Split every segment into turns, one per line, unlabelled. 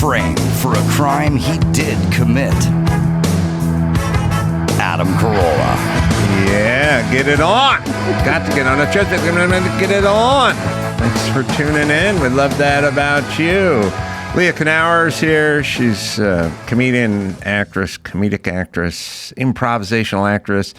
framed for a crime he did commit. Adam Carolla.
Yeah, get it on. Got to get on a trip. Get it on. Thanks for tuning in. We love that about you. Leah Knauer's here. She's a comedian, actress, comedic actress, improvisational actress,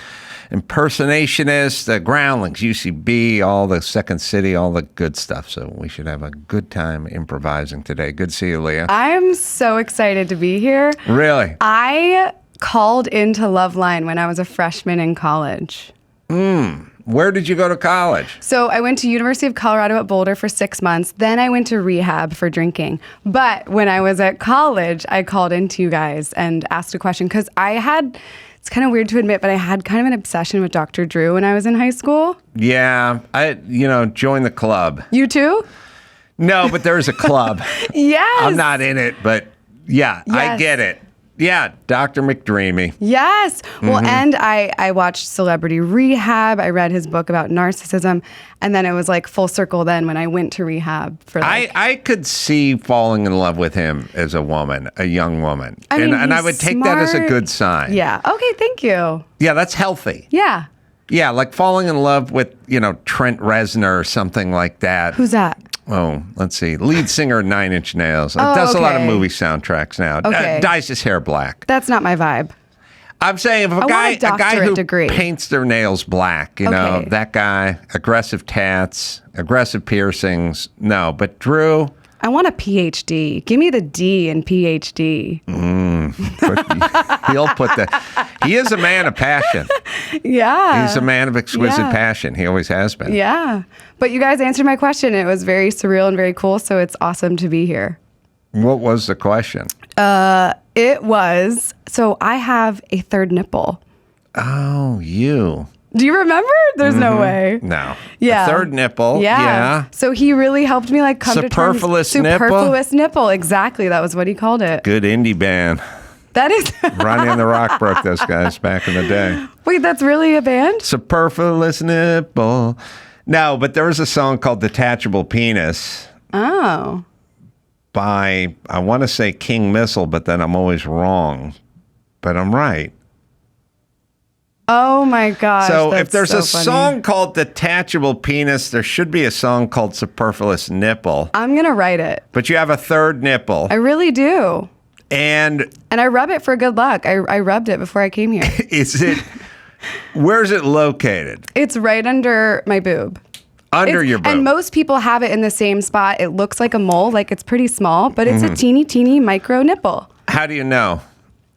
impersonationist, the Groundlings, UCB, all the Second City, all the good stuff. So we should have a good time improvising today. Good to see you, Leah.
I'm so excited to be here.
Really?
I called into Loveline when I was a freshman in college.
Where did you go to college?
So I went to University of Colorado at Boulder for 6 months. Then I went to rehab for drinking. But when I was at college, I called into you guys and asked a question because it's kind of weird to admit, but I had kind of an obsession with Dr. Drew when I was in high school.
Yeah, join the club.
You too?
No, but there's a club.
Yes.
I'm not in it, but yeah,
Yes.
I get it. Yeah, Dr. McDreamy.
Yes. Well, and I watched Celebrity Rehab. I read his book about narcissism. And then it was like full circle then when I went to rehab for
I could see falling in love with him as a woman, a young woman. And I would take that as a good sign.
Yeah. Okay, thank you.
Yeah, that's healthy.
Yeah.
Yeah, like falling in love with, Trent Reznor or something like that.
Who's that?
Oh, let's see. Lead singer of Nine Inch Nails. Does a lot of movie soundtracks now.
Okay.
Dyes his hair black.
That's not my vibe.
I'm saying if a guy who paints their nails black, that guy, aggressive tats, aggressive piercings, no. But Drew,
I want a PhD. Give me the D in PhD.
He'll put that. He is a man of passion.
Yeah.
He's a man of exquisite passion. He always has been.
Yeah. But you guys answered my question. It was very surreal and very cool. So it's awesome to be here.
What was the question?
It was, so I have a third nipple.
Oh, you.
Do you remember? There's no way.
No.
Yeah.
A third nipple. Yeah.
So he really helped me come to terms.
Superfluous nipple?
Superfluous nipple. Exactly. That was what he called it.
Good indie band.
That is.
Ronnie and the Rock broke those guys back in the day.
Wait, that's really a band?
Superfluous nipple. No, but there was a song called Detachable Penis.
Oh.
By, I want to say King Missile, but then I'm always wrong. But I'm right.
Oh my gosh.
So if there's
so
a
funny.
song called Detachable Penis, there should be a song called Superfluous Nipple.
I'm going to write it.
But you have a third nipple.
I really do.
And
I rub it for good luck. I rubbed it before I came here.
Where's it located?
It's right under my boob.
Under your boob.
And most people have it in the same spot. It looks like a mole, like it's pretty small, but it's a teeny, teeny micro nipple.
How do you know?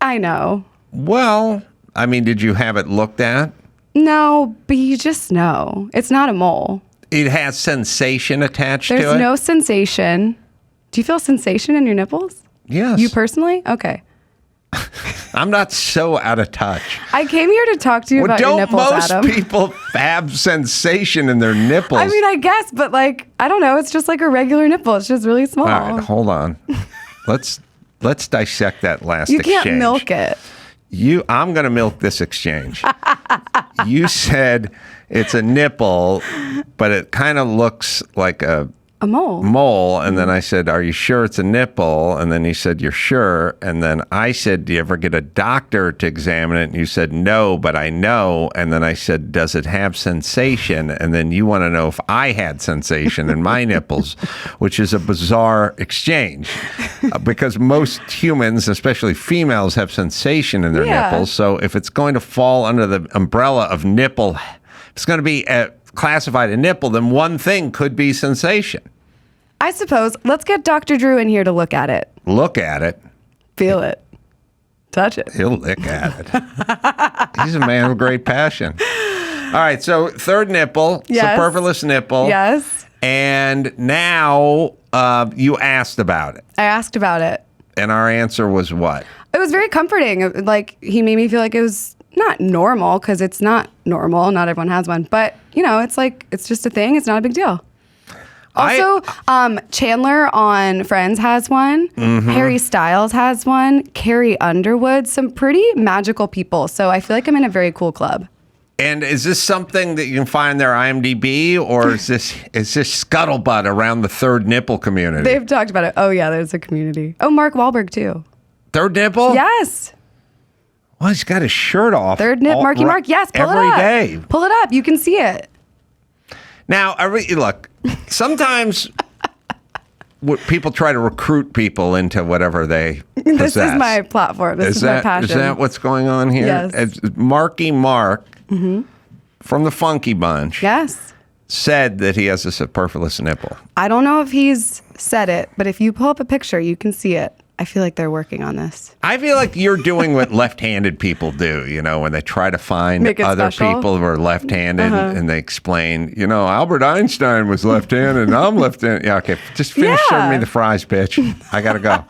I know.
Well, I mean, did you have it looked at?
No, but you just know. It's not a mole.
It has sensation attached to it?
There's no sensation. Do you feel sensation in your nipples?
Yes.
You personally? Okay.
I'm not so out of touch.
I came here to talk to you about your nipples, Adam.
Don't most people have sensation in their nipples?
I mean, I guess, but I don't know. It's just like a regular nipple. It's just really small.
All right, hold on. Let's dissect that last exchange.
You can't milk it.
I'm going to milk this exchange. You said it's a nipple, but it kind of looks like a
mole.
And then I said, are you sure it's a nipple? And then he said, you're sure. And then I said, do you ever get a doctor to examine it? And you said, no, but I know. And then I said, does it have sensation? And then you want to know if I had sensation in my nipples, which is a bizarre exchange because most humans, especially females, have sensation in their nipples. So if it's going to fall under the umbrella of nipple, it's going to be classified a nipple, then one thing could be sensation.
I suppose. Let's get Dr. Drew in here to look at it.
Look at it.
Feel it. Touch it.
He'll lick at it. He's a man of great passion. All right, so third nipple, superfluous nipple.
Yes.
And now you asked about it.
I asked about it.
And our answer was what?
It was very comforting. He made me feel like it was not normal, because it's not normal. Not everyone has one. But, it's just a thing. It's not a big deal. Also, Chandler on Friends has one. Mm-hmm. Harry Styles has one. Carrie Underwood. Some pretty magical people. So I feel like I'm in a very cool club.
And is this something that you can find their IMDb, or is this scuttlebutt around the third nipple community?
They've talked about it. Oh, yeah, there's a community. Oh, Mark Wahlberg, too.
Third nipple?
Yes.
Well, he's got his shirt off.
Third nip, Marky Mark. Yes, pull it up.
Every day.
Pull it up. You can see it.
Now, look, sometimes people try to recruit people into whatever they possess.
This is my platform. This is my passion.
Is that what's going on here?
Yes.
Marky Mark from the Funky Bunch said that he has a superfluous nipple.
I don't know if he's said it, but if you pull up a picture, you can see it. I feel like they're working on this.
I feel like you're doing what left-handed people do, when they try to find other people who are left-handed and they explain, Albert Einstein was left-handed and I'm left-handed. Yeah, okay, just finish serving me the fries, bitch. I got to go.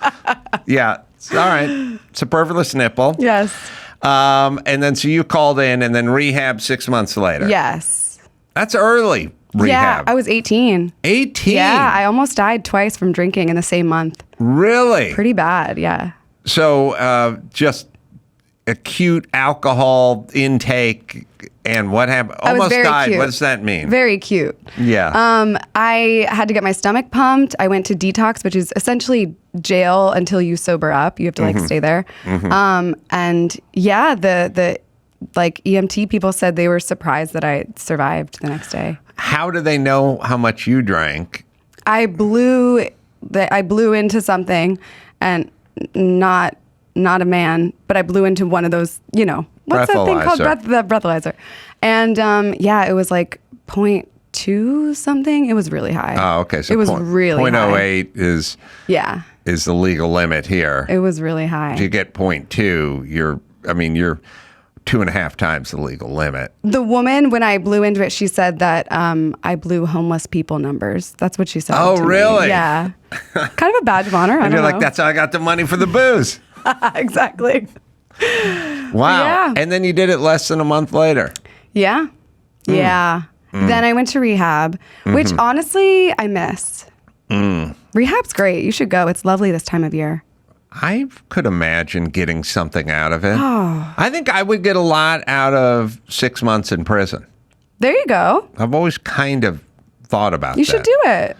Yeah, all right. Superfluous nipple.
Yes.
And then so you called in and then rehab 6 months later.
Yes.
That's early rehab.
Yeah, I was 18.
18?
Yeah, I almost died twice from drinking in the same month.
Really?
Pretty bad, yeah.
So just acute alcohol intake and what happened? Almost died.
Cute.
What does that mean?
Very cute.
Yeah.
I had to get my stomach pumped. I went to detox, which is essentially jail until you sober up. You have to stay there. And yeah, the EMT people said they were surprised that I survived the next day.
How do they know how much you drank?
I blew into something, and not a man, but I blew into one of those, what's that thing called? The breathalyzer. And it was like 0.2 something. It was really high.
Oh, okay. So
it was really high.
0.08 is the legal limit here.
It was really high.
If you get 0.2, you're 2.5 times the legal limit.
The woman, when I blew into it, she said that I blew homeless people numbers. That's what she said.
Oh, really?
Me. Yeah. Kind of a badge of honor.
And you're like, that's how I got the money for the booze.
Exactly.
Wow.
Yeah.
And then you did it less than a month later.
Yeah. Yeah. Then I went to rehab, which honestly I miss. Rehab's great. You should go. It's lovely this time of year.
I could imagine getting something out of it. Oh. I think I would get a lot out of 6 months in prison.
There you go.
I've always kind of thought about that.
You should do it.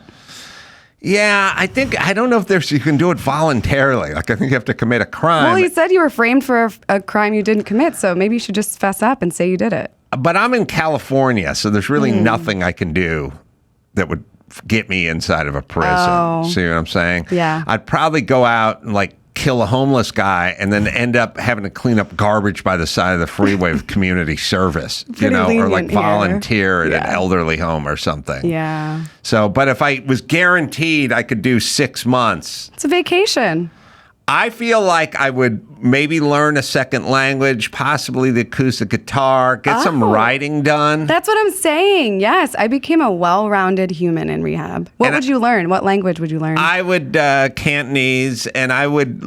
Yeah, I don't know if you can do it voluntarily. Like, I think you have to commit a crime.
Well, you said you were framed for a crime you didn't commit, so maybe you should just fess up and say you did it.
But I'm in California, so there's really nothing I can do that would get me inside of a prison.
Oh.
See what I'm saying?
Yeah.
I'd probably go out and kill a homeless guy and then end up having to clean up garbage by the side of the freeway with community service, or volunteer at an elderly home or something.
Yeah.
So, but if I was guaranteed I could do 6 months.
It's a vacation.
I feel like I would maybe learn a second language, possibly the acoustic guitar, get some writing done.
That's what I'm saying. Yes, I became a well-rounded human in rehab. What would you learn? What language would you learn?
I would Cantonese, and I would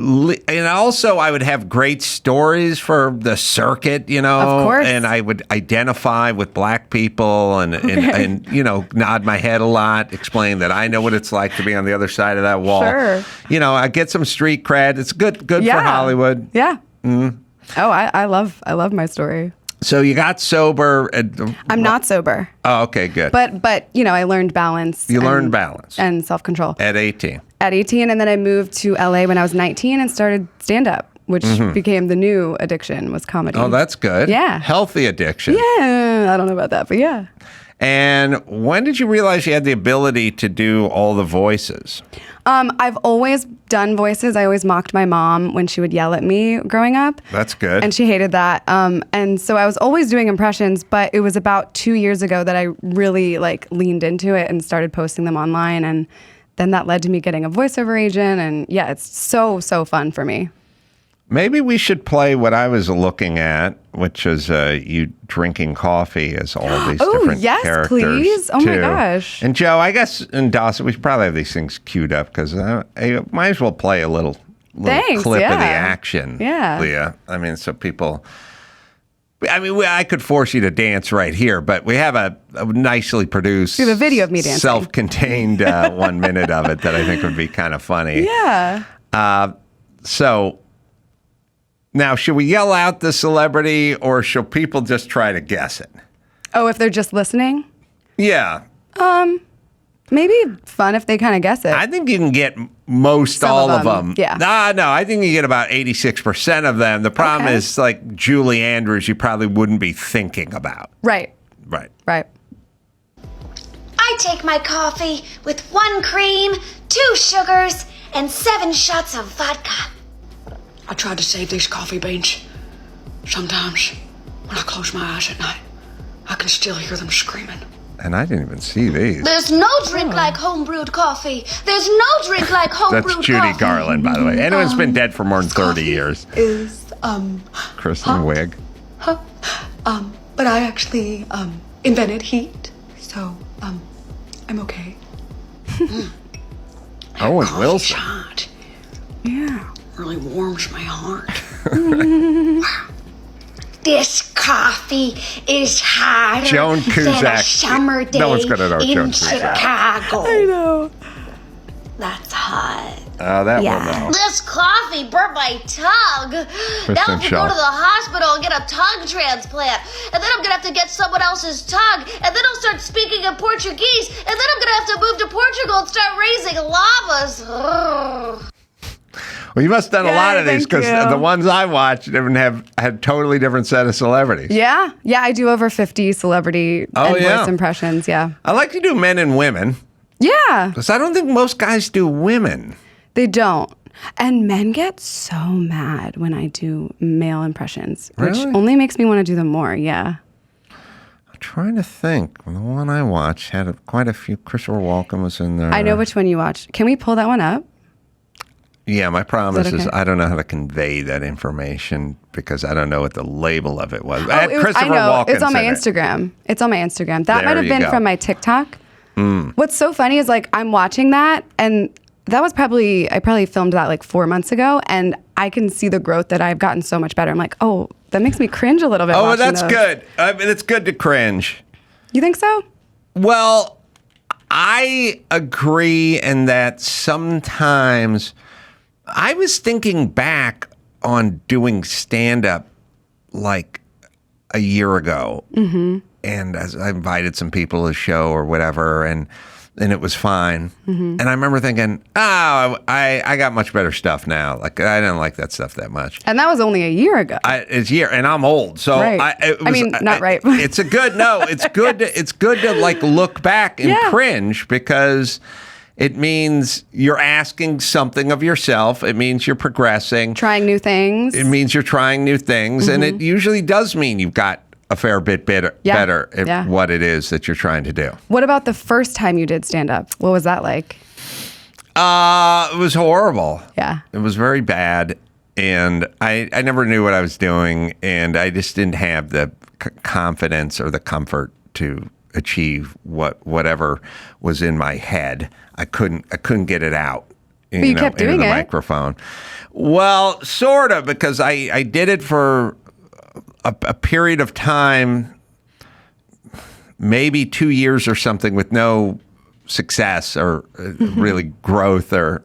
have great stories for the circuit,
Of course.
And I would identify with black people and nod my head a lot, explain that I know what it's like to be on the other side of that wall.
Sure.
I get some street cred. It's good for Hollywood.
Yeah. Oh, I love my story.
So you got sober.
I'm not sober.
Oh, okay, good.
But I learned balance.
You learned balance.
And self-control.
At 18.
At 18, and then I moved to LA when I was 19 and started stand-up, which became the new addiction, was comedy.
Oh, that's good.
Yeah.
Healthy addiction.
Yeah. I don't know about that, but yeah.
And when did you realize you had the ability to do all the voices?
I've always done voices. I always mocked my mom when she would yell at me growing up.
That's good.
And she hated that. And so I was always doing impressions, but it was about 2 years ago that I really leaned into it and started posting them online. And then that led to me getting a voiceover agent. And yeah, it's so fun for me.
Maybe we should play what I was looking at, which is you drinking coffee as all these different characters.
Please. Oh, my gosh.
And Joe, I guess, and Dawson, we should probably have these things queued up because I might as well play a little clip of the action, Leah. I mean, so people... I could force you to dance right here, but we have a nicely produced...
We have a video of me dancing.
Self-contained 1 minute of it that I think would be kind of funny.
Yeah.
So... Now, should we yell out the celebrity or should people just try to guess it?
Oh, if they're just listening?
Yeah.
Maybe fun if they kind of guess it.
I think you can get most
Some
all
of
of
them,
them.
yeah.
No, I think you get about 86% of them. The problem is, like Julie Andrews, you probably wouldn't be thinking about.
Right.
Right.
I take my coffee with 1 cream, 2 sugars, and 7 shots of vodka.
I try to save these coffee beans. Sometimes, when I close my eyes at night, I can still hear them screaming.
And I didn't even see these.
There's no drink like homebrewed coffee. There's no drink like homebrewed
That's
coffee.
Judy Garland, by the way. Anyone's been dead for more than 30 years.
Is,
Kristen Wiig.
but I actually, invented heat, so, I'm okay.
Owen
Coffee's
Wilson.
hot.
Yeah.
Really warms my heart.
This coffee is hotter
Joan
than a
Cusack.
summer day
No one's gonna know
in
Joan Cusack.
Chicago.
I know.
That's hot.
Oh, that
Yeah.
one, though.
This coffee burnt my tongue. Now I have to
Shaw.
go to the hospital and get a tongue transplant. And then I'm going to have to get someone else's tongue. And then I'll start speaking in Portuguese. And then I'm going to have to move to Portugal and start raising llamas. Ugh.
Well, you must have done a lot of these
thank
because
you.
the ones I watched had totally different set of celebrities.
Yeah. Yeah, I do over 50 celebrity and
yeah.
voice impressions. Yeah.
I like to do men and women
Yeah.
because I don't think most guys do women.
They don't. And men get so mad when I do male impressions, which
Really?
only makes me want to do them more. Yeah.
I'm trying to think. The one I watched had quite a few. Christopher Walken was in there.
I know which one you watched. Can we pull that one up?
Yeah, my problem is
okay?
I don't know how to convey that information because I don't know what the label of it was.
Oh, it was, I know. It's on my
Walken's in it.
Instagram. It's on my Instagram. That
There
might have
you
been
go.
from my TikTok. What's so funny is like I'm watching that and that was I probably filmed that like 4 months ago and I can see the growth that I've gotten so much better. I'm like, oh, that makes me cringe a little bit.
Oh,
watching
that's
those.
good. I mean, it's good to cringe.
You think so?
Well, I agree in that sometimes I was thinking back on doing stand-up like a year ago. Mm-hmm. And as I invited some people to the show or whatever, and it was fine. Mm-hmm. And I remember thinking, I got much better stuff now. Like, I didn't like that stuff that much.
And that was only a year ago.
It's a year, and I'm old, so
Right. I mean, not right.
It's good. It's good to like look back and
Yeah.
cringe because it means you're asking something of yourself. It means you're progressing.
Trying new things.
It means you're trying new things, and it usually does mean you've got a fair bit better at
Yeah.
what it is that you're trying to do.
What about the first time you did stand up? What was that like?
It was horrible.
Yeah.
It was very bad, and I never knew what I was doing, and I just didn't have the confidence or the comfort to achieve whatever was in my head. I couldn't get it out.
You kept doing
into the
it.
microphone. Well, sort of, because I did it for a period of time, maybe 2 years or something, with no success or really growth, or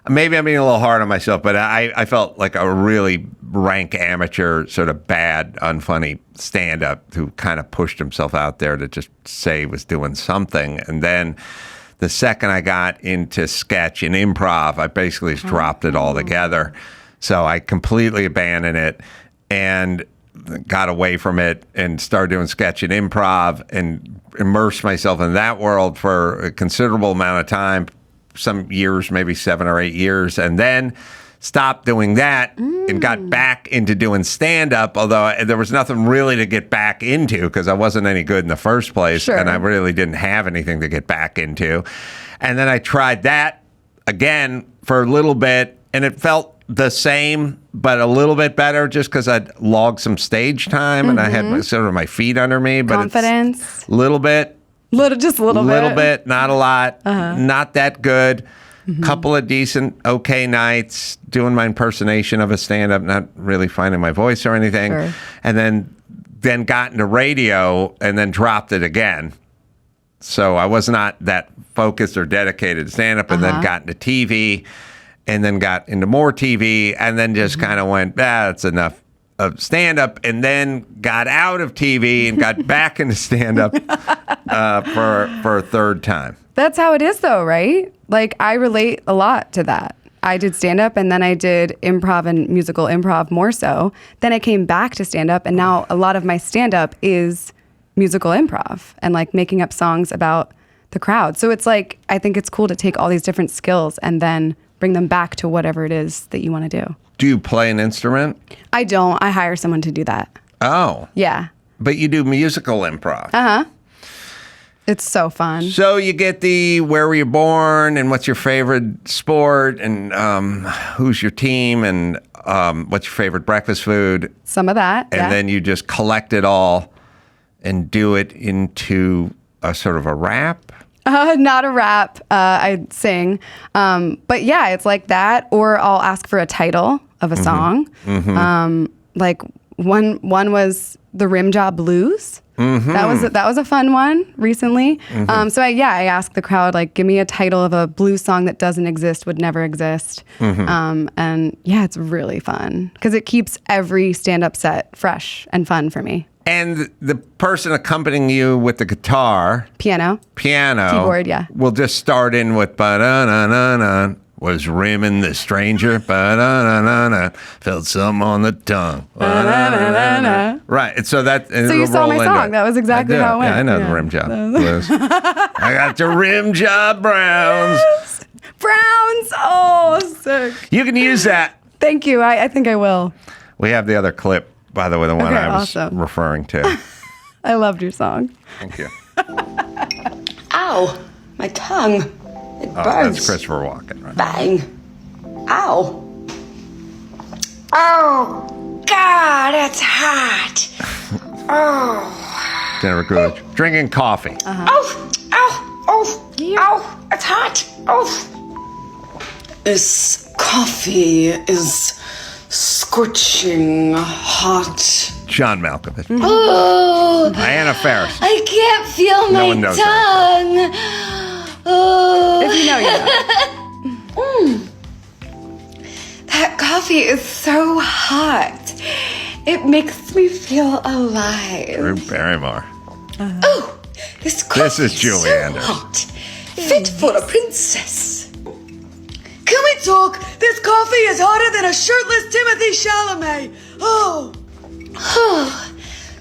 maybe I'm being a little hard on myself, but I felt like a really rank amateur, sort of bad, unfunny stand-up who kind of pushed himself out there to just say he was doing something. And then the second I got into sketch and improv, I basically just dropped it all together. So I completely abandoned it and got away from it and started doing sketch and improv and immersed myself in that world for a considerable amount of time, some years, maybe 7 or 8 years, and then stopped doing that and got back into doing stand-up, although there was nothing really to get back into because I wasn't any good in the first place,
Sure.
and I really didn't have anything to get back into. And then I tried that again for a little bit, and it felt the same, but a little bit better just because I'd logged some stage time and I had my feet under me. But
Confidence.
it's a little bit.
Just a little bit.
Not a lot, not that good. Couple of decent, okay nights, doing my impersonation of a stand-up, not really finding my voice or anything.
Sure.
And then got into radio and then dropped it again. So I was not that focused or dedicated to stand-up, and then got into TV and then got into more TV, and then just kind of went, that's enough of stand-up, and then got out of TV and got back into stand-up for a third time.
That's how it is, though, right? Like, I relate a lot to that. I did stand-up, and then I did improv and musical improv more so. Then I came back to stand-up, and now a lot of my stand-up is musical improv and, like, making up songs about the crowd. So it's like, I think it's cool to take all these different skills and then bring them back to whatever it is that you want to do.
Do you play an instrument?
I don't. I hire someone to do that.
Oh.
Yeah.
But you do musical improv.
Uh-huh. It's so fun.
So you get the where were you born and what's your favorite sport and who's your team and what's your favorite breakfast food.
Some of that.
And then you just collect it all and do it into a sort of a rap.
Not a rap. I sing. But yeah, it's like that. Or I'll ask for a title of a song. Like one was The Rim Job Blues. That was a fun one recently. So I asked the crowd, like, give me a title of a blues song that doesn't exist, would never exist. And yeah, it's really fun because it keeps every stand-up set fresh and fun for me.
And the person accompanying you with the guitar,
Piano, keyboard, yeah,
will just start in with ba-da-na-na-na. Was rimming the stranger, ba-da-na-na-na. Felt some on the tongue. Ba-da-na-na-na. Right, and so that. And
so you saw my song. That was exactly how it went.
Yeah, I know the rim job blues. I got the rim job browns.
Yes. Browns. Oh, sick.
You can use that.
Thank you. I think I will.
We have the other clip, by the way, the one I was
awesome.
referring to.
I loved your song.
Thank you.
Ow, my tongue. It
Oh,
burns.
that's Christopher Walken, right?
Bang. Ow. Oh, God, it's hot. Oh.
Jennifer Coolidge. Drinking coffee.
Oh, ow, oh, ow, it's hot. Oh. This coffee is scorching hot.
John Malkovich.
Oh,
Diana Ferris.
I can't feel my
one knows
tongue. Oh.
If you know, you know.
That coffee is so hot. It makes me feel alive.
Drew Barrymore.
Oh, this coffee
This is Julie
so
Anderson.
hot. Fit for a princess. Can we talk? This coffee is hotter than a shirtless Timothy Chalamet. Oh.
Oh,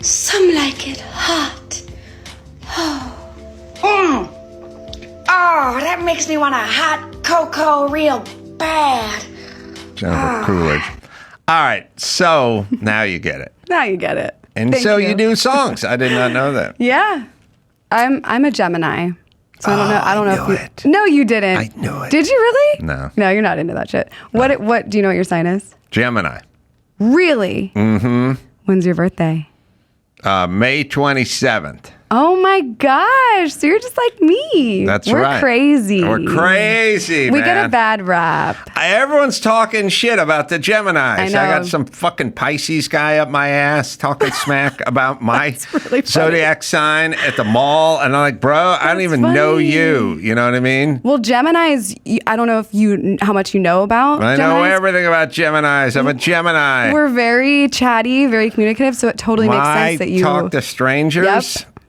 some like it hot.
Oh. Oh, that makes me want a hot cocoa real bad.
Jennifer Coolidge. All right, so now you get it.
Now you get it.
And
Thank
so you do songs. I did not know that.
Yeah. I'm a Gemini. So I don't know if you. No, you didn't.
I knew it.
Did you really?
No.
No, you're not into that shit. What do you know what your sign is?
Gemini.
Really? Mm-hmm. When's your birthday?
May 27th.
Oh my gosh. So you're just like me.
That's
We're
right.
crazy.
We're crazy,
We
man.
get a bad rap.
Everyone's talking shit about the Geminis.
I know.
I got some fucking Pisces guy up my ass talking smack about my
really funny.
zodiac sign at the mall. And I'm like, bro, I don't even know
funny.
you. You know what I mean?
Well, Geminis, I don't know if how much you know about
I know
Geminis.
everything about Geminis. I'm a Gemini.
We're very chatty, very communicative, so it totally makes sense that you
talk to strangers.
Yep.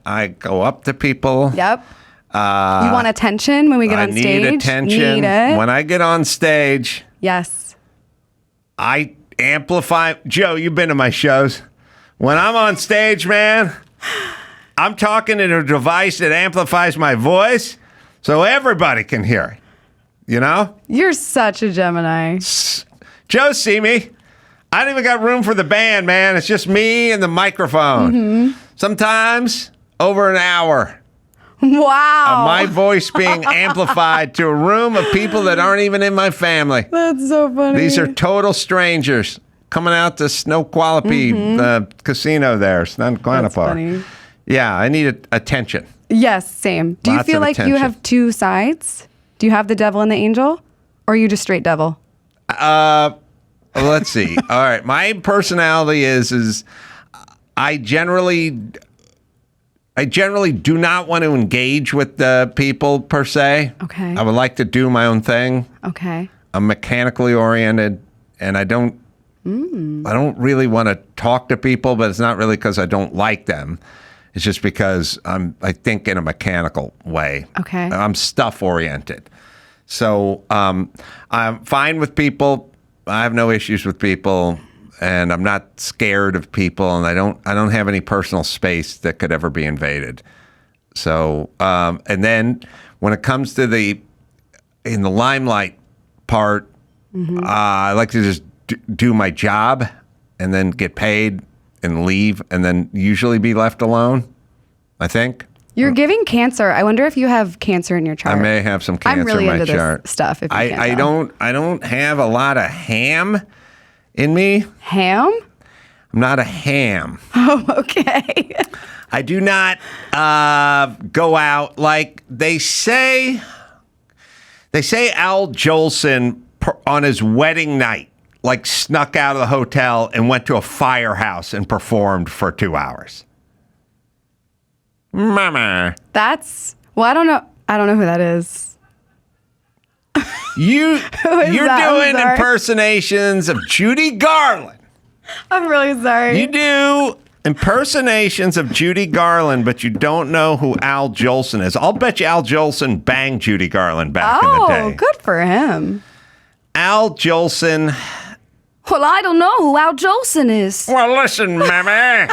I go up to people.
Yep. You want attention when we get on stage?
I need attention.
Need it.
When I get on stage,
Yes.
I amplify. Joe, you've been to my shows. When I'm on stage, man, I'm talking in a device that amplifies my voice so everybody can hear it. You know?
You're such a Gemini.
Joe, see me. I don't even got room for the band, man. It's just me and the microphone.
Mm-hmm.
Sometimes over an hour
Wow.
of my voice being amplified to a room of people that aren't even in my family.
That's so funny.
These are total strangers coming out to Snoqualmie casino there,
That's
Snoqualmie.
funny.
Yeah, I need attention.
Yes, same. Do you
Lots
feel
of
like you
attention.
have two sides? Do you have the devil and the angel? Or are you just straight devil?
Let's see. All right, my personality is I generally do not want to engage with the people per se.
Okay.
I would like to do my own thing.
Okay.
I'm mechanically oriented, and I don't really want to talk to people, but it's not really because I don't like them. It's just because I think in a mechanical way.
Okay.
I'm stuff oriented. So I'm fine with people. I have no issues with people, and I'm not scared of people, and I don't have any personal space that could ever be invaded. So and then when it comes to in the limelight part, I like to just do my job and then get paid and leave, and then usually be left alone, I think.
You're giving Cancer. I wonder if you have Cancer in your chart.
I may have some Cancer
I'm really
in my
into
chart.
this stuff. If you can't
I
tell.
don't have a lot of ham in me.
Ham?
I'm not a ham.
Oh, okay.
I do not go out like they say. They say Al Jolson on his wedding night, like, snuck out of the hotel and went to a firehouse and performed for 2 hours. Mama.
I don't know. I don't know who that is.
You're
that? I'm
doing
sorry.
impersonations of Judy Garland.
I'm really sorry.
You do impersonations of Judy Garland, but you don't know who Al Jolson is. I'll bet you Al Jolson banged Judy Garland back in the day.
Oh, good for him.
Al Jolson.
Well, I don't know who Al Jolson is.
Well, listen, mammy.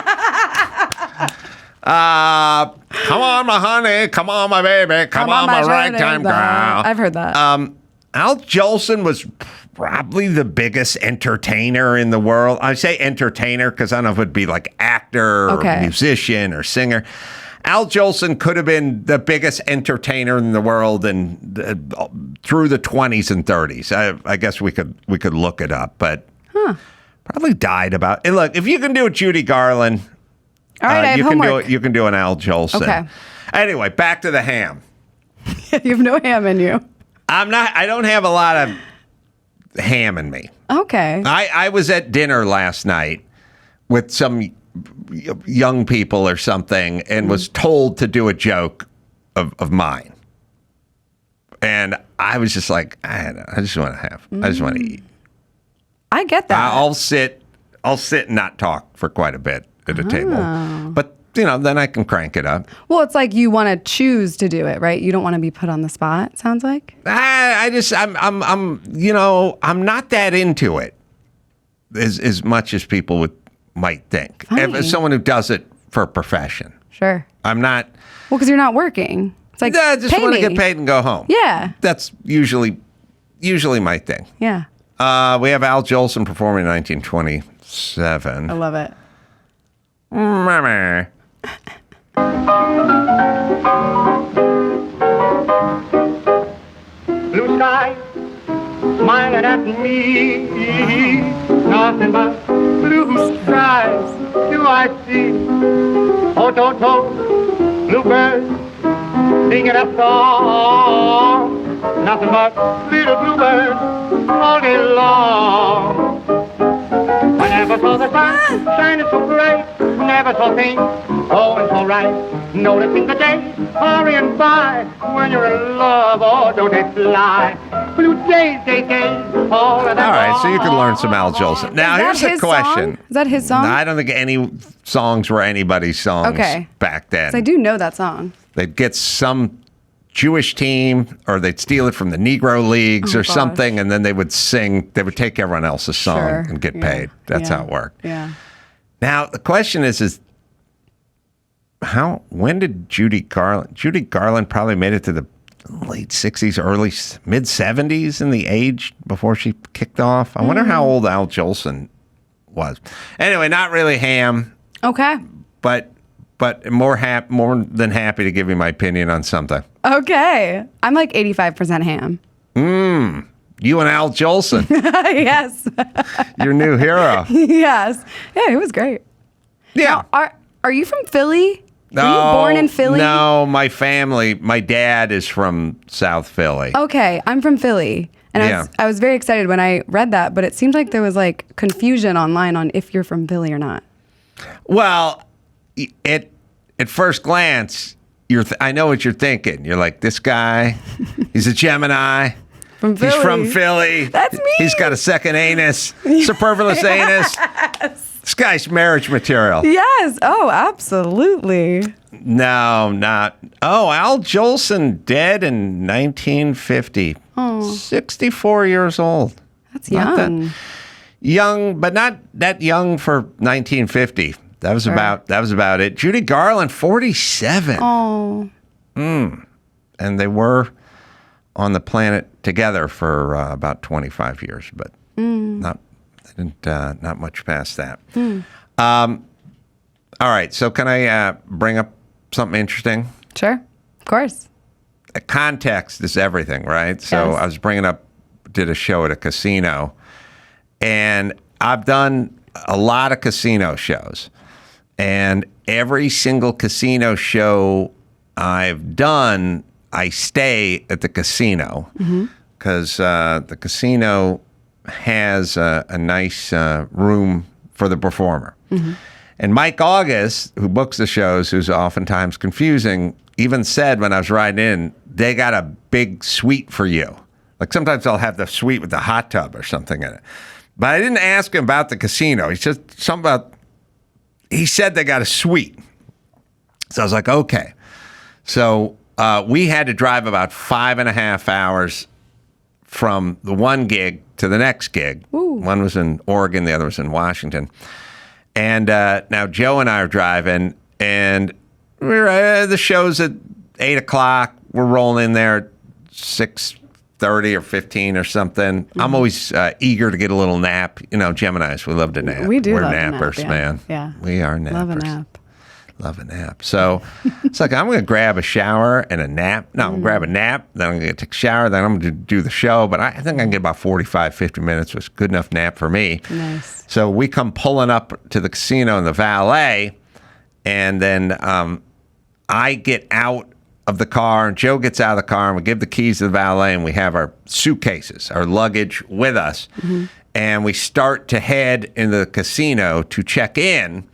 Come on, my honey. Come on, my baby. Come on, my ragtime girl.
I've heard that.
Al Jolson was probably the biggest entertainer in the world. I say entertainer because I don't know if it would be like actor or musician or singer. Al Jolson could have been the biggest entertainer in the world through the 20s and 30s. I guess we could look it up, but probably died about. And look, if you can do a Judy Garland,
all right, I have
you can
homework.
do it. You can do an Al Jolson.
Okay.
Anyway, back to the ham.
You have no ham in you.
I don't have a lot of ham in me.
Okay.
I was at dinner last night with some young people or something and was told to do a joke of mine. And I was just like, I just want to eat.
I get that.
I'll sit and not talk for quite a bit at a table. But then I can crank it up.
Well, it's like you want to choose to do it, right? You don't want to be put on the spot, sounds like.
I'm not that into it as much as people might think. As someone who does it for a profession.
Sure.
I'm not.
Well, because you're not working. It's like,
I just
pay
want to
me.
get paid and go home.
Yeah.
That's usually my thing.
Yeah.
We have Al Jolson performing in 1927.
I love it.
Mama.
Blue sky, smiling at me, nothing but blue skies do I see. Oh, toto, bluebirds, singing a song, nothing but little bluebirds all day long. I never saw the sun shining so bright, never saw things going so right. Noticing the days hurrying by, when you're in love, oh, don't they fly? Blue days, all of them.
All right, so you can learn some Al Jolson. Now, here's the question.
Is that his song?
I don't think any songs were anybody's songs back then.
'Cause I do know that song.
They'd get some Jewish team, or they'd steal it from the Negro Leagues or something, and then they would sing. They would take everyone else's song and get paid. That's how it worked.
Yeah.
Now, the question is when did Judy Garland probably made it to the late 60s, early mid 70s in the age before she kicked off. I wonder how old Al Jolson was. Anyway, not really ham.
Okay.
But more than happy to give you my opinion on something.
Okay. I'm like 85% ham.
You and Al Jolson,
Yes.
your new hero.
Yes. Yeah, it was great.
Yeah.
Now, are you from Philly? Were you born in Philly?
No, my dad is from South Philly.
Okay, I'm from Philly. And I was very excited when I read that, but it seemed like there was like confusion online on if you're from Philly or not.
Well, at first glance, I know what you're thinking. You're like, this guy, he's a Gemini.
From Philly.
He's from Philly.
That's me.
He's got a second anus, superfluous anus. This guy's marriage material.
Yes. Oh, absolutely.
No, not. Oh, Al Jolson dead in 1950.
Oh.
64 years old.
That's
Not
young.
that young, but not that young for 1950. That was about it. Judy Garland, 47.
Oh.
And they were on the planet together for about 25 years, but not much past that. All right, so can I bring up something interesting?
Sure. Of course.
Context is everything, right? So
Yes.
I was did a show at a casino, and I've done a lot of casino shows, and every single casino show I've done, I stay at the casino because the casino has a nice room for the performer. And Mike August, who books the shows, who's oftentimes confusing, even said when I was riding in, they got a big suite for you. Like sometimes I'll have the suite with the hot tub or something in it. But I didn't ask him about the casino. He said something about, he said they got a suite. So I was like, okay. So we had to drive about 5.5 hours from the one gig to the next gig.
Ooh.
One was in Oregon, the other was in Washington. And now Joe and I are driving, and the show's at 8 o'clock. We're rolling in there at 6:30 or 15 or something. I'm always eager to get a little nap. You know, Geminis, we love to nap.
We do
We're
love to nap,
nappers,
yeah.
man.
Yeah.
We are nappers.
Love a nap.
Love a nap. So it's like, I'm going to grab a shower and a nap. No, I'm going to grab a nap, then I'm going to take a shower, then I'm going to do the show. But I think I can get about 45, 50 minutes, which is a good enough nap for me.
Nice.
So we come pulling up to the casino in the valet, and then I get out of the car, and Joe gets out of the car, and we give the keys to the valet, and we have our suitcases, our luggage with us. And we start to head in the casino to check in.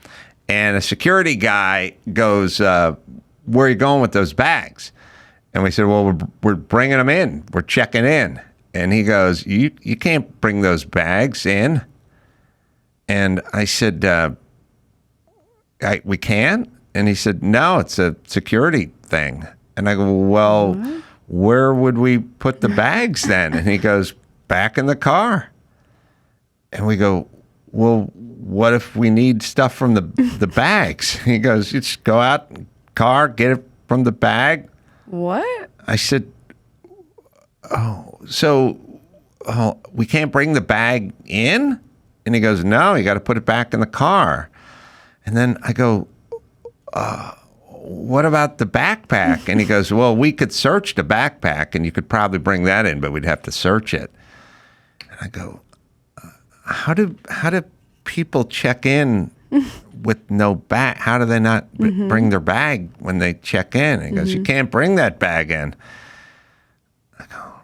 And a security guy goes, where are you going with those bags? And we said, well, we're bringing them in. We're checking in. And he goes, you can't bring those bags in. And I said, we can? And he said, no, it's a security thing. And I go, well, where would we put the bags then? And he goes, back in the car. And we go, well, what if we need stuff from the bags? He goes, you just go out in the car, get it from the bag.
What?
I said, we can't bring the bag in? And he goes, no, you got to put it back in the car. And then I go, what about the backpack? And he goes, well, we could search the backpack and you could probably bring that in, but we'd have to search it. And I go, how do people check in with no bag? How do they not bring their bag when they check in? And he goes, you can't bring that bag in. I go,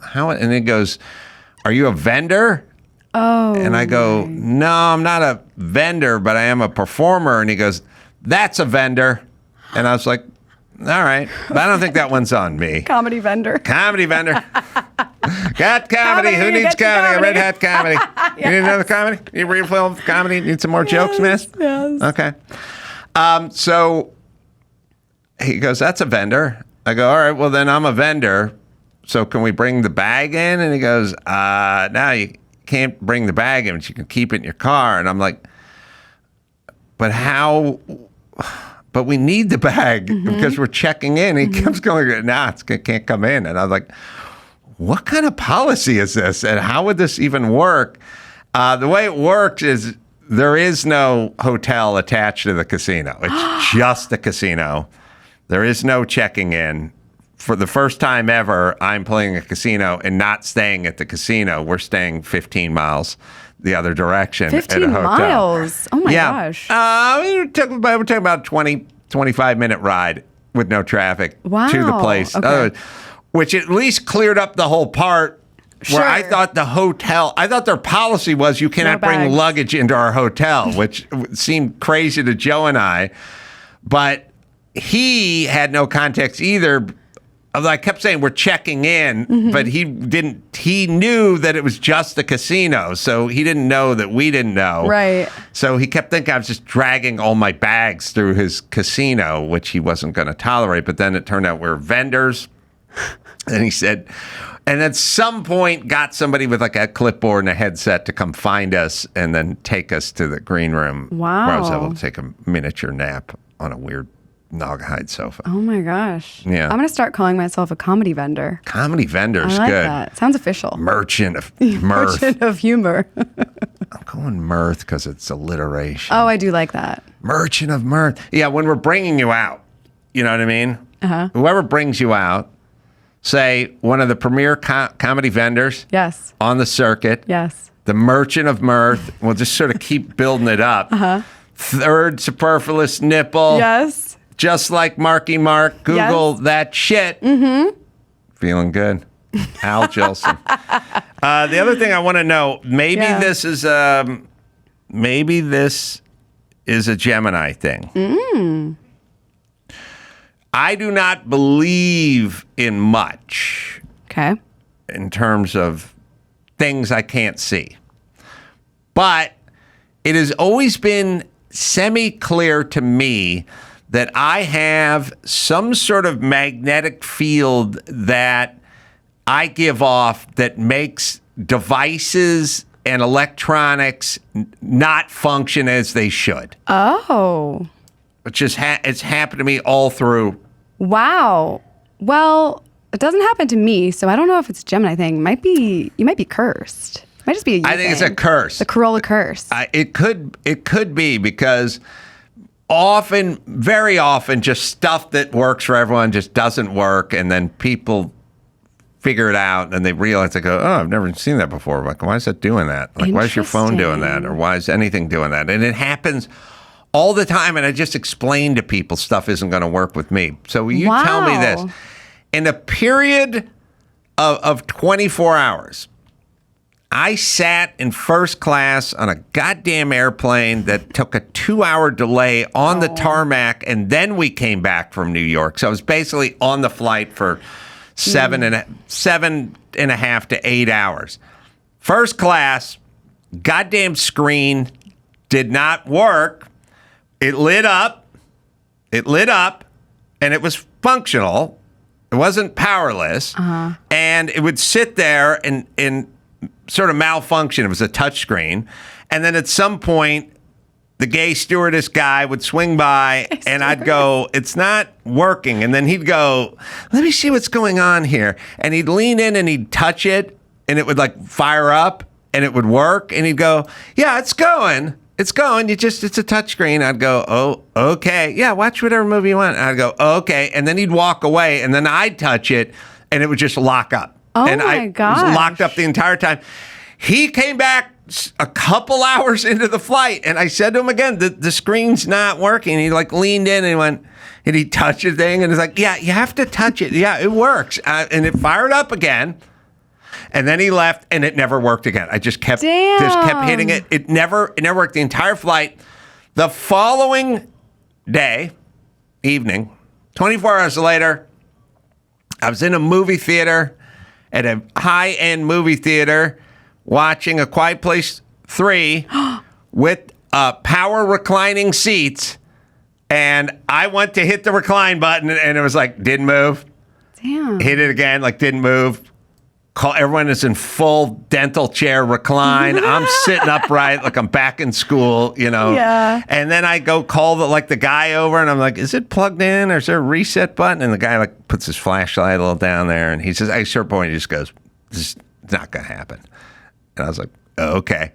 how? And he goes, are you a vendor?
Oh.
And I go, no, I'm not a vendor, but I am a performer. And he goes, that's a vendor. And I was like, all right, but I don't think that one's on me.
Comedy vendor.
Comedy vendor. Got comedy. Who needs comedy? A red hat comedy. You need another comedy? You refill comedy? Need some more jokes, miss?
Yes.
Okay. So he goes, that's a vendor. I go, all right, well, then I'm a vendor. So can we bring the bag in? And he goes, no, you can't bring the bag in, but you can keep it in your car. And I'm like, but how? But we need the bag because we're checking in. He keeps going, nah, it can't come in. And I was like, what kind of policy is this? And how would this even work? The way it works is there is no hotel attached to the casino. It's just a casino. There is no checking in. For the first time ever, I'm playing a casino and not staying at the casino. We're staying 15 miles the other direction
15
at a hotel.
miles. Oh my gosh.
We're talking about a 20, 25-minute ride with no traffic to the place.
Okay.
Which at least cleared up the whole part where I
Sure.
thought I thought their policy was you cannot bring
bags.
luggage into our hotel, which seemed crazy to Joe and I. But he had no context either. Although I kept saying we're checking in, but he didn't. He knew that it was just a casino, so he didn't know that we didn't know.
Right.
So he kept thinking I was just dragging all my bags through his casino, which he wasn't going to tolerate. But then it turned out we're vendors. And he said, and at some point got somebody with like a clipboard and a headset to come find us and then take us to the green room.
Wow.
Where I was able to take a miniature nap on a weird Naugahyde sofa.
Oh my gosh.
Yeah.
I'm going to start calling myself a comedy vendor.
Comedy vendor's
I like
good.
that. Sounds official.
Merchant of mirth.
Merchant of humor.
I'm going mirth because it's alliteration.
Oh, I do like that.
Merchant of mirth. Yeah, when we're bringing you out, you know what I mean?
Uh-huh.
Whoever brings you out, say one of the premier comedy vendors
Yes.
on the circuit,
Yes.
the merchant of mirth. We'll just sort of keep building it up.
Uh-huh.
Third superfluous nipple.
Yes.
Just like Marky Mark. Google
Yes.
that shit. Mm-hmm. Feeling good. Al Jolson. The other thing I want to know, maybe this is a Gemini thing. I do not believe in much
Okay.
in terms of things I can't see. But it has always been semi-clear to me that I have some sort of magnetic field that I give off that makes devices and electronics not function as they should.
Oh.
It's just it's happened to me all through.
Wow. Well, it doesn't happen to me, so I don't know if it's a Gemini thing. You might be cursed. It might just be a you
I think it's a
thing.
curse.
The Corolla curse.
It could be because very often, just stuff that works for everyone just doesn't work, and then people figure it out and they realize, they go, oh, I've never seen that before. Like, why is it doing that? Like, why is your phone doing that? Or why is anything doing that? And it happens all the time, and I just explain to people stuff isn't going to work with me. So you tell me this. In a period of 24 hours, I sat in first class on a goddamn airplane that took a 2-hour delay on the tarmac, and then we came back from New York. So I was basically on the flight for seven and a half to 8 hours. First class, goddamn screen did not work. It lit up, and it was functional. It wasn't powerless, and it would sit there and sort of malfunction. It was a touchscreen. And then at some point, the gay stewardess guy would swing by and I'd go, it's not working. And then he'd go, let me see what's going on here. And he'd lean in and he'd touch it and it would like fire up and it would work. And he'd go, yeah, it's going. It's going. It's a touchscreen. I'd go, oh, okay. Yeah, watch whatever movie you want. I'd go, okay. And then he'd walk away and then I'd touch it and it would just lock up.
Oh
and
my gosh.
I was locked up the entire time. He came back a couple hours into the flight, and I said to him again, the screen's not working. He like leaned in and he went, and he touched the thing, and he's like, yeah, you have to touch it. Yeah, it works. And it fired up again. And then he left, and it never worked again. I just kept hitting it. It never worked the entire flight. The following evening, 24 hours later, I was in a movie theater, at a high-end movie theater, watching A Quiet Place 3 with power reclining seats, and I went to hit the recline button, and it was like, didn't move.
Damn.
Hit it again, like didn't move. Everyone is in full dental chair recline. I'm sitting upright like I'm back in school, you know.
Yeah.
And then I go call the guy over, and I'm like, is it plugged in, or is there a reset button? And the guy like puts his flashlight a little down there, and he says, at a certain point, he just goes, this is not going to happen. And I was like, oh, okay.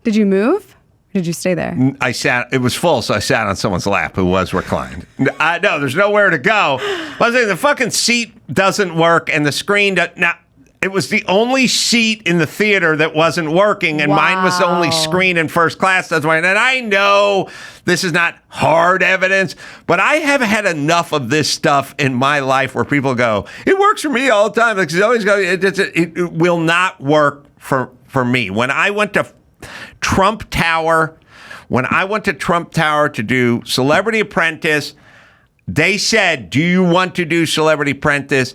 Did you move? Or did you stay there?
I sat, it was full, so I sat on someone's lap who was reclined. No, there's nowhere to go. I was saying, the fucking seat doesn't work, and the screen, it was the only seat in the theater that wasn't working, and mine was the only screen in first class. That's why, and I know this is not hard evidence, but I have had enough of this stuff in my life where people go, it works for me all the time. Like, it always goes, it will not work for me. When I went to Trump Tower to do Celebrity Apprentice, They said, do you want to do Celebrity Apprentice?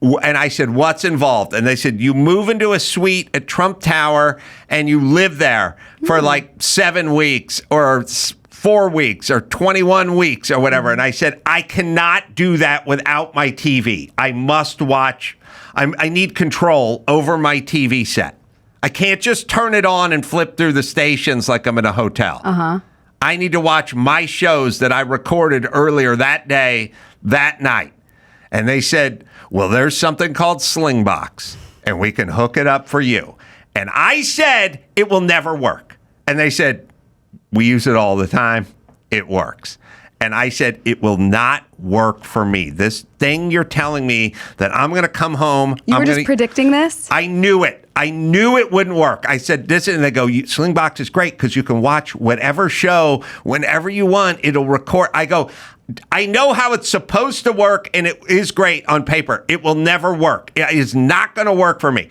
And I said, what's involved? And they said, you move into a suite at Trump Tower and you live there for like 7 weeks or 4 weeks or 21 weeks or whatever. And I said, I cannot do that without my TV. I must watch. I need control over my TV set. I can't just turn it on and flip through the stations like I'm in a hotel. I need to watch my shows that I recorded earlier that day, that night. And they said, well, there's something called Slingbox, and we can hook it up for you. And I said, it will never work. And they said, we use it all the time. It works. And I said, it will not work for me. This thing you're telling me that I'm going to come home.
You were just predicting this?
I knew it. I knew it wouldn't work. I said this, and they go, Slingbox is great because you can watch whatever show whenever you want. It'll record. I go, I know how it's supposed to work, and it is great on paper. It will never work. It is not going to work for me.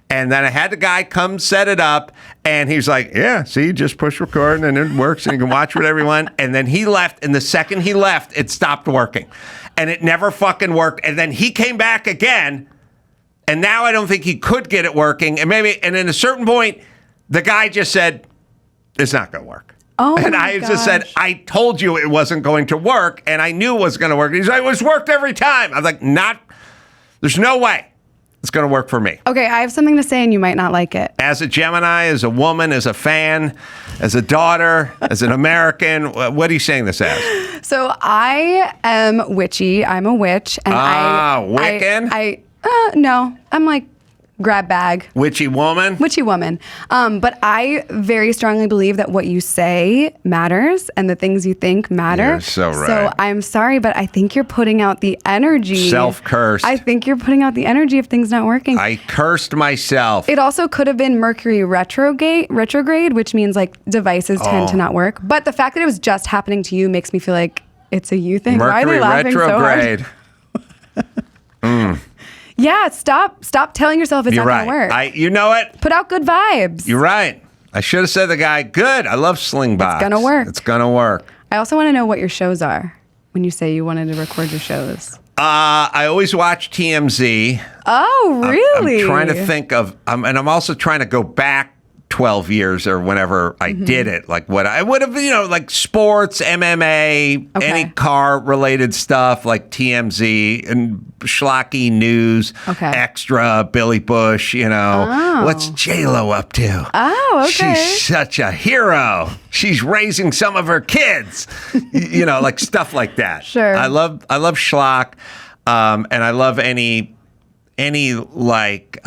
And then I had the guy come set it up, and he's like, yeah, see, just push record, and it works, and you can watch whatever you want. And then he left, and the second he left, it stopped working. And it never fucking worked. And then he came back again, and now I don't think he could get it working. And at a certain point, the guy just said, it's not going to work.
Oh,
and I just said, I told you it wasn't going to work, and I knew it was going to work. He's like, it's worked every time. I was like, there's no way it's going to work for me.
Okay, I have something to say, and you might not like it.
As a Gemini, as a woman, as a fan, as a daughter, as an American, what are you saying this as?
So I am witchy. I'm a witch. And
Wiccan?
No, I'm like grab bag.
Witchy woman?
Witchy woman. But I very strongly believe that what you say matters and the things you think matter.
You're so right.
So I'm sorry, but I think you're putting out the energy.
Self-cursed.
I think you're putting out the energy of things not working.
I cursed myself.
It also could have been Mercury retrograde, which means like devices tend to not work. But the fact that it was just happening to you makes me feel like it's a you thing. Why are they laughing
retrograde.
so hard? Yeah, stop telling yourself it's
You're
not
right.
going to work.
You know what?
Put out good vibes.
You're right. I should have said to the guy, good. I love Slingbox.
It's going to work.
It's going to work.
I also want to know what your shows are when you say you wanted to record your shows.
I always watch TMZ.
Oh, really?
I'm trying to think of, and I'm also trying to go back 12 years or whenever I did it, like what I would have, like sports, MMA, any car related stuff like TMZ and schlocky news, extra, Billy Bush, what's J-Lo up to?
Oh, okay.
She's such a hero. She's raising some of her kids, like stuff like that.
Sure.
I love schlock. And I love any like,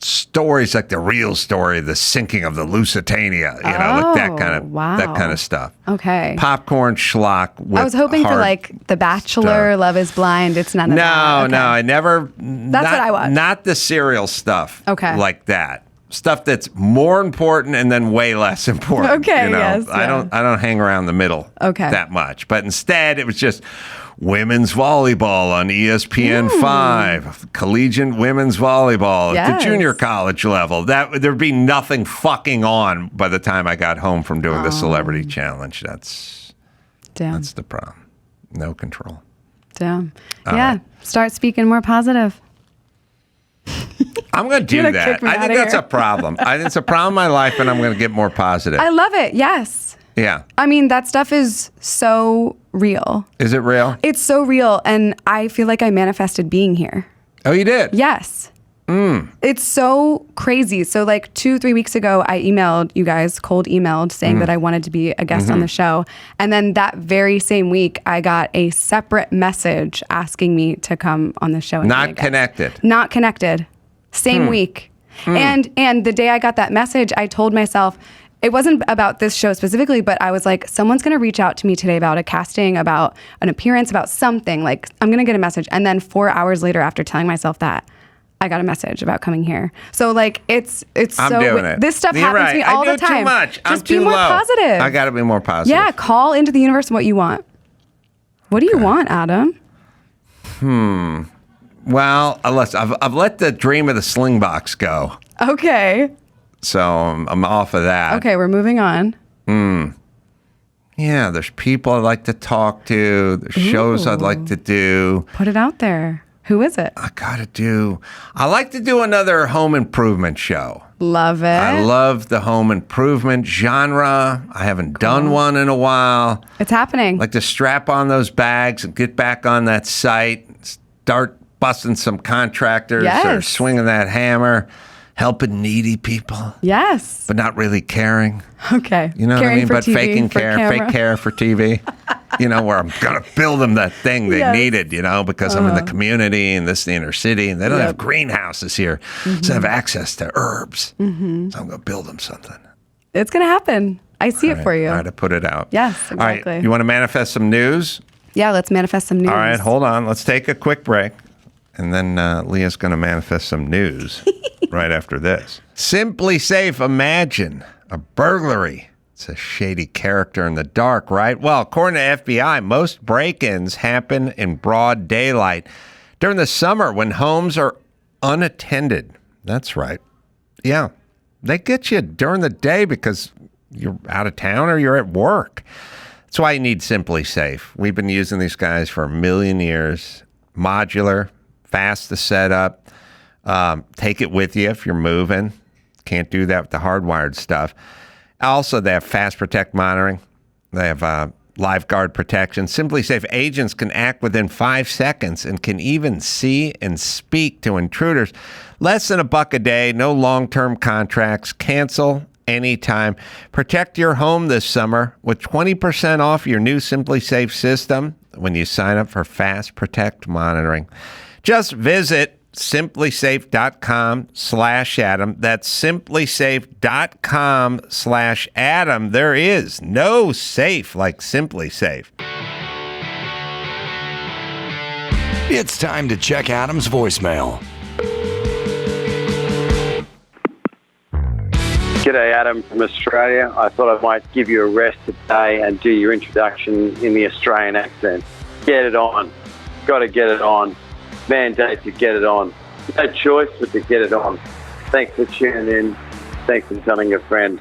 stories like the real story, the sinking of the Lusitania, like that kind of stuff.
Okay.
Popcorn schlock.
I was hoping for like The Bachelor, Love is Blind. It's none of that.
No, I never.
That's what I watch.
Not the serial stuff.
Okay.
Like that. Stuff that's more important and then way less important.
Okay. Yes.
I don't hang around the middle. That much. But instead, it was just women's volleyball on ESPN 5, collegiate women's volleyball at the junior college level. There'd be nothing fucking on by the time I got home from doing the celebrity challenge. That's the problem. No control.
Damn. Yeah. Start speaking more positive.
I'm going to do that. I think that's a problem. I think it's a problem in my life, and I'm going to get more positive.
I love it. Yes.
Yeah.
I mean, that stuff is so real.
Is it real?
It's so real, and I feel like I manifested being here.
Oh, you did?
Yes. It's so crazy. So like 2-3 weeks ago, I emailed you guys, cold emailed, saying that I wanted to be a guest on the show. And then that very same week, I got a separate message asking me to come on the show.
Not connected.
Not connected. Same week. And the day I got that message, I told myself, it wasn't about this show specifically, but I was like, someone's going to reach out to me today about a casting, about an appearance, about something. Like, I'm going to get a message. And then 4 hours later, after telling myself that, I got a message about coming here. So like, it's
I'm
so
doing it.
This stuff happens to me all the time.
I do too much. I'm
Just
too
be more
low.
positive.
I got to be more positive.
Yeah, call into the universe what you want. What do you want, Adam?
Well, I've let the dream of the Slingbox go.
Okay.
So I'm off of that.
Okay, we're moving on.
Yeah, there's people I'd like to talk to. There's shows I'd like to do.
Put it out there. Who is it?
I like to do another home improvement show.
Love it.
I love the home improvement genre. I haven't done one in a while.
It's happening.
Like to strap on those bags and get back on that site, start busting some contractors or swinging that hammer, helping needy people.
Yes.
But not really caring.
Okay.
You know what I mean? But
TV,
faking care, fake care for TV. You know, where I'm going to build them that thing they needed, you know, because I'm in the community and this is the inner city and they don't have greenhouses here. So I have access to herbs. So I'm going to build them something.
It's going to happen. I see it for you.
All right, to put it out.
Yes, exactly.
All right, you want to manifest some news?
Yeah, let's manifest some news.
All right, hold on. Let's take a quick break. And then Leah's going to manifest some news right after this. Simply Safe, imagine a burglary. It's a shady character in the dark, right? Well, according to FBI, most break-ins happen in broad daylight during the summer when homes are unattended. That's right. Yeah, they get you during the day because you're out of town or you're at work. That's why you need Simply Safe. We've been using these guys for a million years. Modular, fast to set up. Take it with you if you're moving. Can't do that with the hardwired stuff. Also, they have fast protect monitoring. They have live guard protection. Simply Safe agents can act within 5 seconds and can even see and speak to intruders. Less than $1 a day, no long-term contracts. Cancel anytime. Protect your home this summer with 20% off your new Simply Safe system when you sign up for Fast Protect monitoring. Just visit simplysafe.com/Adam. That's simplysafe.com/Adam. There is no safe like Simply Safe.
It's time to check Adam's voicemail.
G'day, Adam from Australia. I thought I might give you a rest today and do your introduction in the Australian accent. Get it on. Got to get it on. Mandate to get it on. No choice but to get it on. Thanks for tuning in. Thanks for telling a friend.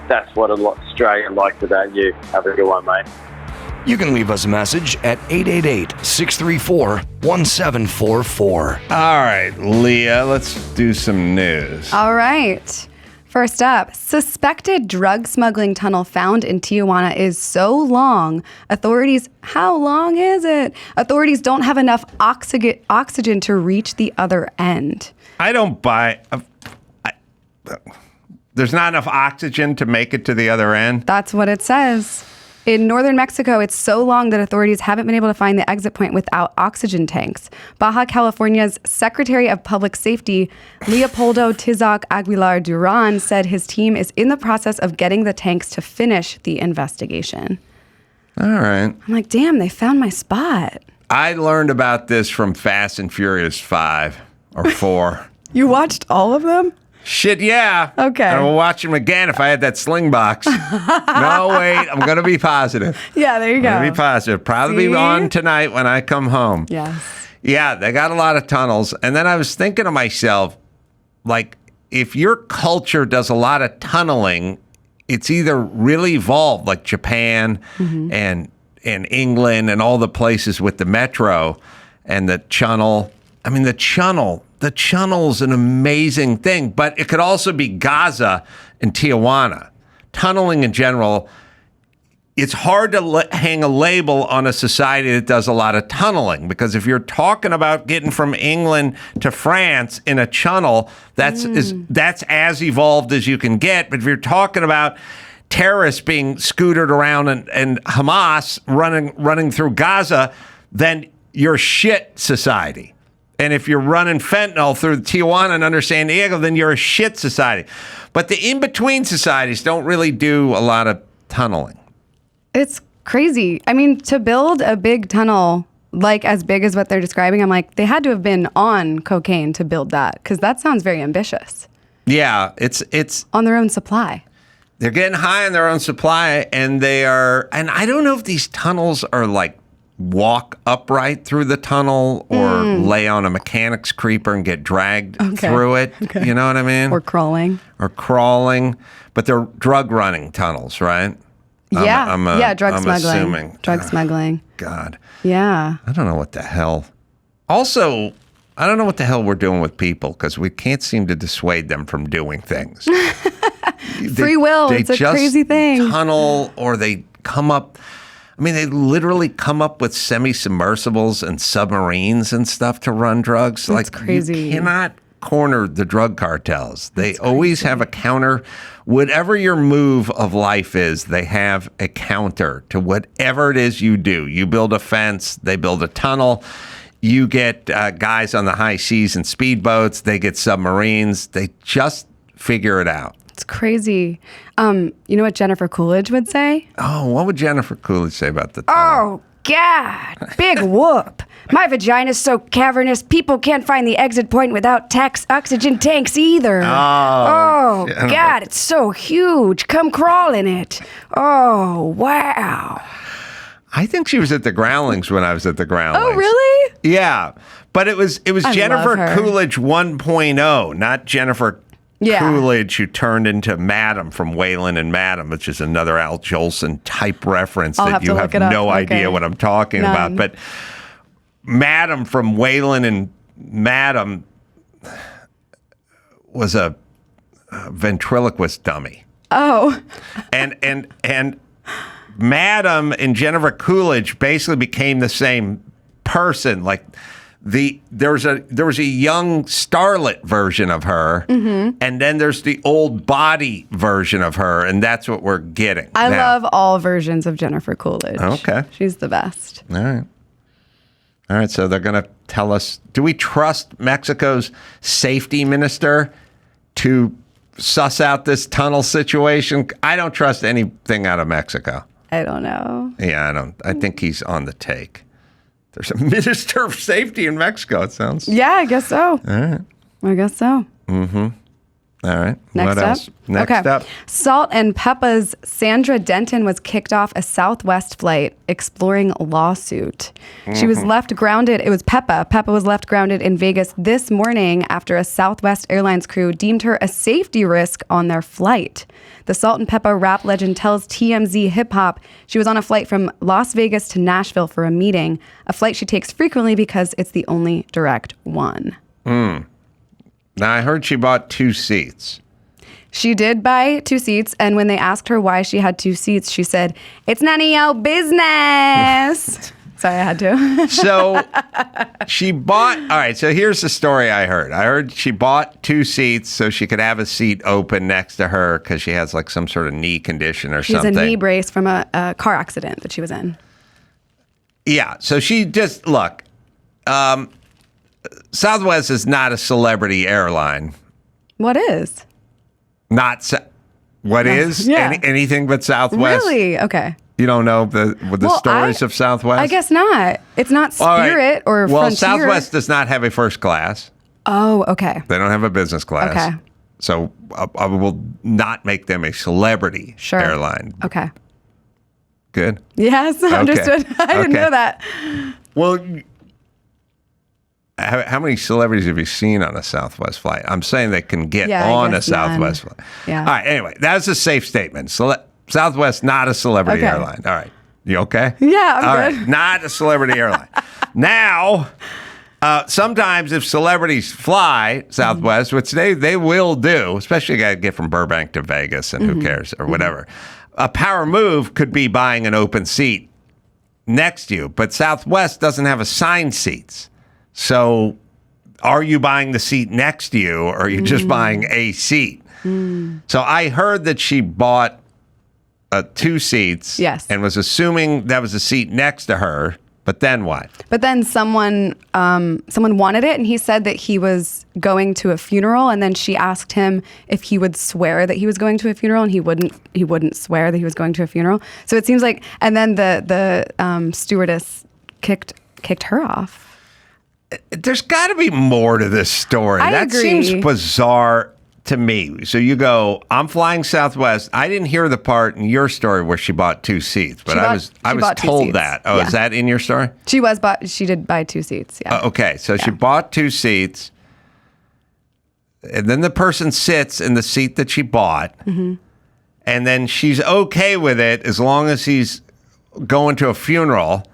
That's what Australia likes about you. Have a good one, mate.
You can leave us a message at 888-634-1744.
All right, Leah, let's do some news.
All right. First up, suspected drug smuggling tunnel found in Tijuana is so long. How long is it? Authorities don't have enough oxygen to reach the other end.
I don't buy. There's not enough oxygen to make it to the other end.
That's what it says. In northern Mexico, it's so long that authorities haven't been able to find the exit point without oxygen tanks. Baja California's Secretary of Public Safety, Leopoldo Tizoc Aguilar Duran, said his team is in the process of getting the tanks to finish the investigation.
All right.
I'm like, damn, they found my spot.
I learned about this from Fast and Furious 5 or 4.
You watched all of them?
Shit, yeah.
Okay.
And I'll watch him again if I had that sling box. No, wait. I'm going to be positive.
Yeah, there you go.
I'm going to be positive. Probably be on tonight when I come home.
Yes.
Yeah, they got a lot of tunnels. And then I was thinking to myself, like, if your culture does a lot of tunneling, it's either really evolved, like Japan and England and all the places with the metro and the channel. I mean, the channel's an amazing thing, but it could also be Gaza and Tijuana. Tunneling in general, it's hard to hang a label on a society that does a lot of tunneling, because if you're talking about getting from England to France in a tunnel, that's as evolved as you can get. But if you're talking about terrorists being scootered around and Hamas running through Gaza, then you're shit society. And if you're running fentanyl through Tijuana and under San Diego, then you're a shit society. But the in-between societies don't really do a lot of tunneling.
It's crazy. I mean, to build a big tunnel, like as big as what they're describing, I'm like, they had to have been on cocaine to build that, because that sounds very ambitious.
Yeah, it's
on their own supply.
They're getting high on their own supply, and I don't know if these tunnels are like walk upright through the tunnel or lay on a mechanic's creeper and get dragged through it. Okay. You know what I mean?
Or crawling.
But they're drug running tunnels, right?
Yeah. Drug
I'm
smuggling.
assuming.
Drug smuggling.
God.
Yeah.
I don't know what the hell. Also, I don't know what the hell we're doing with people because we can't seem to dissuade them from doing things.
Free will. It's a crazy thing.
Tunnel or they come up. I mean, they literally come up with semi-submersibles and submarines and stuff to run drugs.
That's crazy.
You cannot corner the drug cartels. They always have a counter. Whatever your move of life is, they have a counter to whatever it is you do. You build a fence, they build a tunnel. You get guys on the high seas and speedboats. They get submarines. They just figure it out.
It's crazy. You know what Jennifer Coolidge would say?
Oh, what would Jennifer Coolidge say about the tunnel?
Oh, God. Big whoop. My vagina's so cavernous, people can't find the exit point without oxygen tanks either. Oh, God, it's so huge. Come crawl in it. Oh, wow.
I think she was at the Groundlings when I was at the Groundlings.
Oh, really?
Yeah. But it was Jennifer Coolidge 1.0, not Jennifer Coolidge, who turned into Madam from Waylon and Madam, which is another Al Jolson type reference that you have no idea what I'm talking about. But Madam from Waylon and Madam was a ventriloquist dummy. Oh. And Madam and Jennifer Coolidge basically became the same person. Like there was a young starlet version of her, and then there's the old body version of her, and that's what we're getting.
I love all versions of Jennifer Coolidge.
Okay,
she's the best.
All right. So they're going to tell us: do we trust Mexico's safety minister to suss out this tunnel situation? I don't trust anything out of Mexico.
I don't know.
Yeah, I don't. I think he's on the take. There's a minister of safety in Mexico, it sounds.
Yeah, I guess so.
All right.
I guess so.
Mm-hmm. All right.
Next
what else?
up?
Next up.
Salt-N-Pepa's Sandra Denton was kicked off a Southwest flight exploring lawsuit. She was left grounded. It was Pepa. Pepa was left grounded in Vegas this morning after a Southwest Airlines crew deemed her a safety risk on their flight. The Salt-N-Pepa rap legend tells TMZ Hip Hop she was on a flight from Las Vegas to Nashville for a meeting, a flight she takes frequently because it's the only direct one.
Now, I heard she bought 2 seats.
She did buy 2 seats, and when they asked her why she had 2 seats, she said, "It's none of your business." Sorry, I had to.
So she bought, all right, so here's the story I heard. I heard she bought 2 seats so she could have a seat open next to her because she has like some sort of knee condition or something.
She has a knee brace from a car accident that she was in.
Yeah, so she just, look, Southwest is not a celebrity airline.
What is?
What is?
Yeah.
Anything but Southwest.
Really? Okay.
You don't know the stories of Southwest?
I guess not. It's not Spirit or Frontier.
Well, Southwest does not have a first class.
Oh, okay.
They don't have a business class.
Okay.
So I will not make them a celebrity airline.
Okay.
Good?
Yes, understood. I didn't know that.
Well, how many celebrities have you seen on a Southwest flight? I'm saying they can get on a Southwest flight.
Yeah.
All right, anyway, that's a safe statement. Southwest, not a celebrity airline. All right. You okay?
Yeah, I'm good.
Right. Not a celebrity airline. Now, sometimes if celebrities fly Southwest, which they will do, especially got to get from Burbank to Vegas and who cares or whatever, a power move could be buying an open seat next to you. But Southwest doesn't have assigned seats. So are you buying the seat next to you or are you just buying a seat? So I heard that she bought 2 seats and was assuming that was a seat next to her. But then what? But then someone wanted it, and he said that he was going to a funeral, and then she asked him if he would swear that he was going to a funeral, and he wouldn't swear that he was going to a funeral. So it seems like, and then the stewardess kicked her off. There's got to be more to this story.
I agree.
Seems bizarre to me. So you go, I'm flying Southwest. I didn't hear the part in your story where she bought 2 seats, but I was told that. Oh, is that in your story? She did buy 2 seats. Yeah. Okay. So she bought 2 seats, and then the person sits in the seat that she bought, And then she's okay with it as long as he's going to a funeral,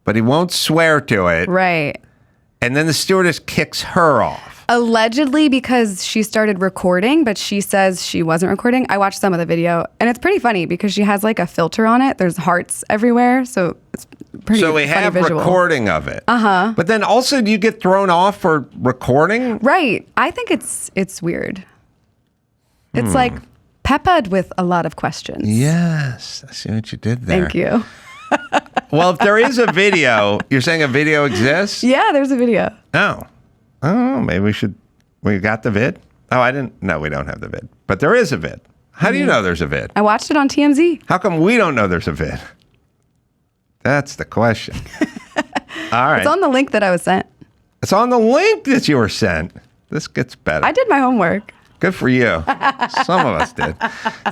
but he won't swear to it.
Right.
And then the stewardess kicks her off.
Allegedly because she started recording, but she says she wasn't recording. I watched some of the video, and it's pretty funny because she has like a filter on it. There's hearts everywhere, so it's pretty
So we
funny
have
visual.
recording of it. Uh-huh. But then also, do you get thrown off for recording?
Right. I think it's weird. It's like peppered with a lot of questions.
Yes. I see what you did there.
Thank you.
Well, if there is a video, you're saying a video exists?
Yeah, there's a video.
No. I don't know. Maybe we got the vid? Oh, I didn't. No, we don't have the vid. But there is a vid. How do you know there's a vid?
I watched it on TMZ.
How come we don't know there's a vid? That's the question. All right.
It's on the link that I was sent.
It's on the link that you were sent. This gets better.
I did my homework.
Good for you. Some of us did.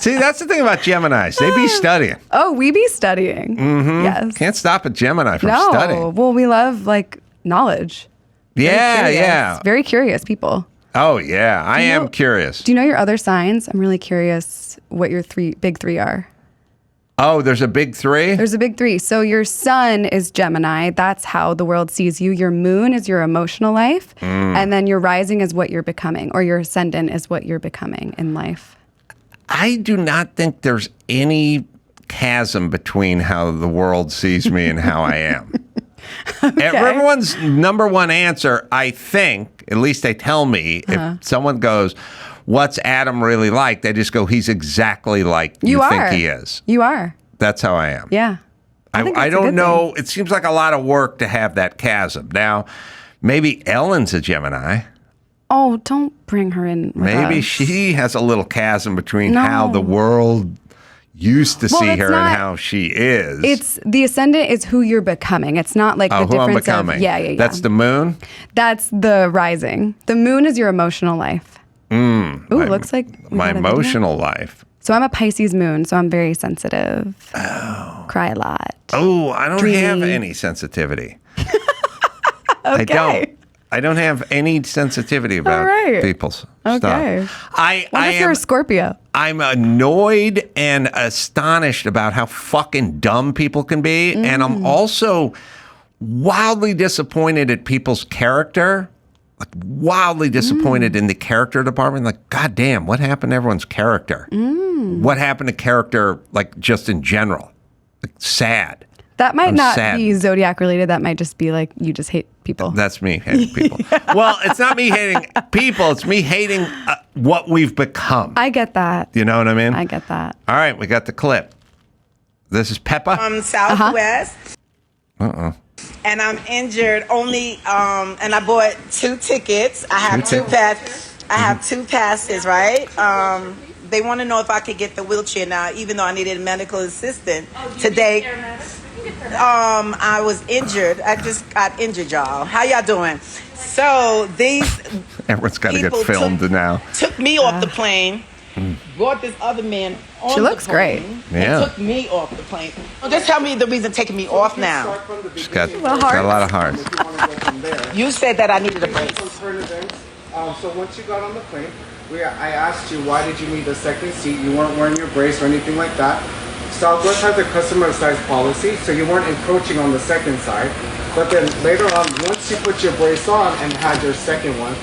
See, that's the thing about Geminis. They be studying.
Oh, we be studying. Mm-hmm. Yes.
Can't stop a Gemini from
No.
studying.
Well, we love like knowledge.
Yeah,
Very
yeah.
curious. Very curious people.
Oh, yeah. I am curious.
Do you know your other signs? I'm really curious what your big three are.
Oh, there's a big three?
There's a big three. So your sun is Gemini. That's how the world sees you. Your moon is your emotional life. And then your rising is what you're becoming, or your ascendant is what you're becoming in life.
I do not think there's any chasm between how the world sees me and how I am. Everyone's number one answer, I think, at least they tell me, if someone goes, what's Adam really like? They just go, he's exactly like you think he is.
You are.
That's how I am.
Yeah.
I don't know. It seems like a lot of work to have that chasm. Now, maybe Ellen's a Gemini.
Oh, don't bring her in with
Maybe
us.
she has a little chasm between
No.
how the world used to see
it's
her
not-
and how she is.
It's the ascendant is who you're becoming. It's not like the
who I'm
difference
becoming.
of yeah.
That's the moon?
That's the rising. The moon is your emotional life. Ooh, looks like we
My
got a video.
emotional life.
So I'm a Pisces moon, so I'm very sensitive. Oh. Cry a lot.
Oh, I don't
Dreamy.
have any sensitivity.
Okay.
I don't have any sensitivity about
All right.
people's
Okay.
stuff. I
Wonder if you're a Scorpio.
I'm annoyed and astonished about how fucking dumb people can be. And I'm also wildly disappointed at people's character. Like, wildly disappointed in the character department. Like, goddamn, what happened to everyone's character? What happened to character, like, just in general? Like, sad.
That might
I'm
not
sad.
be zodiac related. That might just be like you just hate people.
That's me hating people. Well, it's not me hating people. It's me hating what we've become.
I get that.
You know what I mean?
I get that.
All right, we got the clip. This is Peppa.
Southwest. And I'm injured only, and I bought 2 tickets. I have
Two
two passes. I have 2 passes, right? They want to know if I could get the wheelchair now, even though I needed a medical assistant today. I was injured. I just got injured, y'all. How y'all doing? So these
Everyone's got to get
people
filmed now.
took me off the plane. Brought this other man on
She looks
the plane.
great.
Yeah.
And took me off the plane. Just tell me the reason taking me off now.
She's got a lot of hearts.
You said that I needed a brace.
So once you got on the plane, I asked you why did you need a second seat. You weren't wearing your brace or anything like that. Southwest has a customer size policy, so you weren't encroaching on the second side. But then later on, once you put your brace on and had your second one,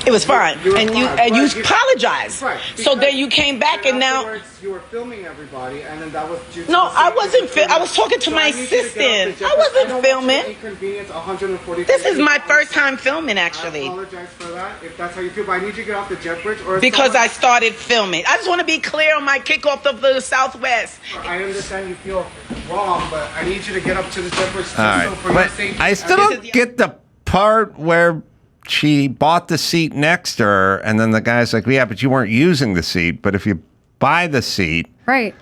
It was fine,
You were
and you
fine, but
apologized.
Right,
So
because-
then you came back, and now.
afterwards, you were filming everybody, and then that was due to
No,
the
I
safety
wasn't
of the
I was
film.
talking to
So
my
I need you to get off
assistant.
the jet.
I wasn't
don't want you to
filming.
inconvenience 140
This is
people.
my first time filming,
I
actually,
apologize for that if that's how you feel, but I need you to get off the jet bridge. Or
because
someone-
I started filming. I just want to be clear on my kickoff of the Southwest.
I understand you feel wrong, but I need you to get up to the jet bridge just
All right.
so for your
But
safety.
I still don't get the part where she bought the seat next to her, and then the guy's like, yeah, but you weren't using the seat. But if you buy the seat,
Right.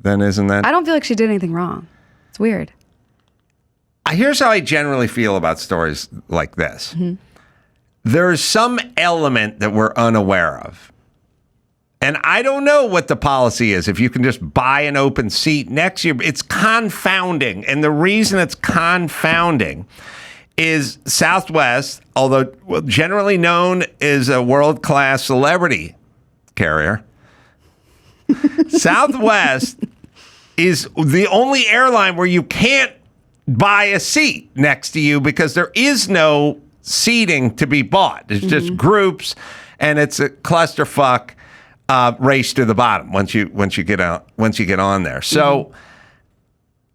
then isn't that...
I don't feel like she did anything wrong. It's weird.
Here's how I generally feel about stories like this. There's some element that we're unaware of. And I don't know what the policy is. If you can just buy an open seat next to you, it's confounding. And the reason it's confounding is Southwest, although generally known as a world-class celebrity carrier, Southwest is the only airline where you can't buy a seat next to you because there is no seating to be bought. It's just groups, and it's a clusterfuck race to the bottom once you get on there. So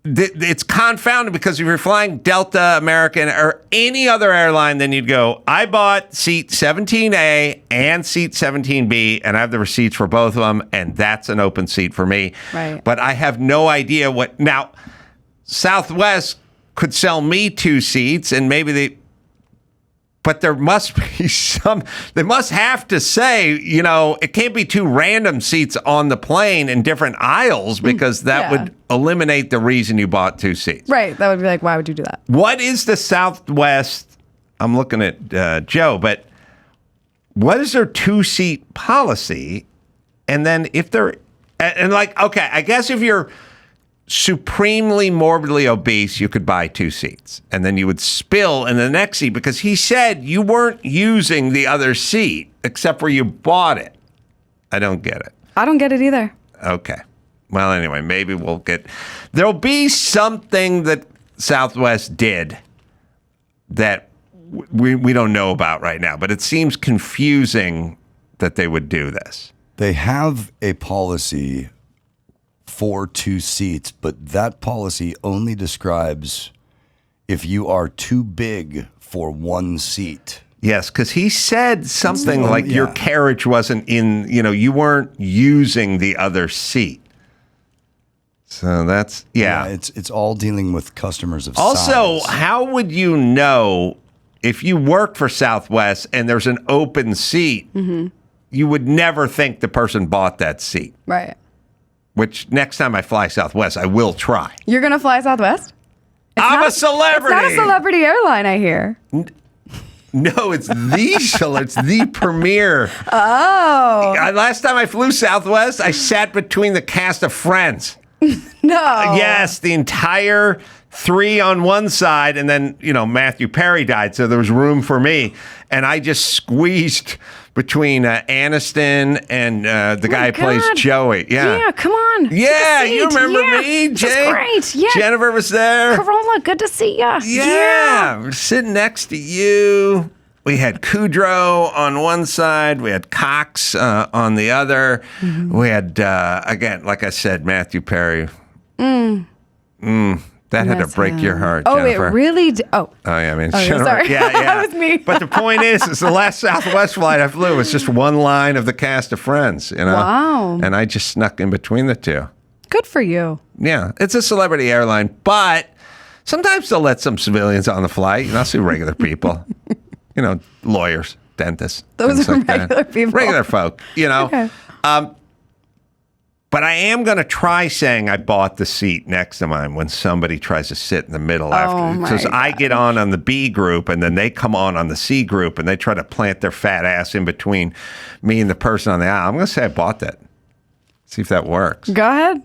it's confounded because if you're flying Delta, American, or any other airline, then you'd go, I bought seat 17A and seat 17B, and I have the receipts for both of them, and that's an open seat for me.
Right.
But I have no idea what... Now, Southwest could sell me 2 seats, and maybe they... But there must be some... They must have to say, it can't be 2 random seats on the plane in different aisles because that would eliminate the reason you bought 2 seats.
Right. That would be like, why would you do that?
What is the Southwest... I'm looking at Joe, but what is their 2-seat policy? And then if they're... And okay, I guess if you're supremely morbidly obese, you could buy 2 seats. And then you would spill in the next seat because he said you weren't using the other seat except where you bought it. I don't get it.
I don't get it either.
Okay. Well, anyway, maybe we'll get... There'll be something that Southwest did that we don't know about right now, but it seems confusing that they would do this.
They have a policy for 2 seats, but that policy only describes if you are too big for 1 seat.
Yes, because he said something like your carriage wasn't in, you weren't using the other seat. So that's,
it's all dealing with customers of
also,
size.
how would you know if you worked for Southwest and there's an open seat, you would never think the person bought that seat.
Right.
Which next time I fly Southwest, I will try.
You're going to fly Southwest?
I'm a celebrity.
It's not a celebrity airline, I hear.
No, it's the premier.
Oh.
Last time I flew Southwest, I sat between the cast of Friends.
No.
Yes, the entire 3 on one side, and then, Matthew Perry died, so there was room for me. And I just squeezed between Aniston and the guy who plays Joey.
Yeah, come on.
Yeah, you remember me, Jay?
That's great. Yeah.
Jennifer was there.
Corolla, good to see you.
Yeah, we're sitting next to you. We had Kudrow on one side. We had Cox on the other. We had, again, like I said, Matthew Perry. That had to break your heart, Jennifer.
It really did. Oh,
yeah, I mean,
sorry.
Yeah.
That was me.
But the point is the last Southwest flight I flew was just one line of the cast of Friends,
Wow.
And I just snuck in between the 2.
Good for you.
Yeah, it's a celebrity airline, but sometimes they'll let some civilians on the flight, and I'll see regular people, lawyers, dentists.
Those are
like
regular people.
Regular folk,
Okay.
But I am going to try saying I bought the seat next to mine when somebody tries to sit in the middle after. Because I get on the B group, and then they come on the C group, and they try to plant their fat ass in between me and the person on the aisle. I'm going to say I bought that. See if that works.
Go ahead.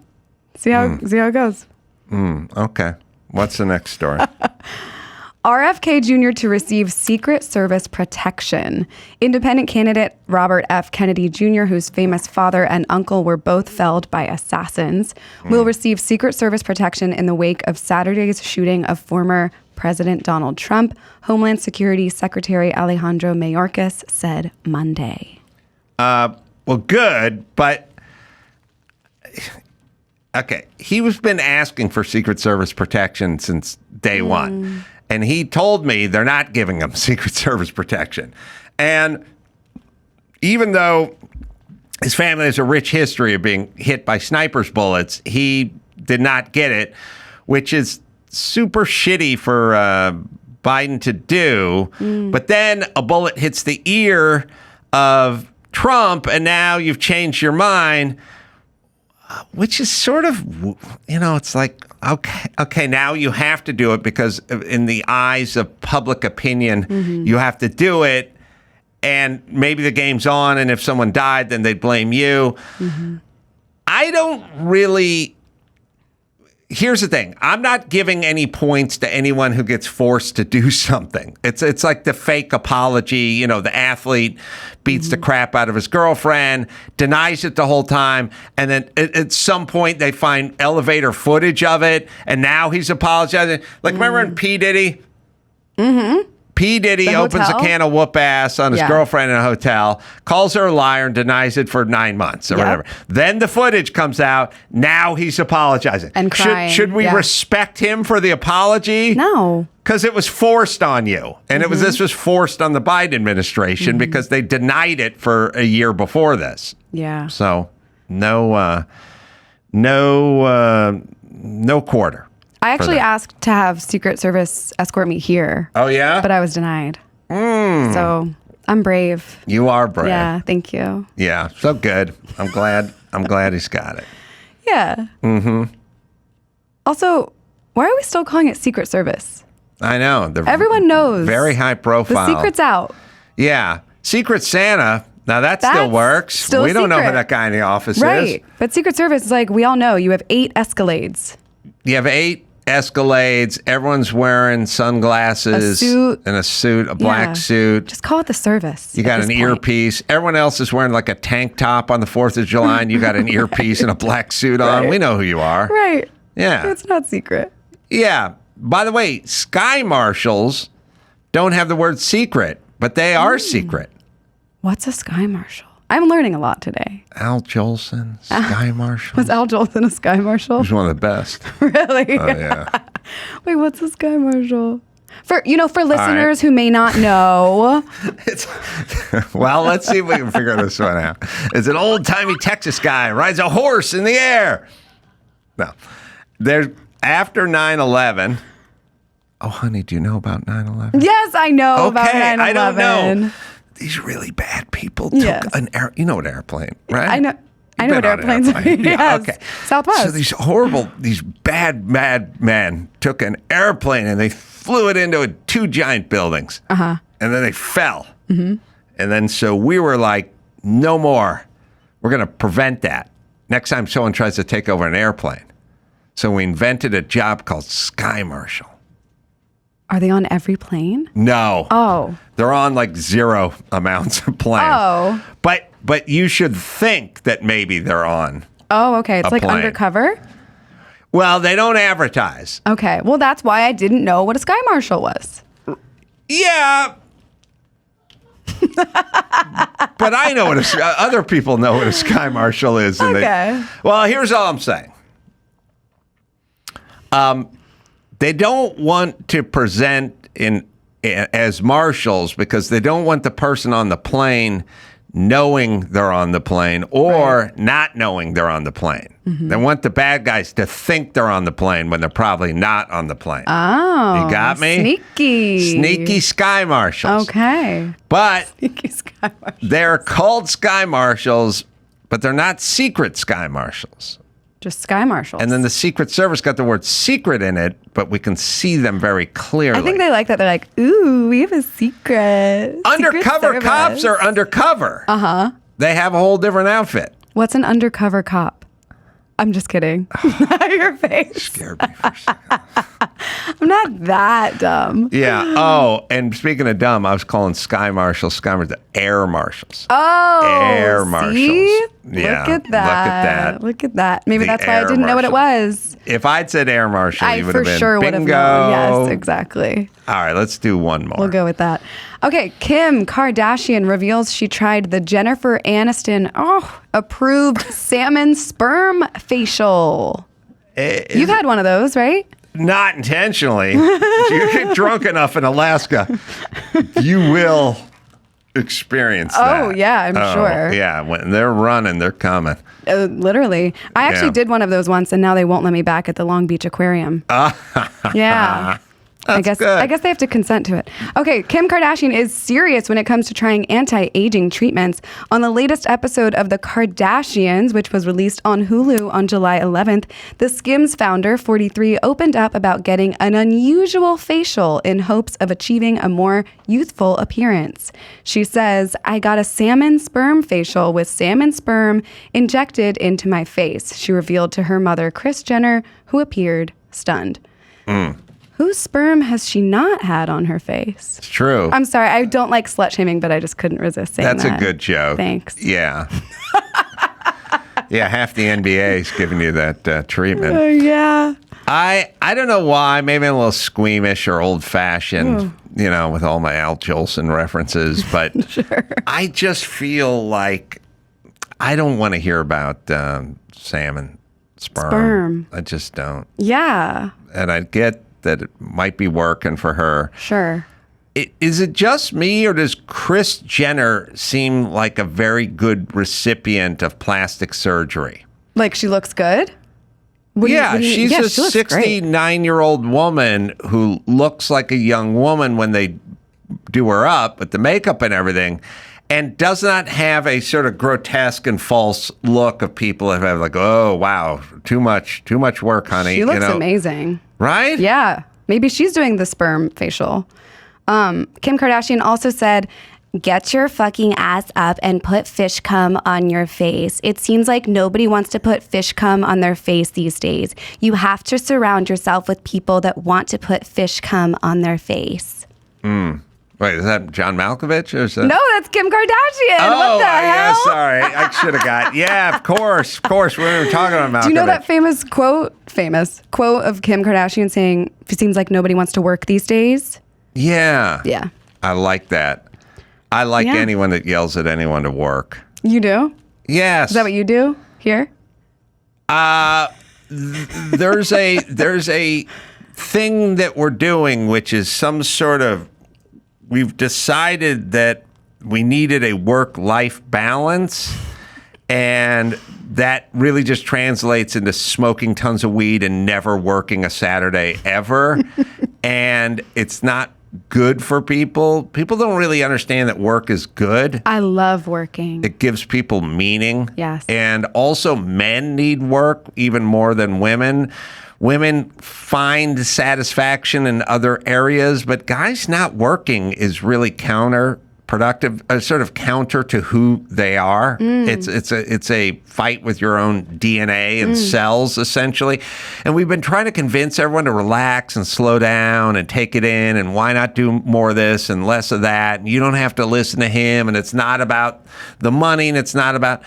See how it goes.
Okay. What's the next story?
RFK Jr. to receive Secret Service protection. Independent candidate Robert F. Kennedy Jr., whose famous father and uncle were both felled by assassins, will receive Secret Service protection in the wake of Saturday's shooting of former President Donald Trump, Homeland Security Secretary Alejandro Mayorkas said Monday.
Well, good, but... Okay, he's been asking for Secret Service protection since day one. And he told me they're not giving him Secret Service protection. And even though his family has a rich history of being hit by sniper's bullets, he did not get it, which is super shitty for Biden to do. But then a bullet hits the ear of Trump, and now you've changed your mind, which is sort of, it's like, okay, now you have to do it because in the eyes of public opinion, you have to do it. And maybe the game's on, and if someone died, then they'd blame you. I don't really, here's the thing. I'm not giving any points to anyone who gets forced to do something. It's like the fake apology. The athlete beats the crap out of his girlfriend, denies it the whole time, and then at some point they find elevator footage of it, and now he's apologizing. Like, remember in P. Diddy? Mm-hmm. P. Diddy opens a can of whoop ass on his girlfriend in a hotel, calls her a liar, and denies it for 9 months or whatever. Then the footage comes out. Now he's apologizing.
And crying.
Should we respect him for the apology?
No.
Because it was forced on you. And this was forced on the Biden administration because they denied it for a year before this.
Yeah.
So no quarter.
I actually asked to have Secret Service escort me here.
Oh, yeah?
But I was denied. So I'm brave.
You are brave.
Yeah, thank you.
Yeah, so good. I'm glad he's got it.
Yeah. Mm-hmm. Also, why are we still calling it Secret Service?
I know.
Everyone knows.
Very high profile.
The secret's out.
Yeah. Secret Santa. Now that still works.
Still
we don't know
secret.
who that guy in the office is.
Right. But Secret Service is like, we all know you have 8 Escalades.
You have 8 Escalades. Everyone's wearing sunglasses. A suit, a black suit.
Just call it the service.
You got an earpiece. Everyone else is wearing like a tank top on the 4th of July, and you got an earpiece and a black suit on. We know who you are.
Right.
Yeah.
It's not secret.
Yeah. By the way, sky marshals don't have the word secret, but they are secret.
What's a sky marshal? I'm learning a lot today.
Al Jolson, sky marshal.
Was Al Jolson a sky marshal?
He was one of the best.
Really?
Oh, yeah.
Wait, what's a sky marshal? For listeners who may not know.
Well, let's see if we can figure this one out. It's an old-timey Texas guy, rides a horse in the air. No. There's after 9/11. Oh, honey, do you know about 9/11?
Yes, I know about 9/11.
I don't know. These really bad people took an air. You know an airplane, right?
I know what airplanes are.
Yeah,
yes.
okay.
Southwest.
So these bad mad men took an airplane and they flew it into 2 giant buildings. And then they fell. Mm-hmm. And then so we were like, no more. We're going to prevent that next time someone tries to take over an airplane. So we invented a job called Sky Marshal.
Are they on every plane?
No.
Oh.
They're on like 0 amounts of planes.
Oh.
But you should think that maybe they're on.
Oh, okay. It's like
plane.
undercover?
Well, they don't advertise.
Okay. Well, that's why I didn't know what a sky marshal was.
Yeah. But I know what other people know what a sky marshal is. And
okay.
Well, here's all I'm saying. They don't want to present as marshals because they don't want the person on the plane knowing they're on the plane or not knowing they're on the plane. Mm-hmm. They want the bad guys to think they're on the plane when they're probably not on the plane.
Oh,
you got me? Sneaky sky marshals.
Okay.
But
sneaky sky marshals.
They're called sky marshals, but they're not secret sky marshals.
Just sky marshals.
And then the Secret Service got the word secret in it, but we can see them very clearly.
I think they like that. They're like, ooh, we have a secret.
Undercover cops are undercover.
Uh-huh.
They have a whole different outfit.
What's an undercover cop? I'm just kidding. Your face.
Scared me for a second.
I'm not that dumb.
Yeah. Oh, and speaking of dumb, I was calling sky marshals, air marshals.
Oh,
air marshals.
See?
Yeah.
Look at that. Look at that. Maybe that's why I didn't know what it was.
If I'd said air marshal, you would have been
for sure would have known. Yes, exactly.
All right, let's do one more.
We'll go with that. Okay, Kim Kardashian reveals she tried the Jennifer Aniston approved salmon sperm facial. You've had one of those, right?
Not intentionally. If you get drunk enough in Alaska, you will experience that.
Oh, yeah, I'm sure.
Yeah, when they're running, they're coming.
Literally. I actually did one of those once, and now they won't let me back at the Long Beach Aquarium. Yeah. I guess they have to consent to it. Okay, Kim Kardashian is serious when it comes to trying anti-aging treatments. On the latest episode of The Kardashians, which was released on Hulu on July 11th, the Skims founder, 43, opened up about getting an unusual facial in hopes of achieving a more youthful appearance. She says, "I got a salmon sperm facial with salmon sperm injected into my face," she revealed to her mother, Kris Jenner, who appeared stunned. Whose sperm has she not had on her face?
It's true.
I'm sorry. I don't like slut shaming, but I just couldn't resist saying
That's
that.
a good joke.
Thanks.
Yeah. Yeah, half the NBA is giving you that treatment.
Yeah.
I don't know why. Maybe I'm a little squeamish or old-fashioned, with all my Al Jolson references. But
Sure.
I just feel like I don't want to hear about salmon sperm. I just don't.
Yeah.
And I get that it might be working for her.
Sure.
Is it just me, or does Kris Jenner seem like a very good recipient of plastic surgery?
Like she looks good?
She's a
she looks great.
69-year-old woman who looks like a young woman when they do her up with the makeup and everything, and does not have a sort of grotesque and false look of people that have like, oh, wow, too much work, honey.
She looks amazing.
Right?
Yeah. Maybe she's doing the sperm facial. Kim Kardashian also said, "Get your fucking ass up and put fish cum on your face. It seems like nobody wants to put fish cum on their face these days. You have to surround yourself with people that want to put fish cum on their face."
Wait, is that John Malkovich? Or is that...
No, that's Kim Kardashian.
Oh,
what the hell?
Yeah, sorry. I should have got. Yeah, of course. We were talking about Malkovich.
Do you know that famous quote of Kim Kardashian saying, "It seems like nobody wants to work these days"?
Yeah.
Yeah.
I like that. I like anyone that yells at anyone to work.
You do?
Yes.
Is that what you do here?
There's a thing that we're doing, which is some sort of, we've decided that we needed a work-life balance, and that really just translates into smoking tons of weed and never working a Saturday ever. And it's not good for people. People don't really understand that work is good.
I love working.
It gives people meaning.
Yes.
And also men need work even more than women. Women find satisfaction in other areas, but guys not working is really counterproductive, sort of counter to who they are. It's a fight with your own DNA and cells, essentially. And we've been trying to convince everyone to relax and slow down and take it in, and why not do more of this and less of that, and you don't have to listen to him, and it's not about the money, and it's not about...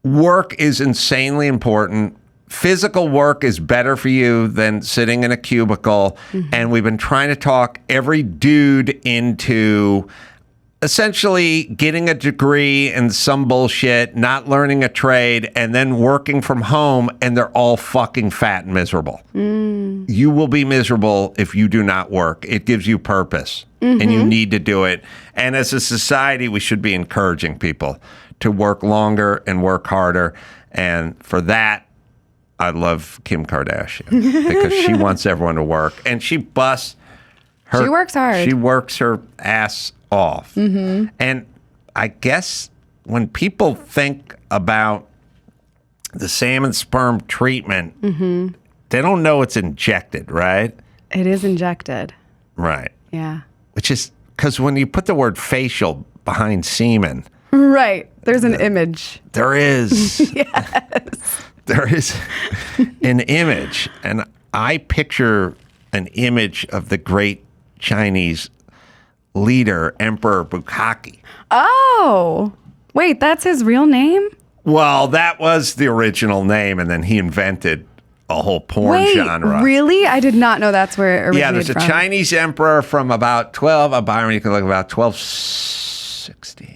Work is insanely important. Physical work is better for you than sitting in a cubicle. And we've been trying to talk every dude into essentially getting a degree in some bullshit, not learning a trade, and then working from home, and they're all fucking fat and miserable. You will be miserable if you do not work. It gives you purpose, and you need to do it. And as a society, we should be encouraging people to work longer and work harder. And for that, I love Kim Kardashian because she wants everyone to work, and she busts her.
She works hard.
She works her ass off. And I guess when people think about the salmon sperm treatment, they don't know it's injected, right?
It is injected.
Right.
Yeah.
Which is because when you put the word facial behind semen,
Right. There's an image.
there is.
Yes.
There is an image, and I picture an image of the great Chinese leader, Emperor Bukkake.
Oh. Wait, that's his real name?
Well, that was the original name, and then he invented a whole porn genre.
Really? I did not know that's where it originated
Yeah, there's a
from.
Chinese emperor from about Byron, you can look about 1260.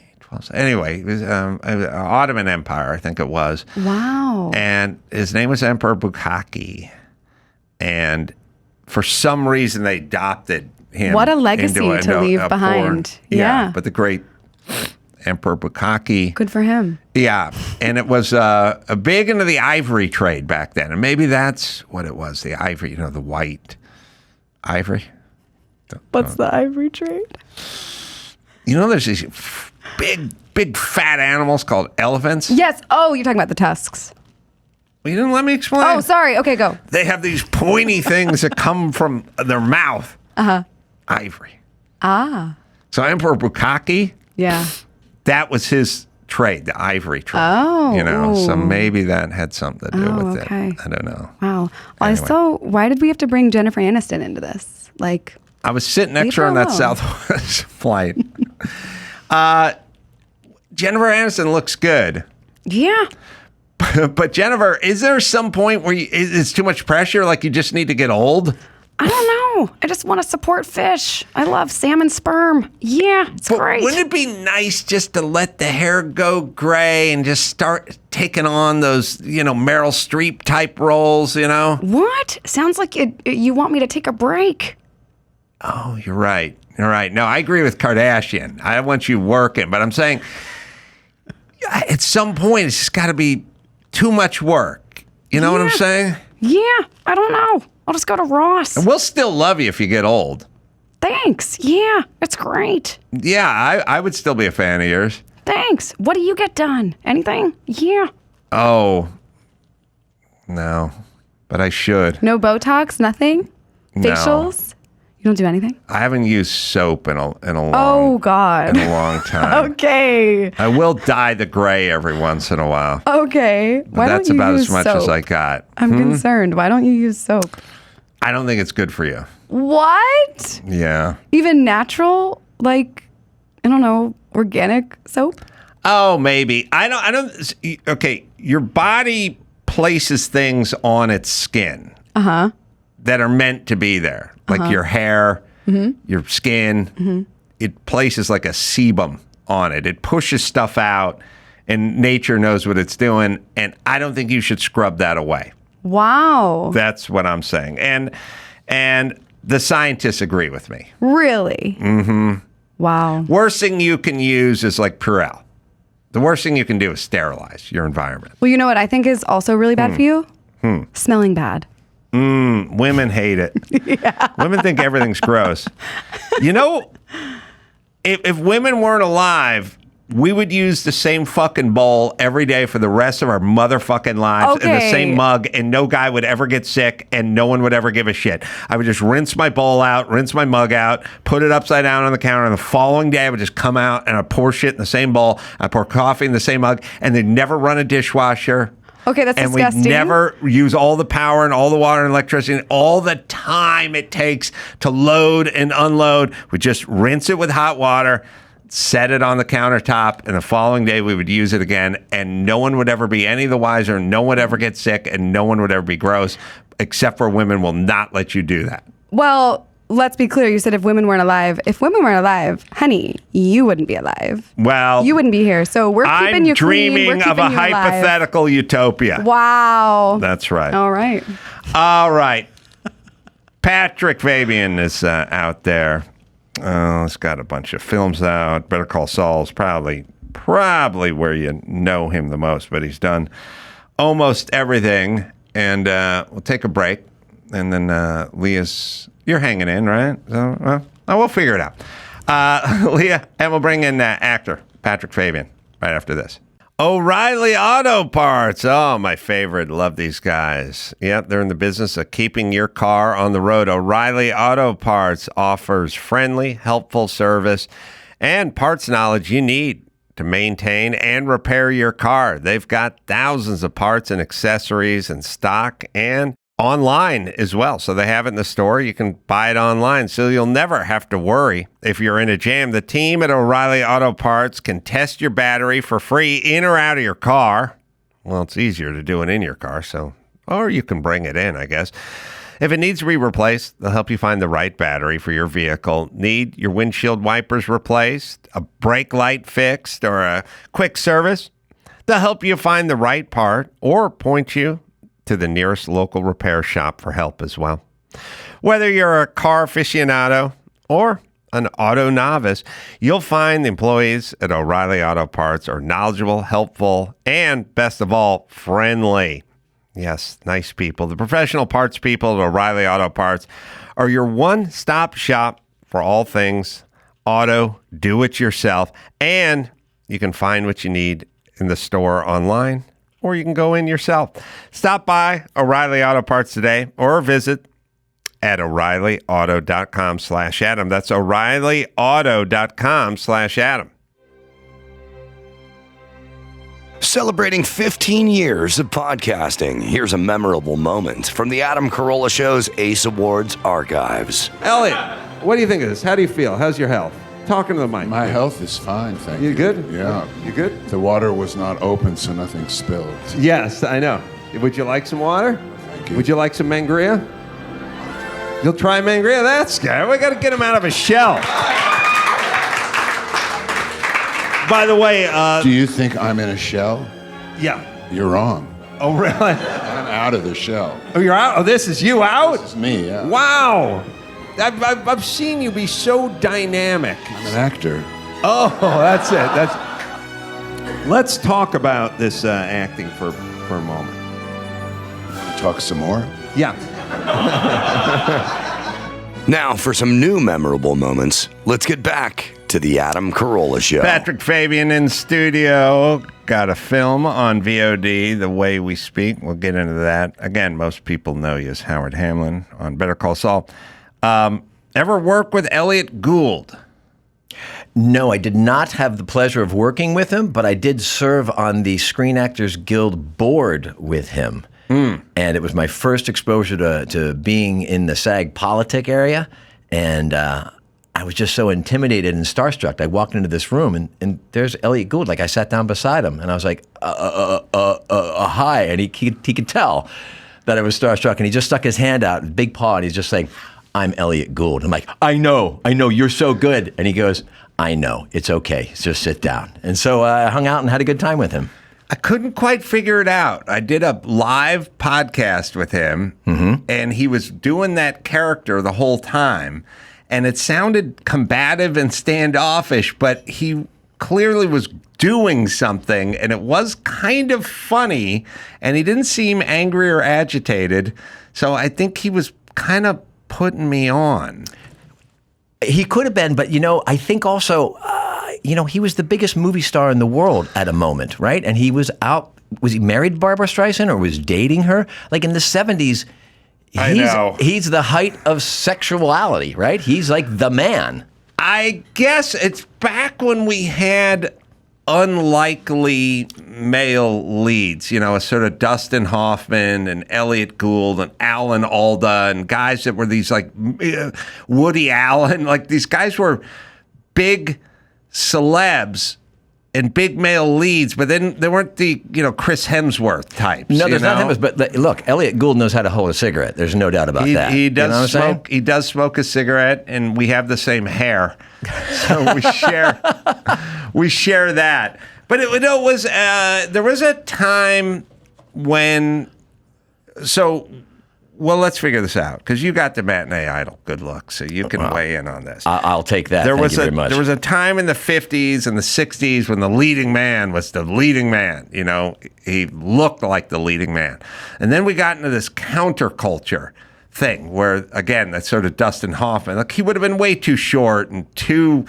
Anyway, it was Ottoman Empire, I think it was.
Wow.
And his name was Emperor Bukkake. And for some reason, they adopted him.
What a legacy
into
to leave behind.
Porn.
Yeah.
But the great Emperor Bukkake.
Good for him.
Yeah. And it was big into the ivory trade back then. And maybe that's what it was, the ivory, the white Ivory.
What's the ivory trade?
You know, there's these big fat animals called elephants.
Yes. Oh, you're talking about the tusks.
Well, you didn't let me explain.
Oh, sorry. Okay, go.
They have these pointy things that come from their mouth. Ivory. So Emperor Bukaki,
Yeah.
that was his trade, the ivory trade.
Oh.
You know, so maybe that had something to do with
okay.
it. I don't know.
Wow. Well,
Anyway.
why did we have to bring Jennifer Aniston into this? Like,
I was sitting next to her on that Southwest flight. Jennifer Aniston looks good.
yeah.
But Jennifer, is there some point where it's too much pressure? Like you just need to get old?
I don't know. I just want to support fish. I love salmon sperm. Yeah, it's great.
Wouldn't it be nice just to let the hair go gray and just start taking on those, Meryl Streep type roles,
What? Sounds like you want me to take a break.
Oh, you're right. You're right. No, I agree with Kardashian. I want you working, but I'm saying at some point it's just got to be too much work. You know what I'm saying?
Yeah, I don't know. I'll just go to Ross.
And we'll still love you if you get old.
Thanks. Yeah, it's great.
Yeah, I would still be a fan of yours.
Thanks. What do you get done? Anything? Yeah.
Oh, no, but I should.
No Botox? Nothing?
No.
Facials? You don't do anything?
I haven't used soap in a long
Oh, God.
in a long time.
Okay.
I will dye the gray every once in a while.
Okay.
But that's about as much as I got.
I'm concerned. Why don't you use soap?
I don't think it's good for you.
What?
Yeah.
Even natural, like, I don't know, organic soap?
Oh, maybe. I don't. Okay, your body places things on its skin. That are meant to be there, like your hair, your skin. It places like a sebum on it. It pushes stuff out, and nature knows what it's doing. And I don't think you should scrub that away.
Wow.
That's what I'm saying. And the scientists agree with me.
Really? Mm-hmm. Wow.
Worst thing you can use is like Purell. The worst thing you can do is sterilize your environment.
Well, you know what I think is also really bad for you? Smelling bad.
Women hate it. Women think everything's gross. You know, if women weren't alive, we would use the same fucking bowl every day for the rest of our motherfucking lives in the same mug, and no guy would ever get sick and no one would ever give a shit. I would just rinse my bowl out, rinse my mug out, put it upside down on the counter, and the following day I would just come out and I'd pour shit in the same bowl, I'd pour coffee in the same mug, and they'd never run a dishwasher.
Okay, that's
and
disgusting.
And we never use all the power and all the water and electricity and all the time it takes to load and unload. We just rinse it with hot water, set it on the countertop, and the following day we would use it again, and no one would ever be any the wiser, no one would ever get sick, and no one would ever be gross, except for women will not let you do that.
Well, let's be clear. You said if women weren't alive. If women weren't alive, honey, you wouldn't be alive.
Well,
you wouldn't be here. So we're keeping you clean.
I'm dreaming of a hypothetical utopia.
Wow.
That's right.
All right.
All right. Patrick Fabian is out there. He's got a bunch of films out. Better Call Saul is probably where you know him the most, but he's done almost everything. And we'll take a break. And then you're hanging in, right? So, we'll figure it out. Leah, and we'll bring in actor Patrick Fabian right after this. O'Reilly Auto Parts. Oh, my favorite. Love these guys. Yep, they're in the business of keeping your car on the road. O'Reilly Auto Parts offers friendly, helpful service and parts knowledge you need to maintain and repair your car. They've got thousands of parts and accessories in stock and online as well. So they have it in the store. You can buy it online, so you'll never have to worry if you're in a jam. The team at O'Reilly Auto Parts can test your battery for free in or out of your car. Well, it's easier to do it in your car, or you can bring it in, I guess. If it needs to be replaced, they'll help you find the right battery for your vehicle. Need your windshield wipers replaced, a brake light fixed, or a quick service? They'll help you find the right part or point you to the nearest local repair shop for help as well. Whether you're a car aficionado or an auto novice, you'll find the employees at O'Reilly Auto Parts are knowledgeable, helpful, and best of all, friendly. Yes, nice people. The professional parts people at O'Reilly Auto Parts are your one-stop shop for all things auto, do-it-yourself, and you can find what you need in the store online, or you can go in yourself. Stop by O'Reilly Auto Parts today or visit at O'ReillyAuto.com/Adam. That's O'ReillyAuto.com/Adam.
Celebrating 15 years of podcasting, here's a memorable moment from the Adam Carolla Show's Ace Awards archives.
Elliott, what do you think of this? How do you feel? How's your health? Talking to the mic.
My health is fine, thank you.
You good?
Yeah.
You good?
The water was not open, so nothing spilled.
Yes, I know. Would you like some water?
Thank you.
Would you like some mangria? You'll try mangria? That's good. We got to get him out of his shell. By the way,
do you think I'm in a shell?
Yeah.
You're wrong.
Oh, really?
I'm out of the shell.
Oh, you're out? Oh, this is you out?
This is me, yeah.
Wow. I've seen you be so dynamic.
I'm an actor.
Oh, that's it. Let's talk about this acting for a moment.
Talk some more?
Yeah.
Now, for some new memorable moments, let's get back to the Adam Carolla Show.
Patrick Fabian in studio. Got a film on VOD, The Way We Speak. We'll get into that. Again, most people know you as Howard Hamlin on Better Call Saul. Ever work with Elliott Gould?
No, I did not have the pleasure of working with him, but I did serve on the Screen Actors Guild board with him. And it was my first exposure to being in the SAG politic area. And I was just so intimidated and starstruck. I walked into this room, and there's Elliott Gould. Like, I sat down beside him, and I was like, hi. And he could tell that I was starstruck. And he just stuck his hand out, big paw, and he's just saying, I'm Elliott Gould. I'm like, I know, you're so good. And he goes, I know, it's okay, just sit down. And so I hung out and had a good time with him.
I couldn't quite figure it out. I did a live podcast with him, and he was doing that character the whole time. And it sounded combative and standoffish, but he clearly was doing something, and it was kind of funny, and he didn't seem angry or agitated. So I think he was kind of putting me on.
He could have been, but, I think also, he was the biggest movie star in the world at a moment, right? And he was out. Was he married to Barbara Streisand or was dating her? Like in the 70s, he's the height of sexuality, right? He's like the man.
I guess it's back when we had unlikely male leads, a sort of Dustin Hoffman and Elliott Gould and Alan Alda and guys that were these like Woody Allen, like these guys were big celebs and big male leads, but then there weren't the, Chris Hemsworth types.
No, there's not Hemsworth, but look, Elliott Gould knows how to hold a cigarette. There's no doubt about that.
He does smoke. He does smoke a cigarette, and we have the same hair, so we share that. But it was there was a time when let's figure this out, because you got the matinee idol good luck, so you can weigh in on this.
I'll take that. Thank you very much.
There was a time in the 50s and the 60s when the leading man was the leading man. He looked like the leading man. And then we got into this counterculture thing where, again, that's sort of Dustin Hoffman. Like, he would have been way too short and too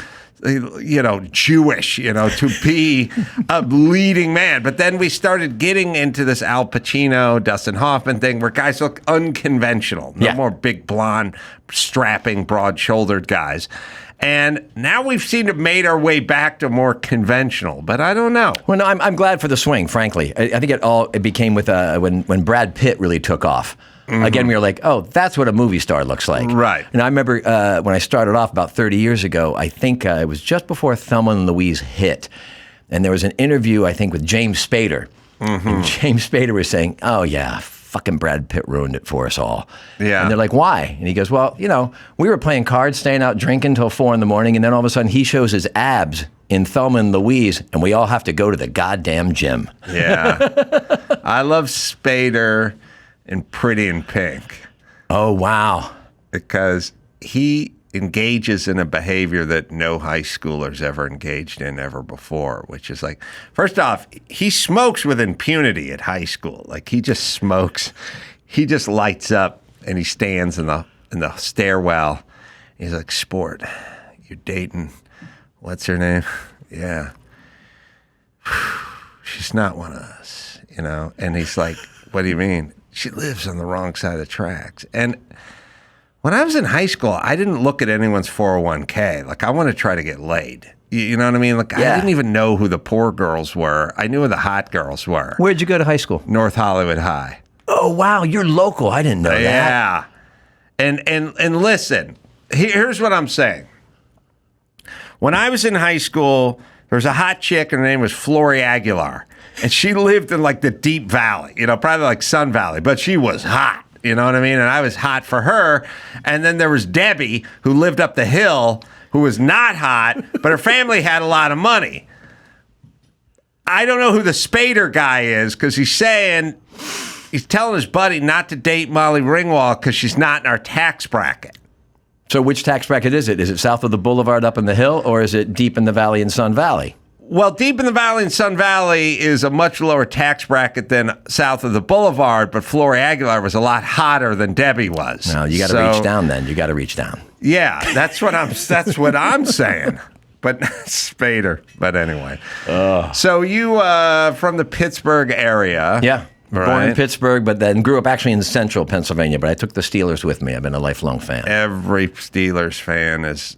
Jewish, to be a leading man. But then we started getting into this Al Pacino, Dustin Hoffman thing where guys look unconventional. No more big, blonde, strapping, broad-shouldered guys. And now we've seemed to have made our way back to more conventional, but I don't know.
Well, no, I'm glad for the swing, frankly. I think it became with when Brad Pitt really took off. Again, we were like, oh, that's what a movie star looks like.
Right.
And I remember when I started off about 30 years ago, I think it was just before Thelma and Louise hit. And there was an interview, I think, with James Spader. And James Spader was saying, oh, yeah, fucking Brad Pitt ruined it for us all.
Yeah.
And they're like, why? And he goes, well, we were playing cards, staying out drinking till 4 a.m, and then all of a sudden he shows his abs in Thelma and Louise, and we all have to go to the goddamn gym.
Yeah. I love Spader in Pretty in Pink.
Oh, wow.
Because he engages in a behavior that no high schoolers ever engaged in ever before, which is like, first off, he smokes with impunity at high school. Like, he just smokes. He just lights up, and he stands in the stairwell. He's like, Sport, you're dating, what's her name? Yeah. She's not one of us, you know? And he's like, what do you mean? She lives on the wrong side of the tracks. And when I was in high school, I didn't look at anyone's 401k. Like, I want to try to get laid. You know what I mean? Like, I didn't even know who the poor girls were. I knew who the hot girls were.
Where'd you go to high school?
North Hollywood High.
Oh, wow. You're local. I didn't know that.
Yeah. And listen, here's what I'm saying. When I was in high school, there was a hot chick, and her name was Flory Aguilar. And she lived in, like, the Deep Valley, you know, probably like Sun Valley, but she was hot. You know what I mean? And I was hot for her. And then there was Debbie, who lived up the hill, who was not hot, but her family had a lot of money. I don't know who the Spader guy is, because he's telling his buddy not to date Molly Ringwald because she's not in our tax bracket.
So which tax bracket is it? Is it south of the boulevard up in the hill, or is it deep in the valley in Sun Valley?
Well, deep in the valley in Sun Valley is a much lower tax bracket than south of the boulevard, but Flory Aguilar was a lot hotter than Debbie was.
No, you got to reach down then. You got to reach down.
Yeah, that's what I'm saying. But Spader. But anyway. So you from the Pittsburgh area.
Yeah.
Right.
Born in Pittsburgh, but then grew up actually in central Pennsylvania, but I took the Steelers with me. I've been a lifelong fan.
Every Steelers fan is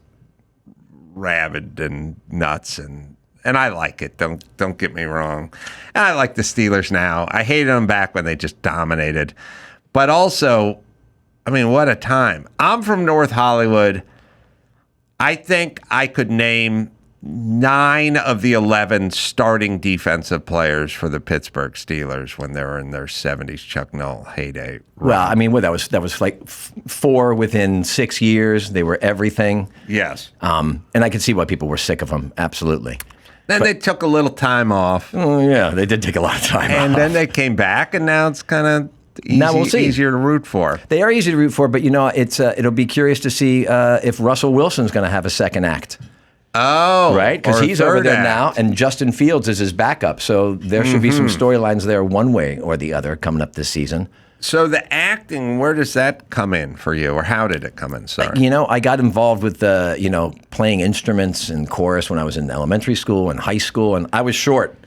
rabid and nuts, and I like it. Don't get me wrong. And I like the Steelers now. I hated them back when they just dominated. But also, I mean, what a time. I'm from North Hollywood. I think I could name 9 of the 11 starting defensive players for the Pittsburgh Steelers when they were in their 70s Chuck Noll heyday.
Well, I mean, that was like 4 within 6 years. They were everything.
Yes.
And I could see why people were sick of them. Absolutely.
Then they took a little time off.
Oh, yeah, they did take a lot of time off.
And then they came back, and now it's kind of easier to root for.
They are easy to root for, but, you know, it'll be curious to see if Russell Wilson's going to have a second act.
Oh,
right, because he's over there now, and Justin Fields is his backup. So there should be some storylines there, one way or the other, coming up this season.
So the acting, where does that come in for you, or how did it come in? Sorry,
you know, I got involved with playing instruments and chorus when I was in elementary school and high school, and I was short.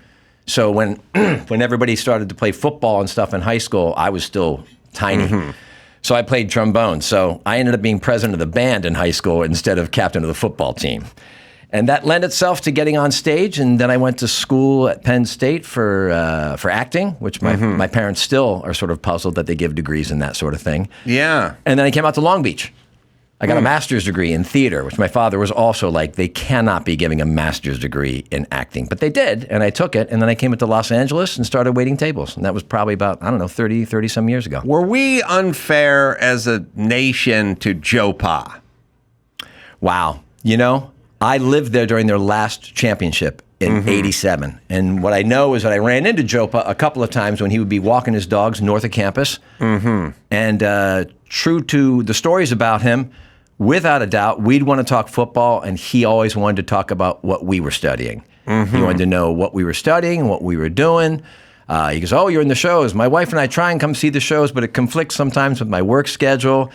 So when everybody started to play football and stuff in high school, I was still tiny. So I played trombone. So I ended up being president of the band in high school instead of captain of the football team. And that lent itself to getting on stage. And then I went to school at Penn State for acting, which my parents still are sort of puzzled that they give degrees in that sort of thing.
Yeah.
And then I came out to Long Beach. I got a master's degree in theater, which my father was also like, they cannot be giving a master's degree in acting. But they did, and I took it. And then I came into Los Angeles and started waiting tables. And that was probably about, 30 some years ago.
Were we unfair as a nation to Joe Pa?
Wow. You know, I lived there during their last championship in 87. And what I know is that I ran into Joe Pa a couple of times when he would be walking his dogs north of campus. And true to the stories about him, without a doubt, we'd want to talk football, and he always wanted to talk about what we were studying. He wanted to know what we were studying and what we were doing. He goes, oh, you're in the shows. My wife and I try and come see the shows, but it conflicts sometimes with my work schedule.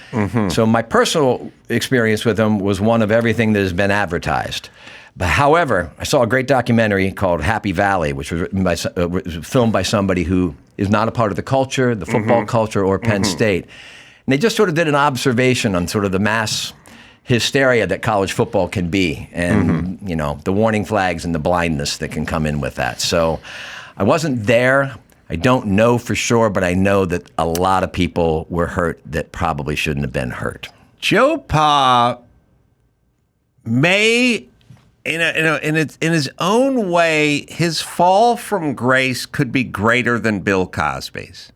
So my personal experience with him was one of everything that has been advertised. But however, I saw a great documentary called Happy Valley, which was written was filmed by somebody who is not a part of the culture, the football culture, or Penn State. And they just sort of did an observation on sort of the mass hysteria that college football can be, and you know, the warning flags and the blindness that can come in with that. So I wasn't there. I don't know for sure, but I know that a lot of people were hurt that probably shouldn't have been hurt.
Joe Pa may, in his own way, his fall from grace could be greater than Bill Cosby's.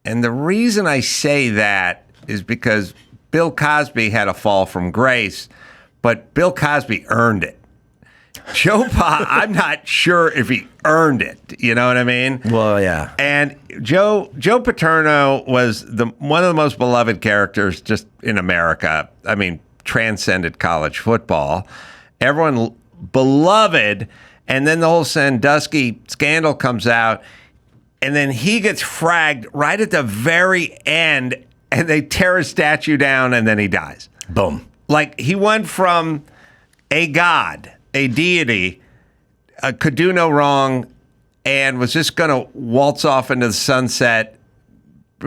And the reason I say that is because Bill Cosby had a fall from grace, but Bill Cosby earned it. Joe I'm not sure if he earned it. You know what I mean?
Well, yeah.
And Joe Paterno was one of the most beloved characters just in America. I mean, transcended college football. Everyone beloved. And then the whole Sandusky scandal comes out. And then he gets fragged right at the very end. And they tear his statue down. And then he dies.
Boom.
Like, he went from a god, a deity, could do no wrong, and was just going to waltz off into the sunset,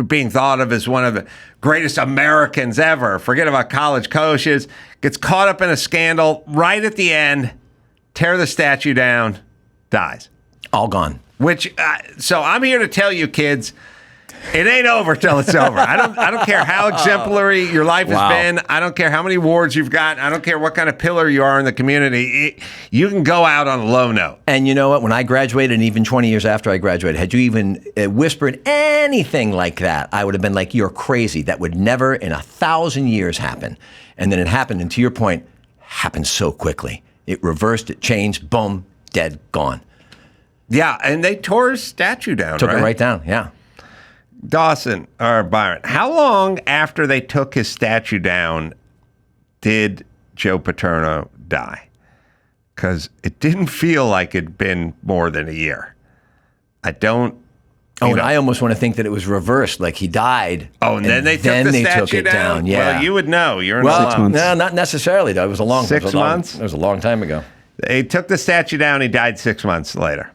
being thought of as one of the greatest Americans ever. Forget about college coaches. Gets caught up in a scandal right at the end, tear the statue down, dies.
All gone.
Which, so I'm here to tell you, kids, it ain't over till it's over. I don't care how exemplary your life has been. I don't care how many awards you've got. I don't care what kind of pillar you are in the community. You can go out on a low note.
And you know what? When I graduated, and even 20 years after I graduated, had you even whispered anything like that, I would have been like, you're crazy. That would never in 1,000 years happen. And then it happened. And to your point, happened so quickly. It reversed, it changed, boom, dead, gone.
Yeah, and they tore his statue down,
Took it right down, yeah.
Dawson, or Byron, how long after they took his statue down did Joe Paterno die? Because it didn't feel like it'd been more than a year. I don't...
and I almost want to think that it was reversed, like he died.
Oh, and then they took it down?
Yeah.
Well, you would know. You're in
well,
the
6 months.
No, not necessarily, though. It was a long...
6 months?
It was a long time ago.
They took the statue down. He died 6 months later.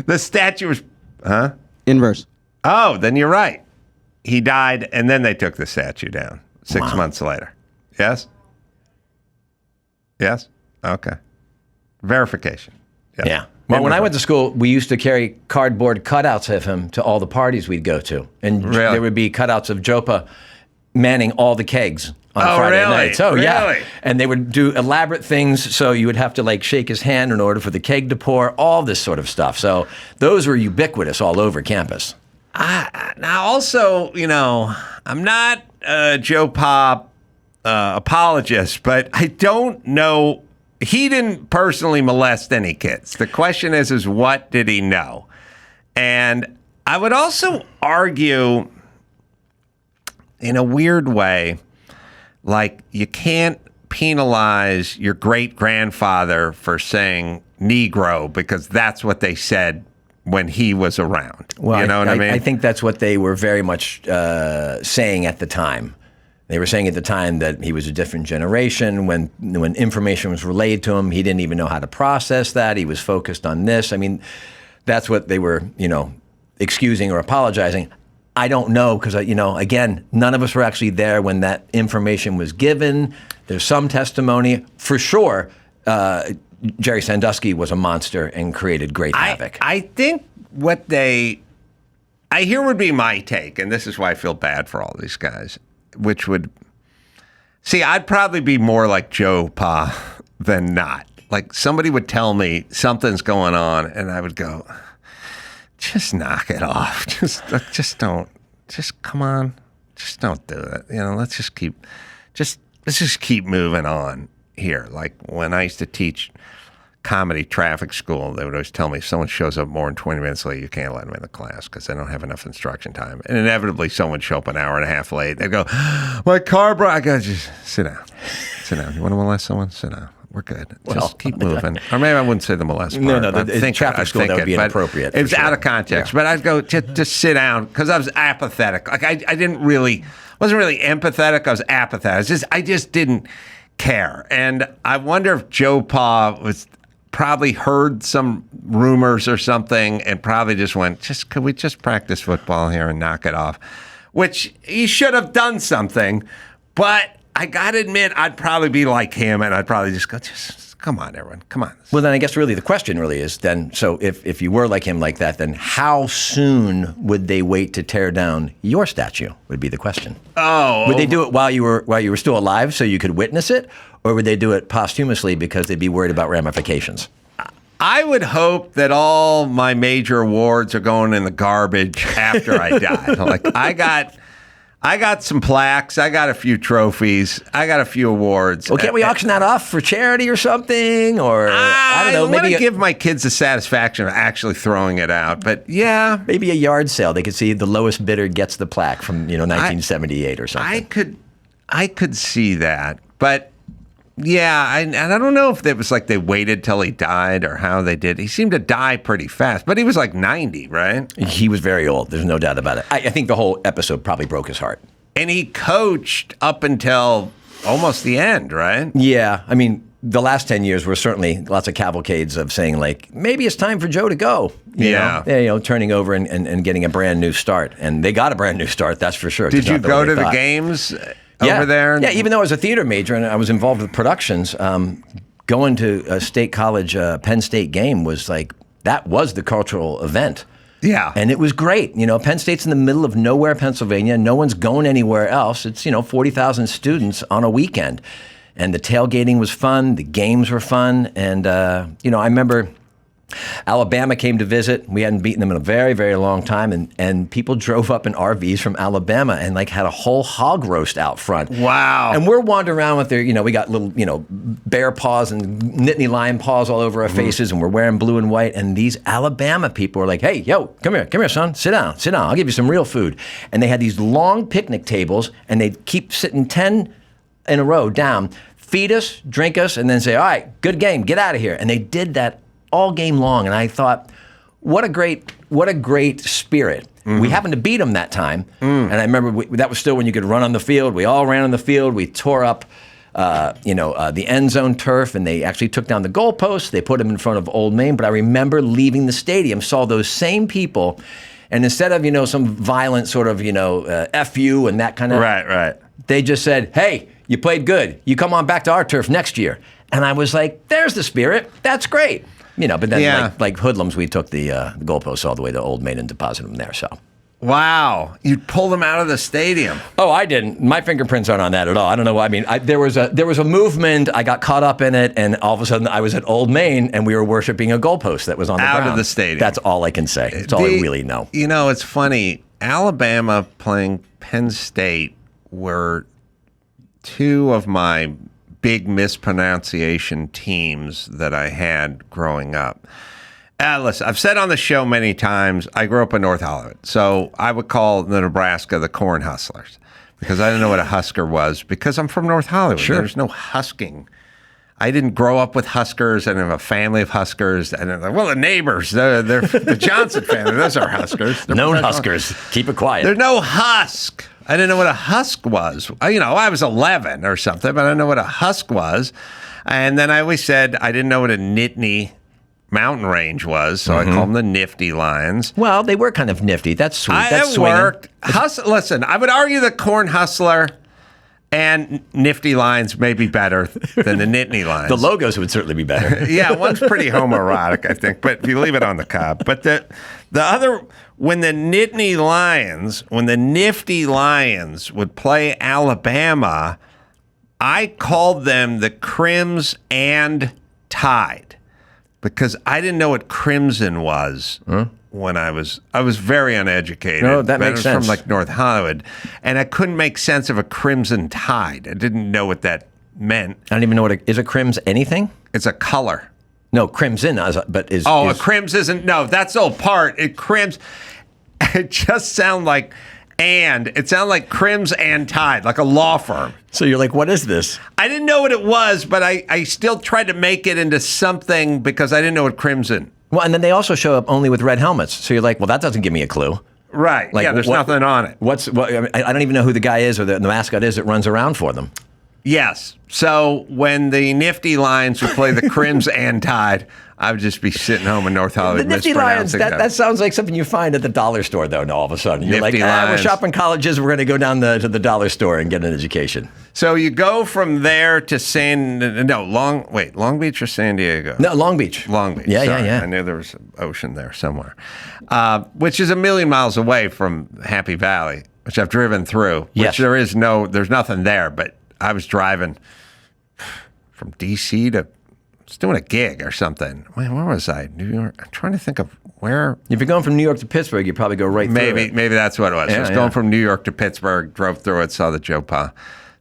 The statue was... Huh?
Inverse.
Oh, then you're right. He died, and then they took the statue down 6 months later. Yes? Yes? Okay. Verification. Yep.
Yeah. Well, when I went to school, we used to carry cardboard cutouts of him to all the parties we'd go to. And there would be cutouts of Jopa manning all the kegs on Friday nights. Oh, yeah. And they would do elaborate things, so you would have to, like, shake his hand in order for the keg to pour, all this sort of stuff. So those were ubiquitous all over campus.
Now, also, you know, I'm not a Joe Pop apologist, but I don't know. He didn't personally molest any kids. The question is what did he know? And I would also argue, in a weird way, like, you can't penalize your great-grandfather for saying Negro because that's what they said when he was around.
Well,
you know what I mean?
I think that's what they were very much saying at the time. They were saying at the time that he was a different generation. When information was relayed to him, he didn't even know how to process that. He was focused on this. I mean, that's what they were, excusing or apologizing. I don't know because, again, none of us were actually there when that information was given. There's some testimony. For sure, Jerry Sandusky was a monster and created great havoc.
I think I hear would be my take, and this is why I feel bad for all these guys, which would, I'd probably be more like Joe Pa than not. Like, somebody would tell me something's going on, and I would go, just knock it off. Just don't. Just come on. Just don't do it. Let's just keep moving on here. Like, when I used to teach comedy traffic school, they would always tell me if someone shows up more than 20 minutes late, you can't let them in the class because they don't have enough instruction time. And inevitably, someone would show up an hour and a half late. They'd go, my car broke. I go, just sit down. Sit down. You want to molest someone? Sit down. We're good. Just keep moving. Or maybe I wouldn't say the molest part.
No, the traffic school, that would be inappropriate.
It's out of context. Yeah. But I'd go, just sit down, because I was apathetic. Like, I wasn't really empathetic. I was apathetic. I just didn't care. And I wonder if Joe Pa probably heard some rumors or something and probably just went, could we just practice football here and knock it off? Which he should have done something, but I got to admit, I'd probably be like him, and I'd probably just go, just come on, everyone, come on.
Well, then I guess really the question really is then, so if you were like him like that, then how soon would they wait to tear down your statue would be the question.
Oh.
Would they do it while you were still alive so you could witness it, or would they do it posthumously because they'd be worried about ramifications?
I would hope that all my major awards are going in the garbage after I die. Like, I I got some plaques. I got a few trophies. I got a few awards.
Well, can't we auction that off for charity or something? Or I don't know.
Maybe give my kids the satisfaction of actually throwing it out. But yeah,
maybe a yard sale. They could see the lowest bidder gets the plaque from 1978 or something.
I could see that, but. Yeah, and I don't know if it was like they waited till he died or how they did. He seemed to die pretty fast, but he was like 90, right?
He was very old. There's no doubt about it. I think the whole episode probably broke his heart.
And he coached up until almost the end, right?
Yeah, I mean, the last 10 years were certainly lots of cavalcades of saying, like, maybe it's time for Joe to go. You know, turning over and getting a brand new start. And they got a brand new start, that's for sure.
Did you go to the games? Over there?
Yeah, even though I was a theater major and I was involved with productions, going to a state college Penn State game was like, that was the cultural event.
Yeah.
And it was great. Penn State's in the middle of nowhere, Pennsylvania. No one's going anywhere else. It's, 40,000 students on a weekend. And the tailgating was fun. The games were fun. And, I remember Alabama came to visit. We hadn't beaten them in a very, very long time. And people drove up in RVs from Alabama and like had a whole hog roast out front.
Wow.
And we're wandering around with their, we got little, bear paws and Nittany lion paws all over our faces. And we're wearing blue and white. And these Alabama people were like, hey, yo, come here, son. Sit down. I'll give you some real food. And they had these long picnic tables and they'd keep sitting 10 in a row down, feed us, drink us, and then say, all right, good game, get out of here. And they did that all game long, and I thought, what a great spirit. Mm-hmm. We happened to beat them that time, and I remember that was still when you could run on the field. We all ran on the field. We tore up, the end zone turf, and they actually took down the goalposts. They put them in front of Old Main, but I remember leaving the stadium, saw those same people, and instead of, some violent sort of, F you and that kind of...
Right.
They just said, hey, you played good. You come on back to our turf next year. And I was like, there's the spirit. That's great. But then like hoodlums, we took the goalposts all the way to Old Main and deposited them there. So,
wow, you pulled them out of the stadium.
Oh, I didn't. My fingerprints aren't on that at all. I don't know. I mean, there was a movement. I got caught up in it, and all of a sudden, I was at Old Main, and we were worshiping a goalpost that was on the ground.
Out of the stadium.
That's all I can say. That's all I really know.
It's funny. Alabama playing Penn State were two of my big mispronunciation teams that I had growing up. Listen, I've said on the show many times, I grew up in North Hollywood, so I would call the Nebraska the Corn Hustlers because I didn't know what a husker was because I'm from North Hollywood.
Sure.
There's no husking. I didn't grow up with huskers. I didn't have a family of huskers. And the neighbors, they're the Johnson family, those are huskers. They're
known huskers. Keep it quiet.
There's no husk. I didn't know what a husk was. I was 11 or something, but I didn't know what a husk was. And then I always said I didn't know what a Nittany mountain range was, so I call them the Nifty Lions.
Well, they were kind of nifty. That's sweet. That's
it worked. Listen, I would argue the Corn Hustler and Nifty Lions may be better than the Nittany Lions.
The logos would certainly be better.
Yeah, one's pretty homoerotic, I think, but if you leave it on the cob. But the other, when the Nifty Lions would play Alabama, I called them the Crims and Tide because I didn't know what crimson was. When I was very uneducated.
No, that makes sense.
From like North Hollywood, and I couldn't make sense of a crimson tide. I didn't know what that meant.
I don't even know is a crims anything?
It's a color.
No, crimson, but is...
a crims isn't... No, that's the whole part. It crims... It just sounded like... It sounded like Crims and Tide, like a law firm.
So you're like, what is this?
I didn't know what it was, but I still tried to make it into something because I didn't know what crimson...
Well, and then they also show up only with red helmets. So you're like, well, that doesn't give me a clue.
Right. Like, there's nothing on it.
I don't even know who the guy is or the mascot is that runs around for them.
Yes. So when the Nifty Lions would play the Crims and Tide, I would just be sitting home in North Hollywood.
The Nifty Lions, that sounds like something you find at the dollar store, though, all of a sudden. You're
Nifty
like,
Lions.
We're shopping colleges. We're going to go down to the dollar store and get an education.
So you go from there to Long Beach or San Diego?
No, Long Beach.
Long Beach.
Yeah,
sorry.
yeah.
I knew there was an ocean there somewhere, which is a million miles away from Happy Valley, which I've driven through.
Yes.
There's nothing there, but I was driving from D.C. to was doing a gig or something. Where was I? New York. I'm trying to think of where.
If you're going from New York to Pittsburgh, you probably go right through it.
Maybe that's what it was.
Yeah,
I was going from New York to Pittsburgh, drove through it, saw the Joe Pa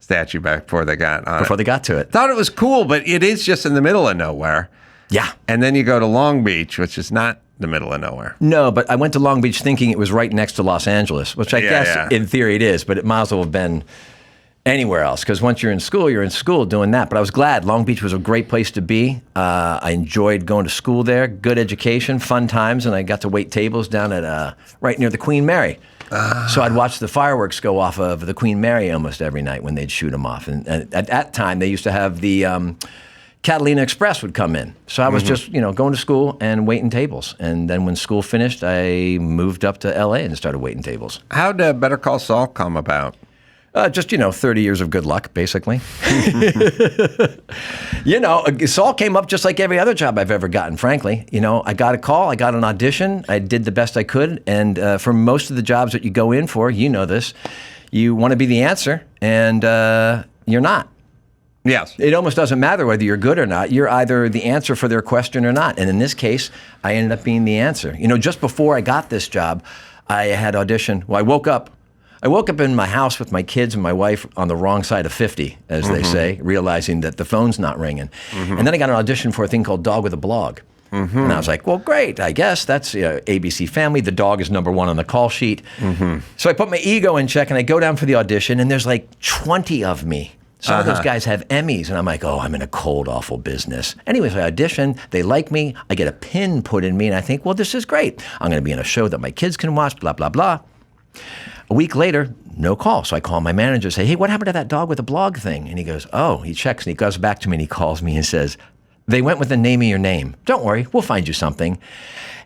statue back before they got on
Before they got to it.
Thought it was cool, but it is just in the middle of nowhere.
Yeah.
And then you go to Long Beach, which is not the middle of nowhere.
No, but I went to Long Beach thinking it was right next to Los Angeles, which I guess in theory it is, but it might as well have been anywhere else, because once you're in school doing that. But I was glad. Long Beach was a great place to be. I enjoyed going to school there. Good education, fun times, and I got to wait tables down at right near the Queen Mary. So I'd watch the fireworks go off of the Queen Mary almost every night when they'd shoot them off. And at that time, they used to have the Catalina Express would come in. So I was just, going to school and waiting tables. And then when school finished, I moved up to L.A. and started waiting tables.
How'd Better Call Saul come about?
Just, 30 years of good luck, basically. Saul came up just like every other job I've ever gotten, frankly. I got a call, I got an audition, I did the best I could. And for most of the jobs that you go in for, this, you want to be the answer, and you're not.
Yes.
It almost doesn't matter whether you're good or not. You're either the answer for their question or not. And in this case, I ended up being the answer. Just before I got this job, I had auditioned. Well, I woke up in my house with my kids and my wife on the wrong side of 50, as they say, realizing that the phone's not ringing. And then I got an audition for a thing called Dog with a Blog. And I was like, well, great, I guess. That's ABC Family. The dog is number one on the call sheet. So I put my ego in check, and I go down for the audition, and there's like 20 of me. Some of those guys have Emmys, and I'm like, oh, I'm in a cold, awful business. Anyways, I audition, they like me, I get a pin put in me, and I think, well, this is great. I'm going to be in a show that my kids can watch, blah, blah, blah. A week later, no call. So I call my manager and say, hey, what happened to that Dog with a Blog thing? And he goes, oh, he checks, and he goes back to me, and he calls me and says, they went with the name of your name. Don't worry, we'll find you something.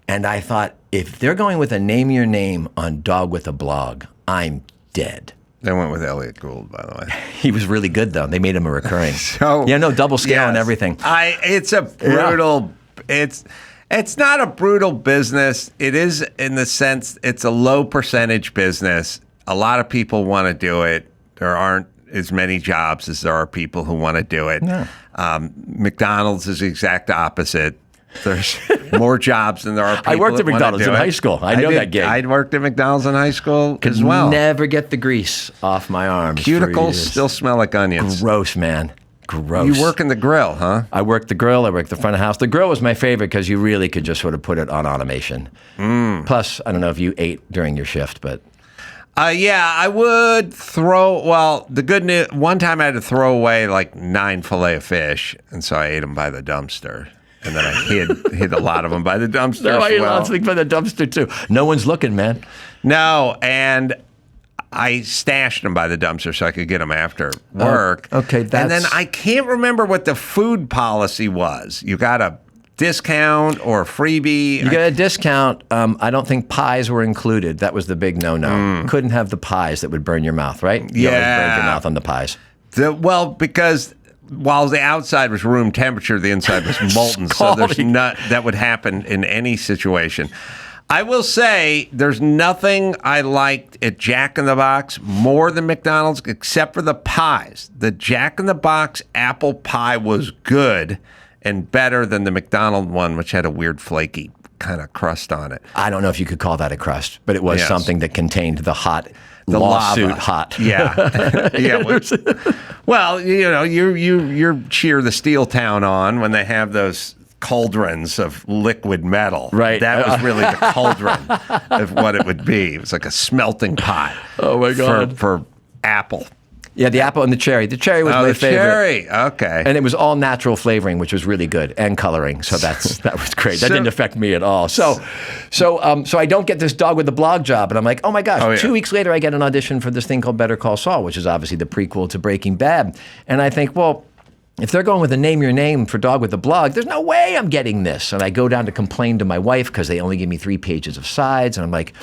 And I thought, if they're going with a name of your name on Dog with a Blog, I'm dead.
They went with Elliott Gould, by the way.
He was really good, though. They made him a recurring. Double scale and everything.
It's a brutal. It's not a brutal business. It is in the sense it's a low percentage business. A lot of people want to do it. There aren't as many jobs as there are people who want to do it.
No.
McDonald's is the exact opposite. There's more jobs than there are people.
I worked at McDonald's in high school. I know that gig.
I worked at McDonald's in high school as well.
Never get the grease off my arms.
Cuticles still smell like onions.
Gross, man. Gross.
You work in the grill, huh?
I worked the grill. I worked the front of house. The grill was my favorite because you really could just sort of put it on automation. Plus, I don't know if you ate during your shift, but...
I would throw... Well, the good news... One time I had to throw away like 9 fillet of fish, and so I ate them by the dumpster. And then I hid a lot of them by the dumpster.
No, I ate lots of things by the dumpster, too. No one's looking, man.
No, and I stashed them by the dumpster so I could get them after work.
Okay, that's...
And then I can't remember what the food policy was. You got a discount or a freebie?
You got a discount. I don't think pies were included. That was the big no-no. Couldn't have the pies that would burn your mouth, right? You always burned your mouth on the pies.
Because... While the outside was room temperature, the inside was molten. So that would happen in any situation. I will say there's nothing I liked at Jack in the Box more than McDonald's except for the pies. The Jack in the Box apple pie was good and better than the McDonald's one, which had a weird flaky kind of crust on it.
I don't know if you could call that a crust, but it was something that contained the lawsuit
lava.
hot.
Yeah. Well, you cheer the steel town on when they have those cauldrons of liquid metal.
Right.
That was really the cauldron of what it would be. It was like a smelting pot.
Oh my God.
For apple.
Yeah, the apple and the cherry. The cherry was my favorite.
Cherry. Okay.
And it was all natural flavoring, which was really good, and coloring. So that was great. That didn't affect me at all. So I don't get this Dog with the Blog job, and I'm like, oh my gosh. 2 weeks later, I get an audition for this thing called Better Call Saul, which is obviously the prequel to Breaking Bad. And I think, well, if they're going with a name your name for Dog with the Blog, there's no way I'm getting this. And I go down to complain to my wife because they only give me 3 pages of sides, and I'm like,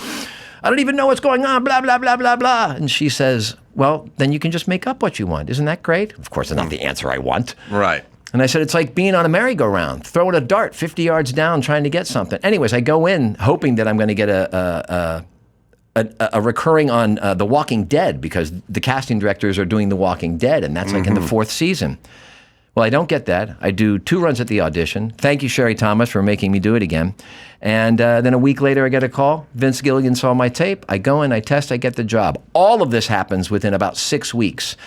I don't even know what's going on, blah, blah, blah, blah, blah. And she says, well, then you can just make up what you want. Isn't that great? Of course, it's not the answer I want.
Right.
And I said, it's like being on a merry-go-round, throwing a dart 50 yards down, trying to get something. Anyways, I go in hoping that I'm going to get a recurring on The Walking Dead because the casting directors are doing The Walking Dead, and that's like in the 4th season. Well, I don't get that. I do 2 runs at the audition. Thank you, Sherry Thomas, for making me do it again. And then a week later, I get a call. Vince Gilligan saw my tape. I go in, I test, I get the job. All of this happens within about 6 weeks.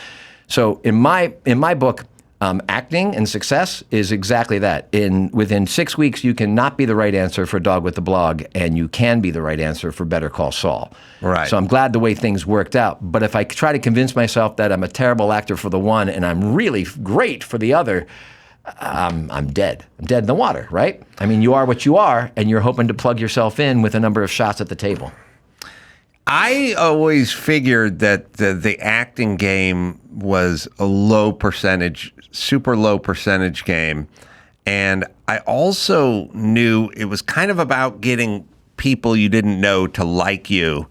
So in my book, acting and success is exactly that. Within 6 weeks, you cannot be the right answer for Dog with the Blog, and you can be the right answer for Better Call Saul.
Right.
So I'm glad the way things worked out. But if I try to convince myself that I'm a terrible actor for the one and I'm really great for the other, I'm dead. I'm dead in the water, right? I mean, you are what you are, and you're hoping to plug yourself in with a number of shots at the table.
I always figured that the acting game was a low percentage, super low percentage game. And I also knew it was kind of about getting people you didn't know to like you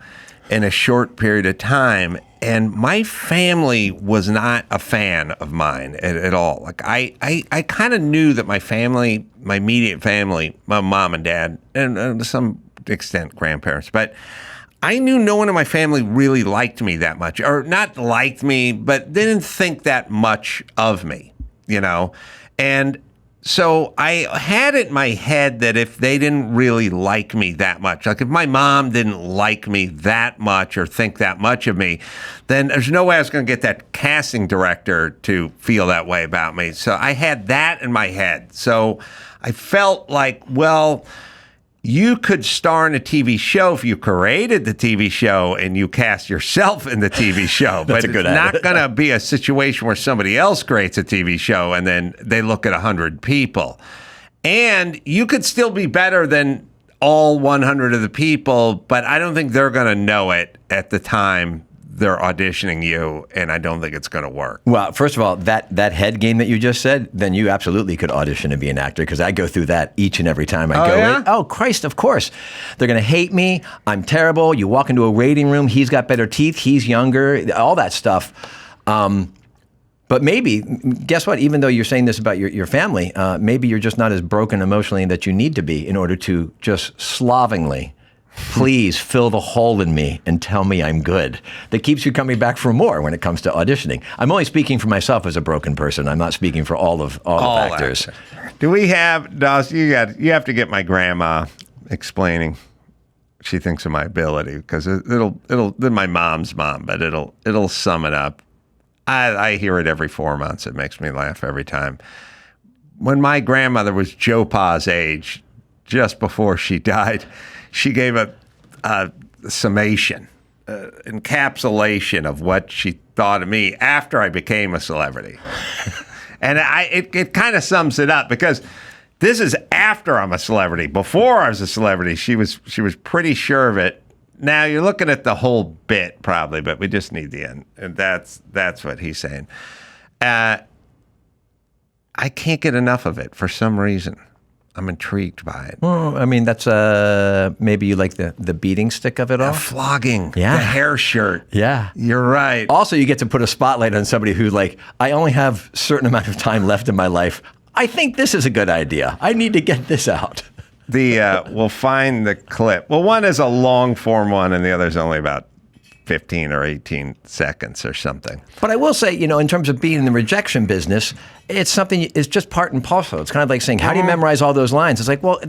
in a short period of time. And my family was not a fan of mine at all. Like I kind of knew that my family, my immediate family, my mom and dad, and to some extent grandparents, but I knew no one in my family really liked me that much, or not liked me, but didn't think that much of me, you know? And so I had it in my head that if they didn't really like me that much, like if my mom didn't like me that much or think that much of me, then there's no way I was going to get that casting director to feel that way about me. So I had that in my head. So I felt like, well, you could star in a TV show if you created the TV show and you cast yourself in the TV show. But it's not going to be a situation where somebody else creates a TV show and then they look at 100 people. And you could still be better than all 100 of the people, but I don't think they're going to know it at the time they're auditioning you, and I don't think it's going to work.
Well, first of all, that head game that you just said, then you absolutely could audition and be an actor, because I go through that each and every time I go in. Oh, Christ, of course. They're going to hate me. I'm terrible. You walk into a waiting room. He's got better teeth. He's younger. All that stuff. But maybe, guess what? Even though you're saying this about your family, maybe you're just not as broken emotionally that you need to be in order to just slovenly please fill the hole in me and tell me I'm good. That keeps you coming back for more when it comes to auditioning. I'm only speaking for myself as a broken person. I'm not speaking for all actors.
Do we have, Dawes, you have to get my grandma explaining she thinks of my ability, because it'll my mom's mom, but it'll sum it up. I hear it every 4 months. It makes me laugh every time. When my grandmother was Joe Pa's age, just before she died, she gave a summation, encapsulation of what she thought of me after I became a celebrity. And it kind of sums it up, because this is after I'm a celebrity. Before I was a celebrity, she was pretty sure of it. Now you're looking at the whole bit probably, but we just need the end. And that's what he's saying. I can't get enough of it for some reason. I'm intrigued by it.
Well, I mean, that's maybe you like the beating stick of it all.
The flogging,
yeah.
The hair shirt.
Yeah.
You're right.
Also, you get to put a spotlight on somebody who, like, I only have a certain amount of time left in my life. I think this is a good idea. I need to get this out.
We'll find the clip. Well, one is a long form one, and the other is only about 15 or 18 seconds or something.
But I will say, in terms of being in the rejection business, it's something, it's just part and parcel. It's kind of like saying, how do you memorize all those lines? It's like, well,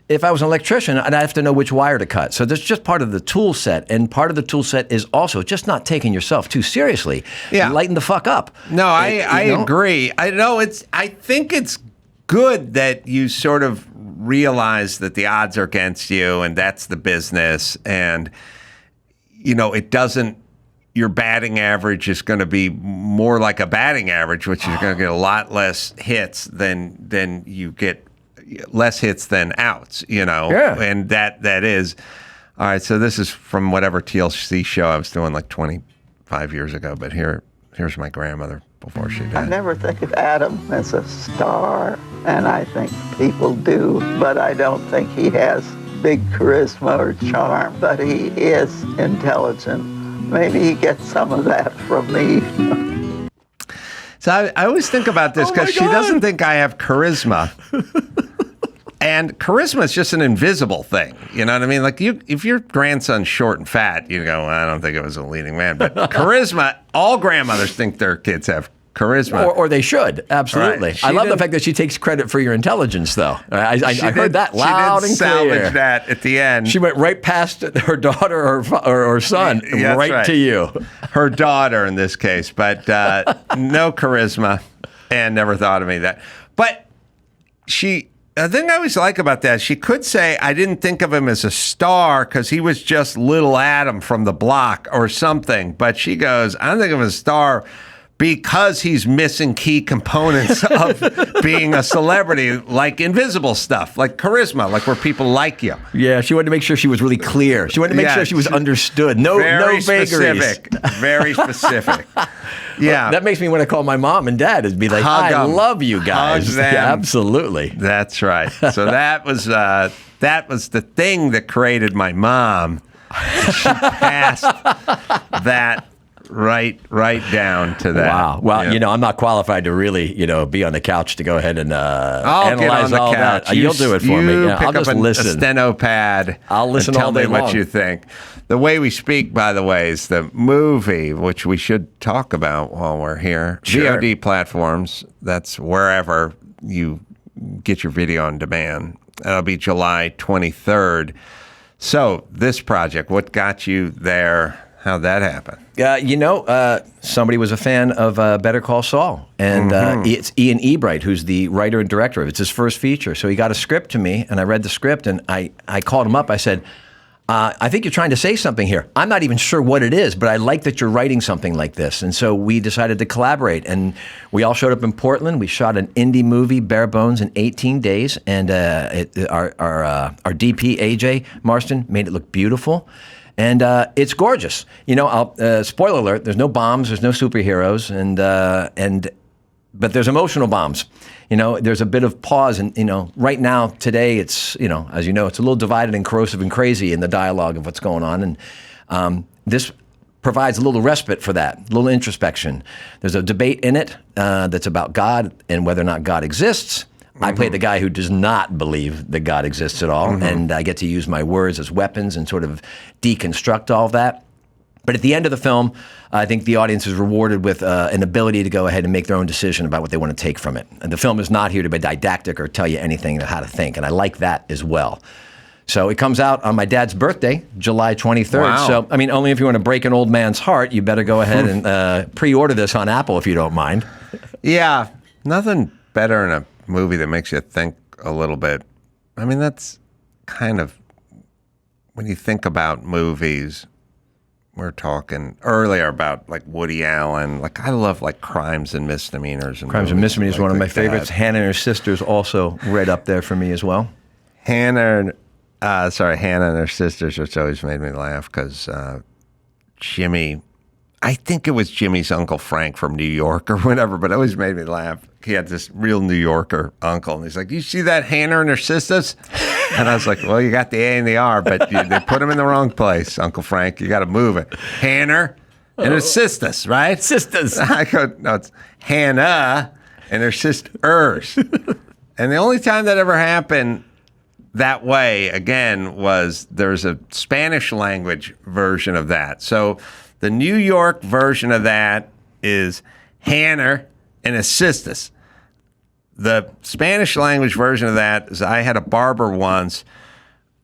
if I was an electrician, I'd have to know which wire to cut. So that's just part of the tool set. And part of the tool set is also just not taking yourself too seriously.
Yeah.
Lighten the fuck up.
No, I agree. I think it's good that you sort of realize that the odds are against you, and that's the business. And it doesn't, your batting average is going to be more like a batting average, which is going to get a lot less hits than you get, less hits than outs,
Yeah.
And that is, all right, so this is from whatever TLC show I was doing like 25 years ago, but here's my grandmother before she died.
I never think of Adam as a star, and I think people do, but I don't think he has big charisma or charm, but he is intelligent. Maybe he gets some of that from me.
So I always think about this, because she doesn't think I have charisma. And charisma is just an invisible thing. You know what I mean? Like, if your grandson's short and fat, you go, well, I don't think it was a leading man. But charisma, all grandmothers think their kids have charisma.
Or they should, absolutely.
Right.
I love the fact that she takes credit for your intelligence, though. I heard that loud and clear.
She did salvage that at the end.
She went right past her daughter or son, right to you.
Her daughter in this case, but no charisma, and never thought of me that. But the thing I always like about that, she could say, I didn't think of him as a star because he was just little Adam from the block or something. But she goes, I don't think of him as a star because he's missing key components of being a celebrity, like invisible stuff, like charisma, like where people like you.
Yeah, she wanted to make sure she was really clear. She wanted to make sure she was understood. No vagaries.
Very specific. Yeah.
Well, that makes me want to call my mom and dad and be like, I love you guys.
Yeah,
absolutely.
That's right. So that was the thing that created my mom. She passed that right down to that.
Wow. Well,
yeah.
I'm not qualified to really, be on the couch to go ahead and
I'll
analyze
get on the
all
couch.
that. You'll do it for me. Yeah, I'll just listen.
A steno pad.
I'll listen
and
all day
tell me
long.
what you think. The Way We Speak, by the way, is the movie, which we should talk about while we're here.
Sure.
VOD platforms. That's wherever you get your video on demand. That'll be July 23rd. So this project, what got you there? How'd that happen?
Somebody was a fan of Better Call Saul, and it's Ian Ebright, who's the writer and director of it. It's his first feature. So he got a script to me, and I read the script, and I called him up. I said, I think you're trying to say something here. I'm not even sure what it is, but I like that you're writing something like this. And so we decided to collaborate, and we all showed up in Portland. We shot an indie movie, bare bones, in 18 days, and our DP, AJ Marston, made it look beautiful. And it's gorgeous. Spoiler alert, there's no bombs, there's no superheroes, but there's emotional bombs. There's a bit of pause, and right now, today, it's as you know, it's a little divided and corrosive and crazy in the dialogue of what's going on, and this provides a little respite for that, a little introspection. There's a debate in it that's about God and whether or not God exists. I play the guy who does not believe that God exists at all, and I get to use my words as weapons and sort of deconstruct all of that. But at the end of the film, I think the audience is rewarded with an ability to go ahead and make their own decision about what they want to take from it. And the film is not here to be didactic or tell you anything how to think, and I like that as well. So it comes out on my dad's birthday, July 23rd.
Wow.
So, only if you want to break an old man's heart, you better go ahead and pre-order this on Apple if you don't mind.
Yeah, nothing better in a movie that makes you think a little bit. That's kind of, when you think about movies, we're talking earlier about like Woody Allen. Like I love like Crimes and Misdemeanors.
Crimes and Misdemeanors is one of my favorites. Hannah and Her Sisters also right up there for me as well.
Hannah and Her Sisters, which always made me laugh because Jimmy, I think it was Jimmy's Uncle Frank from New York or whatever, but it always made me laugh. He had this real New Yorker uncle, and he's like, you see that Hannah and Her Sisters? And I was like, well, you got the A and the R, but they put them in the wrong place, Uncle Frank. You got to move it. Hannah and Her Sisters, right?
Sisters.
I go, no, it's Hannah and Her Sisters. And the only time that ever happened that way, again, was there's a Spanish language version of that. So the New York version of that is Hannah and Her Sisters. The Spanish language version of that is I had a barber once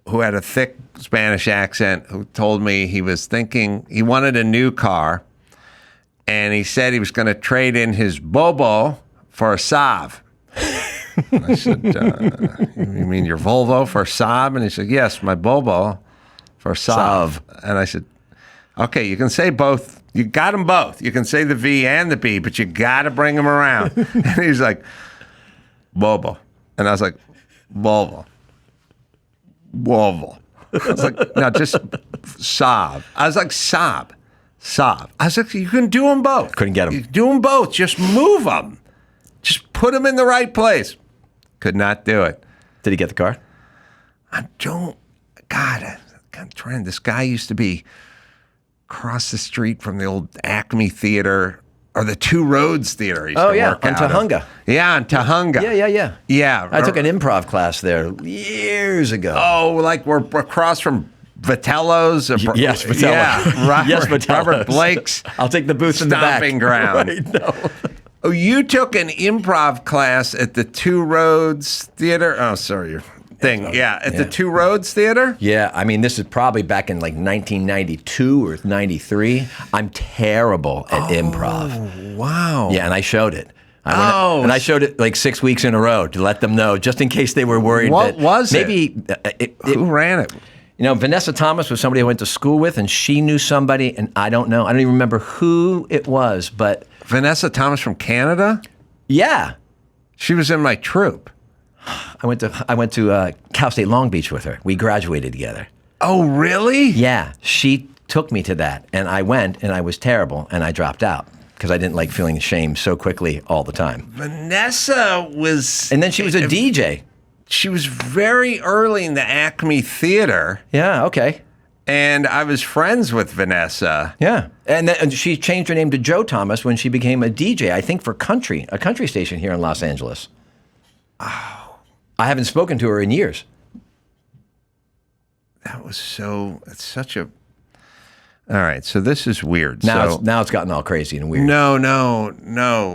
who had a thick Spanish accent who told me he was thinking he wanted a new car, and he said he was going to trade in his Bobo for a Saab. I said, you mean your Volvo for a Saab? And he said, yes, my Bobo for a Saab. And I said, okay, you can say both. You got them both. You can say the V and the B, but you got to bring them around. And he's like, Bobo. And I was like, Volvo. Volvo. I was like, no, just Saab. I was like, Saab. I was like, you can do them both.
Couldn't get them.
You do them both. Just move them. Just put them in the right place. Could not do it.
Did he get the car?
I'm trying. This guy used to be across the street from the old Acme Theater, or the Two Roads Theater. Work
on
out
Tujunga.
Yeah, on Tujunga.
Yeah. I took an improv class there years ago.
Oh, like we're across from Vitello's?
Yes, Vitello.
Yeah,
Yes, Vitello's.
Robert Blake's
I'll take the booth in the back.
stomping ground.
Right, no.
Oh, you took an improv class at the Two Roads Theater? Oh, sorry, your thing. Yeah, at the Two Roads Theater?
Yeah, I mean, this is probably back in like 1992 or 93. I'm terrible at improv.
Wow.
Yeah, and I showed it. I showed it like 6 weeks in a row to let them know, just in case they were worried.
What
that
was
maybe
Who ran it?
You know, Vanessa Thomas was somebody I went to school with, and she knew somebody, and I don't know. I don't even remember who it was, but
Vanessa Thomas from Canada?
Yeah,
she was in my troupe.
I went to Cal State Long Beach with her. We graduated together.
Oh, really?
Yeah, she took me to that, and I went, and I was terrible, and I dropped out because I didn't like feeling ashamed so quickly all the time.
Vanessa was...
And then she was a DJ.
She was very early in the Acme Theater.
Yeah, okay.
And I was friends with Vanessa.
Yeah. And she changed her name to Joe Thomas when she became a DJ, I think for a country station here in Los Angeles. Oh. I haven't spoken to her in years.
It's such a... All right, so this is weird.
Now it's gotten all crazy and weird.
No,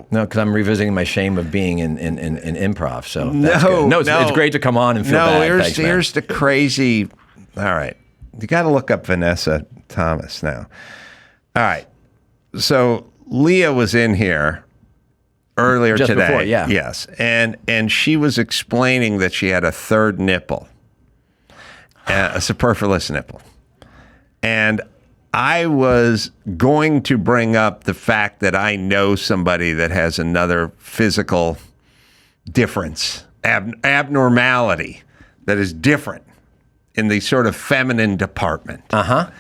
because I'm revisiting my shame of being in improv. So that's good. No, it's great to come on and feel bad.
Here's the crazy. All right, you got to look up Vanessa Thomas now. All right, so Leah was in here earlier
just
today.
Before, yeah.
Yes, and she was explaining that she had a third nipple, a superfluous nipple, and I was going to bring up the fact that I know somebody that has another physical difference, abnormality that is different in the sort of feminine department.
Uh-huh.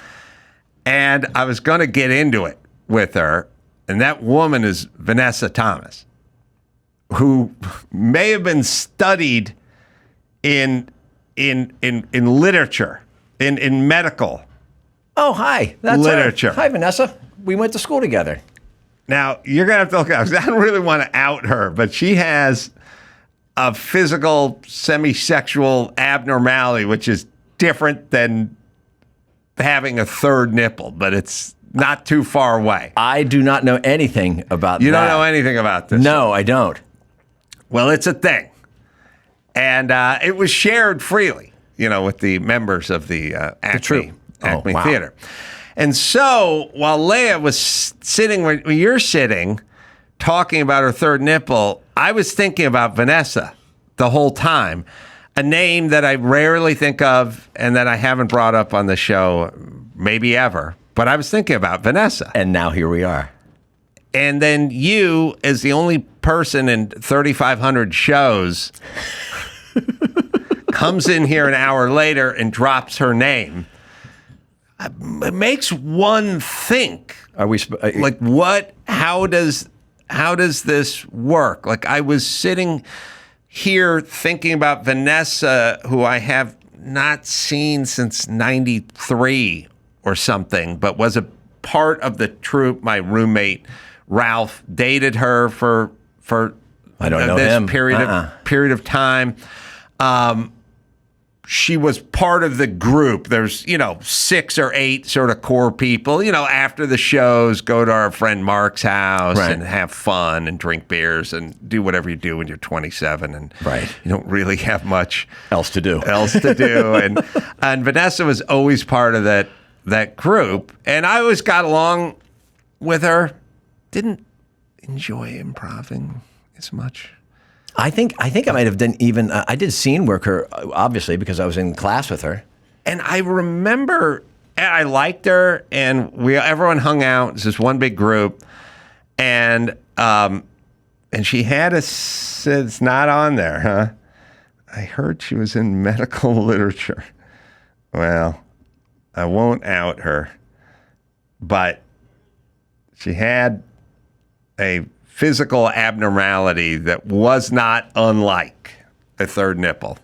And I was going to get into it with her, and that woman is Vanessa Thomas, who may have been studied in literature, in medical.
Oh, hi. That's
literature.
Hi, Vanessa. We went to school together.
Now, you're going to have to look out. I don't really want to out her, but she has a physical semi-sexual abnormality, which is different than having a third nipple, but it's not too far away.
I do not know anything about that.
You don't know anything about this?
No, I don't.
Well, it's a thing. And it was shared freely, with the members of the Acme Theater. And so while Leah was sitting where you're sitting, talking about her third nipple, I was thinking about Vanessa the whole time, a name that I rarely think of and that I haven't brought up on the show, maybe ever. But I was thinking about Vanessa.
And now here we are.
And then you, as the only person in 3,500 shows, comes in here an hour later and drops her name. It makes one think.
Are we
like what? How does this work? Like I was sitting here thinking about Vanessa, who I have not seen since '93 or something, but was a part of the troupe. My roommate Ralph dated her for
I don't know
this
him.
period of time. She was part of the group. There's, 6 or 8 sort of core people, after the shows, go to our friend Mark's house and have fun and drink beers and do whatever you do when you're 27 and you don't really have much
else to do.
And Vanessa was always part of that group. And I always got along with her. Didn't enjoy improving as much.
I think I might have done even. I did scene work her, obviously, because I was in class with her.
And I remember I liked her, and everyone hung out. It's this one big group, and she had it's not on there, huh? I heard she was in medical literature. Well, I won't out her, but she had a physical abnormality that was not unlike a third nipple.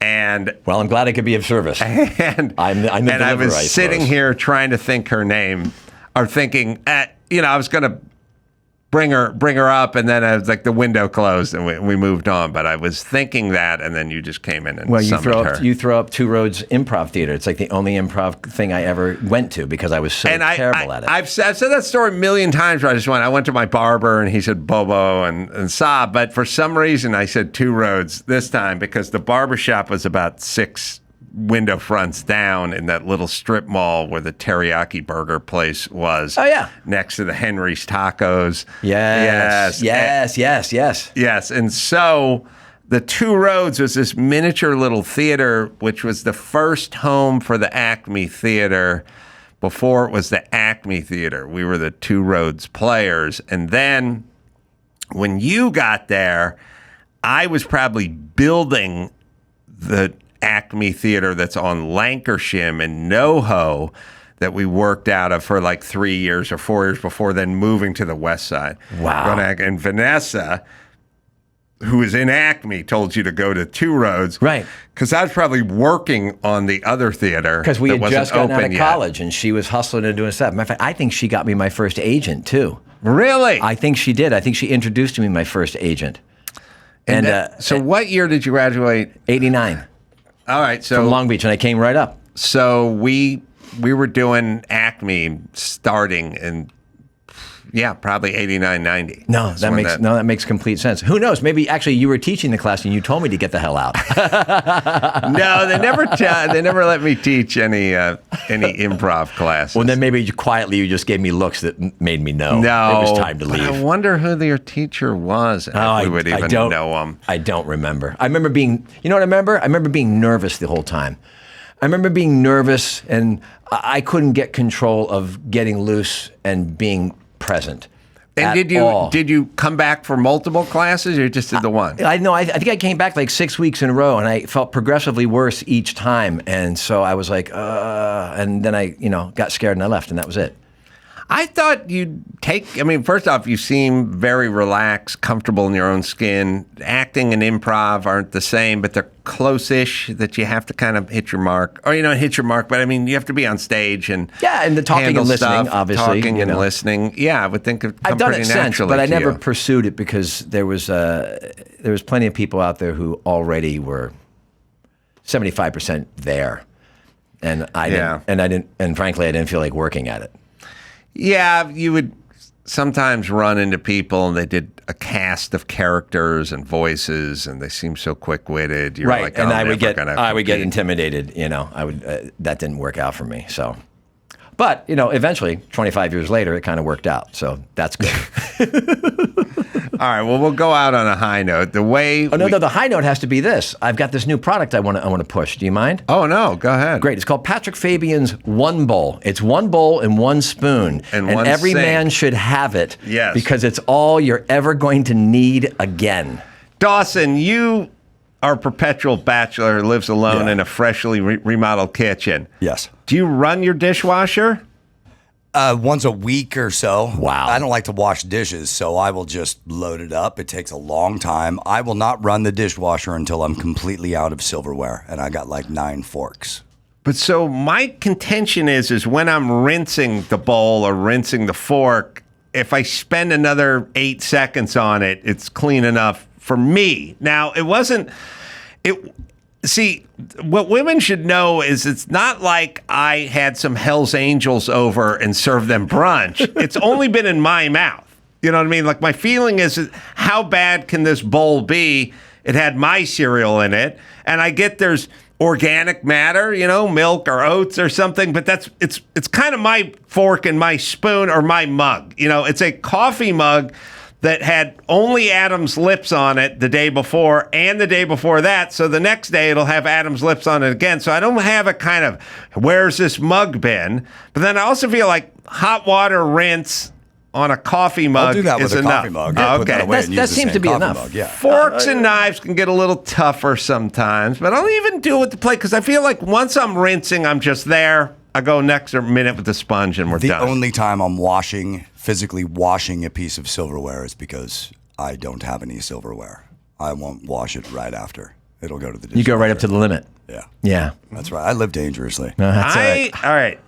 And
well, I'm glad I could be of service.
And I was sitting here trying to think her name, or thinking, I was going to bring her up, and then I was like the window closed and we moved on. But I was thinking that, and then you just came in and summoned her.
You throw up Two Roads Improv Theater. It's like the only improv thing I ever went to because I was so terrible at it.
I've said that story a million times where I went to my barber and he said Bobo and Saab, but for some reason I said Two Roads this time because the barbershop was about 6 window fronts down in that little strip mall where the teriyaki burger place was.
Oh, yeah.
Next to the Henry's Tacos.
Yes.
Yes. And so the Two Roads was this miniature little theater, which was the first home for the Acme Theater before it was the Acme Theater. We were the Two Roads players. And then when you got there, I was probably building the Acme Theater that's on Lancashire and NoHo that we worked out of for like 3 years or 4 years before then moving to the West Side.
Wow.
And Vanessa, who is in Acme, told you to go to Two Roads.
Right.
Because I was probably working on the other theater.
Because we had just gotten out of
yet.
college and she was hustling and doing stuff. Matter of fact, I think she got me my first agent too.
Really?
I think she did. I think she introduced me my first agent.
So what year did you graduate?
89.
All right, so
from Long Beach, and I came right up.
So we were doing Acme starting in probably 89, 90.
That makes complete sense. Who knows? Maybe actually you were teaching the class and you told me to get the hell out.
No, they never let me teach any improv classes.
Well, then maybe quietly you just gave me looks that made me know it was time to leave.
I wonder who your teacher was. If we would even know him.
I don't remember. I remember being. You know what I remember? I remember being nervous the whole time. I remember being nervous and I couldn't get control of getting loose and being present.
And did you come back for multiple classes or you just did the one?
I think I came back like 6 weeks in a row and I felt progressively worse each time. And so I was like, and then I, got scared and I left and that was it.
I thought first off, you seem very relaxed, comfortable in your own skin. Acting and improv aren't the same, but they're close-ish that you have to kind of hit your mark. Or, hit your mark, but you have to be on stage and
and the talking and listening, obviously.
Talking and listening. Yeah, I would think it come pretty naturally to you.
I've done it since, but I never pursued it because there was plenty of people out there who already were 75% there. And frankly, I didn't feel like working at it.
Yeah, you would sometimes run into people and they did a cast of characters and voices and they seem so quick-witted. You're
right,
like,
and I would get intimidated. I would that didn't work out for me. So, but eventually, 25 years later, it kind of worked out. So that's good.
All right. Well, we'll go out on a high note. The
high note has to be this. I've got this new product I want to push. Do you mind?
Oh no, go ahead.
Great. It's called Patrick Fabian's One Bowl. It's one bowl and one spoon, and every man should have it.
Yes.
Because it's all you're ever going to need again.
Dawson, you are a perpetual bachelor who lives alone in a freshly remodeled kitchen.
Yes.
Do you run your dishwasher?
Once a week or so.
Wow.
I don't like to wash dishes, so I will just load it up. It takes a long time. I will not run the dishwasher until I'm completely out of silverware, and I got like 9 forks.
But so my contention is when I'm rinsing the bowl or rinsing the fork, if I spend another 8 seconds on it, it's clean enough for me. Now, see, what women should know is it's not like I had some Hell's Angels over and served them brunch. It's only been in my mouth. You know what I mean? Like, my feeling is, how bad can this bowl be? It had my cereal in it, and I get there's organic matter, milk or oats or something, but it's kind of my fork and my spoon or my mug. It's a coffee mug that had only Adam's lips on it the day before and the day before that. So the next day it'll have Adam's lips on it again. So I don't have a kind of, where's this mug been? But then I also feel like hot water rinse on a coffee mug
I'll do that
is
with a
enough.
coffee mug.
Okay.
That seems to be enough.
Mug, yeah.
Forks and knives can get a little tougher sometimes, but I'll even do it with the plate because I feel like once I'm rinsing, I'm just there. I go next minute with the sponge and we're done.
The only time I'm physically washing a piece of silverware is because I don't have any silverware. I won't wash it right after. It'll go to the dishwasher.
You go right up to the limit.
Yeah.
Yeah.
That's right. I live dangerously.
No, that's
all right.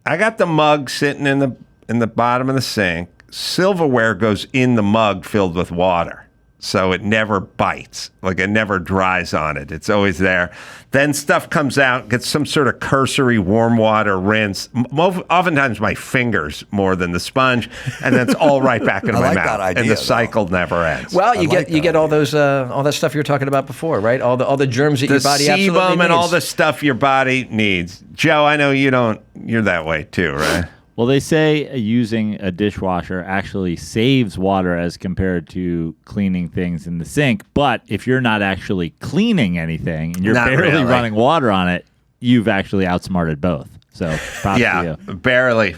I got the mug sitting in the bottom of the sink. silverware goes in the mug filled with water. So it never bites, like it never dries on it. It's always there. Then stuff comes out, gets some sort of cursory warm water rinse. Oftentimes my fingers more than the sponge, and then it's all right back in my mouth. And the cycle never ends.
Well, you get all those all that stuff you were talking about before, right? All the germs that your body absolutely needs.
The sebum and all the stuff your body needs. Joe, I know you don't. You're that way too, right?
Well, they say using a dishwasher actually saves water as compared to cleaning things in the sink. But if you're not actually cleaning anything and you're barely running water on it, you've actually outsmarted both. So props to you.
Barely.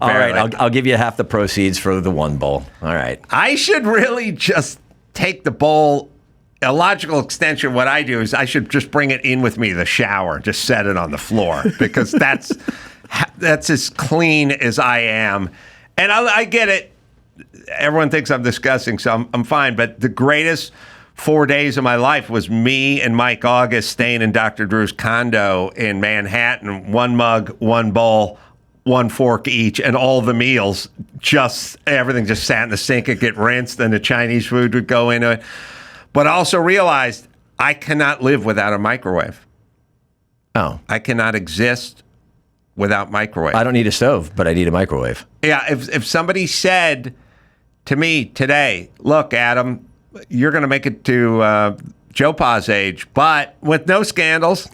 All right, I'll give you half the proceeds for the one bowl. All right.
I should really just take the bowl. A logical extension of what I do is I should just bring it in with me to the shower, just set it on the floor, because that's as clean as I am. And I get it. Everyone thinks I'm disgusting, so I'm fine. But the greatest 4 days of my life was me and Mike August staying in Dr. Drew's condo in Manhattan. One mug, one bowl, one fork each, and all the meals, everything just sat in the sink and get rinsed, and the Chinese food would go into it. But I also realized I cannot live without a microwave.
Oh.
I cannot exist without microwave.
I don't need a stove, but I need a microwave.
Yeah, if somebody said to me today, look, Adam, you're going to make it to Joe Pa's age, but with no scandals,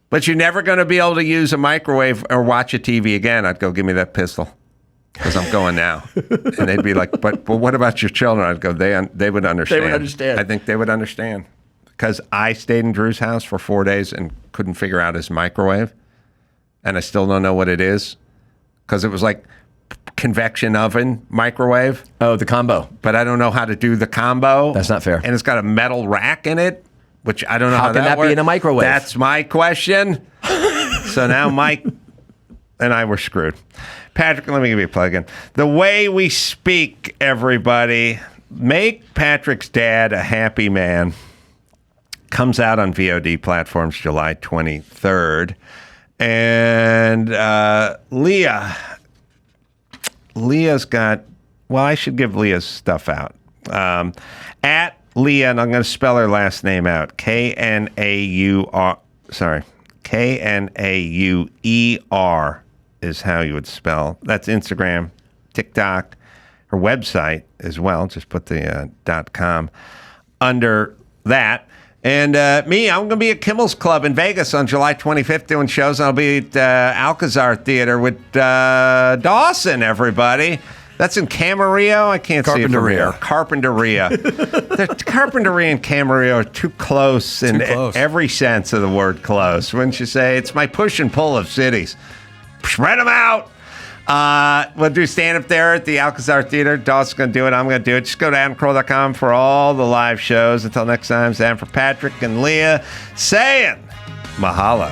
but you're never going to be able to use a microwave or watch a TV again, I'd go, give me that pistol, because I'm going now. And they'd be like, but what about your children? I'd go, they would understand.
They would understand.
I think they would understand. Because I stayed in Drew's house for 4 days and couldn't figure out his microwave. And I still don't know what it is, because it was like convection oven microwave.
Oh, the combo.
But I don't know how to do the combo.
That's not fair.
And it's got a metal rack in it, which I don't know how
can that
works.
be in a microwave?
That's my question. So now Mike and I were screwed. Patrick, let me give you a plug in. The Way We Speak, everybody. Make Patrick's Dad a Happy Man. Comes out on VOD platforms July 23rd. And Leah's got, well, I should give Leah's stuff out. At Leah, and I'm going to spell her last name out, Knauer is how you would spell. That's Instagram, TikTok, her website as well. Just put the .com under that. And me, I'm going to be at Kimmel's Club in Vegas on July 25th doing shows. I'll be at Alcazar Theater with Dawson, everybody. That's in Camarillo. I can't see it from here. Carpinteria. The Carpinteria and Camarillo are too close in every sense of the word close. Wouldn't you say? It's my push and pull of cities. Spread them out. We'll do stand-up there at the Alcazar Theater. Dawson's going to do it. I'm going to do it. Just go to adamcarolla.com for all the live shows. Until next time, Sam for Patrick and Leah saying mahalo.